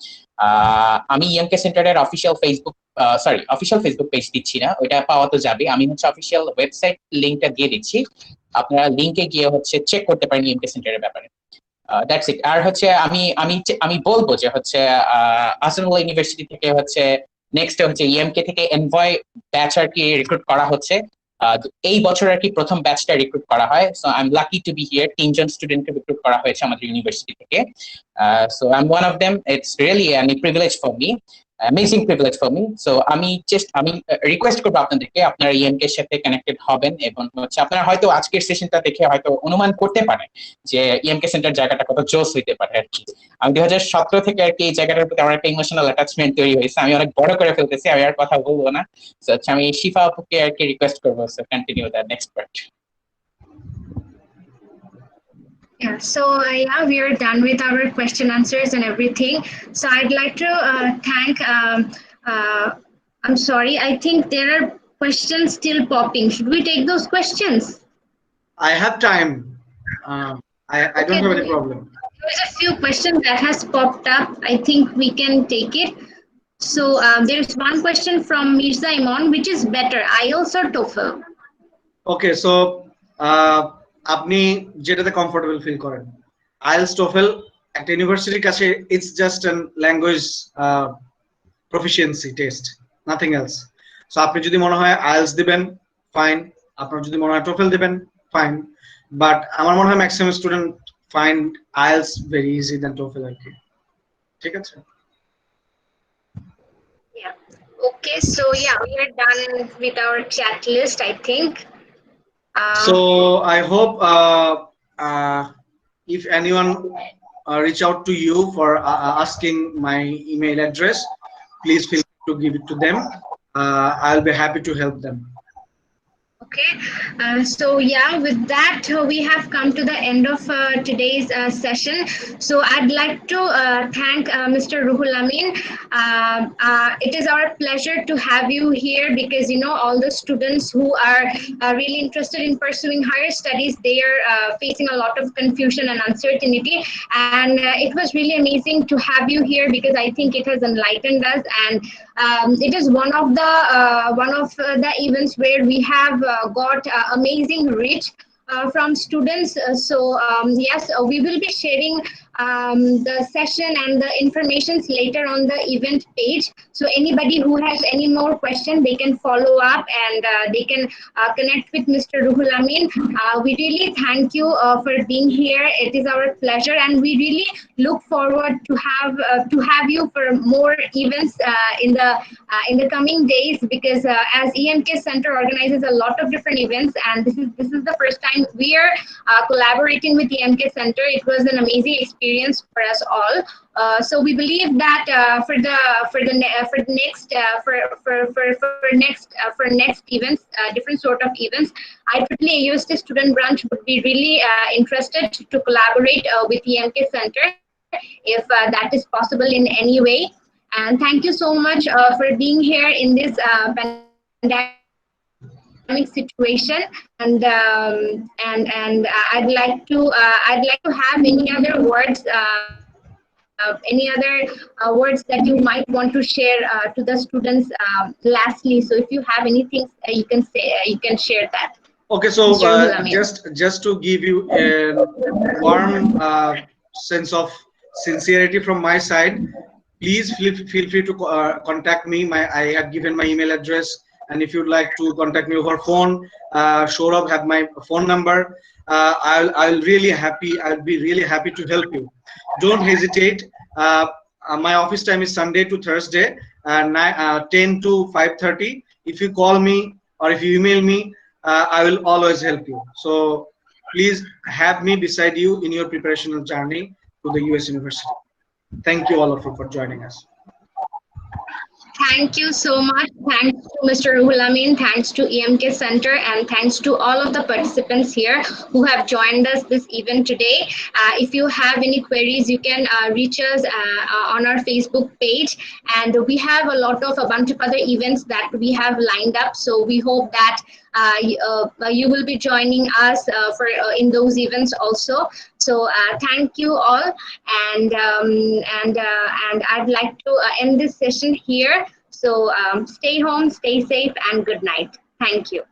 আমি ইএমকে সেন্টারের অফিসিয়াল ফেসবুক পেজ দিচ্ছি না, ওইটা পাওয়া তো যাবে। আমি হচ্ছে অফিসিয়াল ওয়েবসাইট লিংকটা দিয়ে দিচ্ছি, আপনারা লিংকে গিয়ে হচ্ছে চেক করতে পারেন ইএমকে সেন্টারের ব্যাপারে। That's it. আর হচ্ছে আমি বলবো যে হচ্ছে আসানুল্লাহ ইউনিভার্সিটি থেকে হচ্ছে নেক্সট হচ্ছে ইএমকে থেকে এনভয় ব্যাচ আর কি রিক্রুট করা হচ্ছে। এই বছর আর কি প্রথম ব্যাচটা রিক্রুট করা হয়। So I am lucky to be here. 3জন স্টুডেন্টকে রিক্রুট করা হয়েছে আমাদের ইউনিভার্সিটি থেকে। So I am one of them. It's really an privilege for me, amazing privilege for me. So আমি রিকোয়েস্ট করবো আপনাদেরকে, আপনারা ইএমকে এর সাথে কানেক্টেড হবেন, এবং হচ্ছে আপনারা হয়তো আজকের সেশনটা দেখে হয়তো অনুমান করতে পারেন যে ইএমকে সেন্টার জায়গাটা কত জোস হইতে পারে আর কি। আমি 2017 থেকে আর কি এই জায়গাটার প্রতি আমার একটা ইমোশনাল অ্যাটাচমেন্ট তৈরি হয়েছে। আমি অনেক বড় করে ফেলতেছি, আমি আর কথা বলবো না। সো আচ্ছা, আমি শিফা আপুকে আর কি রিকোয়েস্ট করবো, so continue the next part. Yeah, so yeah, we are done with our question answers and everything. So I'd like to thank, I'm sorry, I think there are questions still popping. Should we take those questions? I have time. I don't have any problem. There's a few questions that has popped up. I think we can take it. So there's one question from Mirza Imon, which is better, IELTS or TOEFL? Okay, so আপনি যেটাতে comfortable feel করেন, IELTS TOEFL একটা ইউনিভার্সিটির কাছে it's just an language proficiency test, nothing else. So আপনি যদি মনে হয় আইএলটিএস দিবেন, ফাইন। আপনার যদি মনে হয় টোফেল দিবেন, ফাইন। বাট আমার মনে হয় maximum student find IELTS very easy than TOEFL আর কি। ঠিক আছে? Yeah. Okay, so yeah, we are done with our chat list, I think. So I hope if anyone reach out to you for asking my email address, please feel free to give it to them. I'll be happy to help them. Okay, so yeah, with that, we have come to the end of today's session. So I'd like to thank Mr. Ruhul Amin. It is our pleasure to have you here because, you know, all the students who are really interested in pursuing higher studies, they are facing a lot of confusion and uncertainty. And it was really amazing to have you here because I think it has enlightened us, and it is one of the events where we have got amazing reach from students. Yes, we will be sharing the session and the informations later on the event page. So anybody who has any more question, they can follow up, and they can connect with Mr. Ruhul Amin. We really thank you for being here. It is our pleasure, and we really look forward to have you for more events in the coming days, because as EMK Center organizes a lot of different events, and this is the first time we are collaborating with EMK Center. It was an amazing experience for us all. So we believe that for next events, different sort of events, IEEE UST student branch would be really interested to collaborate with EMK Center if that is possible in any way. And thank you so much for being here in this pandemic situation. And I'd like to have any other words. Any other words that you might want to share to the students lastly? So if you have anything you can say, you can share that. Okay, so Mr. Ruhul Amin. just to give you a warm sense of sincerity from my side, please feel free to contact me. I have given my email address, and if you'd like to contact me over phone, Saurabh have my phone number. I'll be really happy to help you. Don't hesitate. My office time is Sunday to Thursday, 10 to 5:30. If you call me or if you email me, I will always help you. So please have me beside you in your preparational journey to the US University. Thank you all of you for joining us. Thank you so much. Thanks to Mr. Ruhul Amin, thanks to EMK Center, and thanks to all of the participants here who have joined us this event today. If you have any queries, you can reach us on our Facebook page, and we have a bunch of other events that we have lined up. So we hope that you will be joining us for in those events also. So thank you all, and I'd like to end this session here. So stay home, stay safe, and good night. Thank you.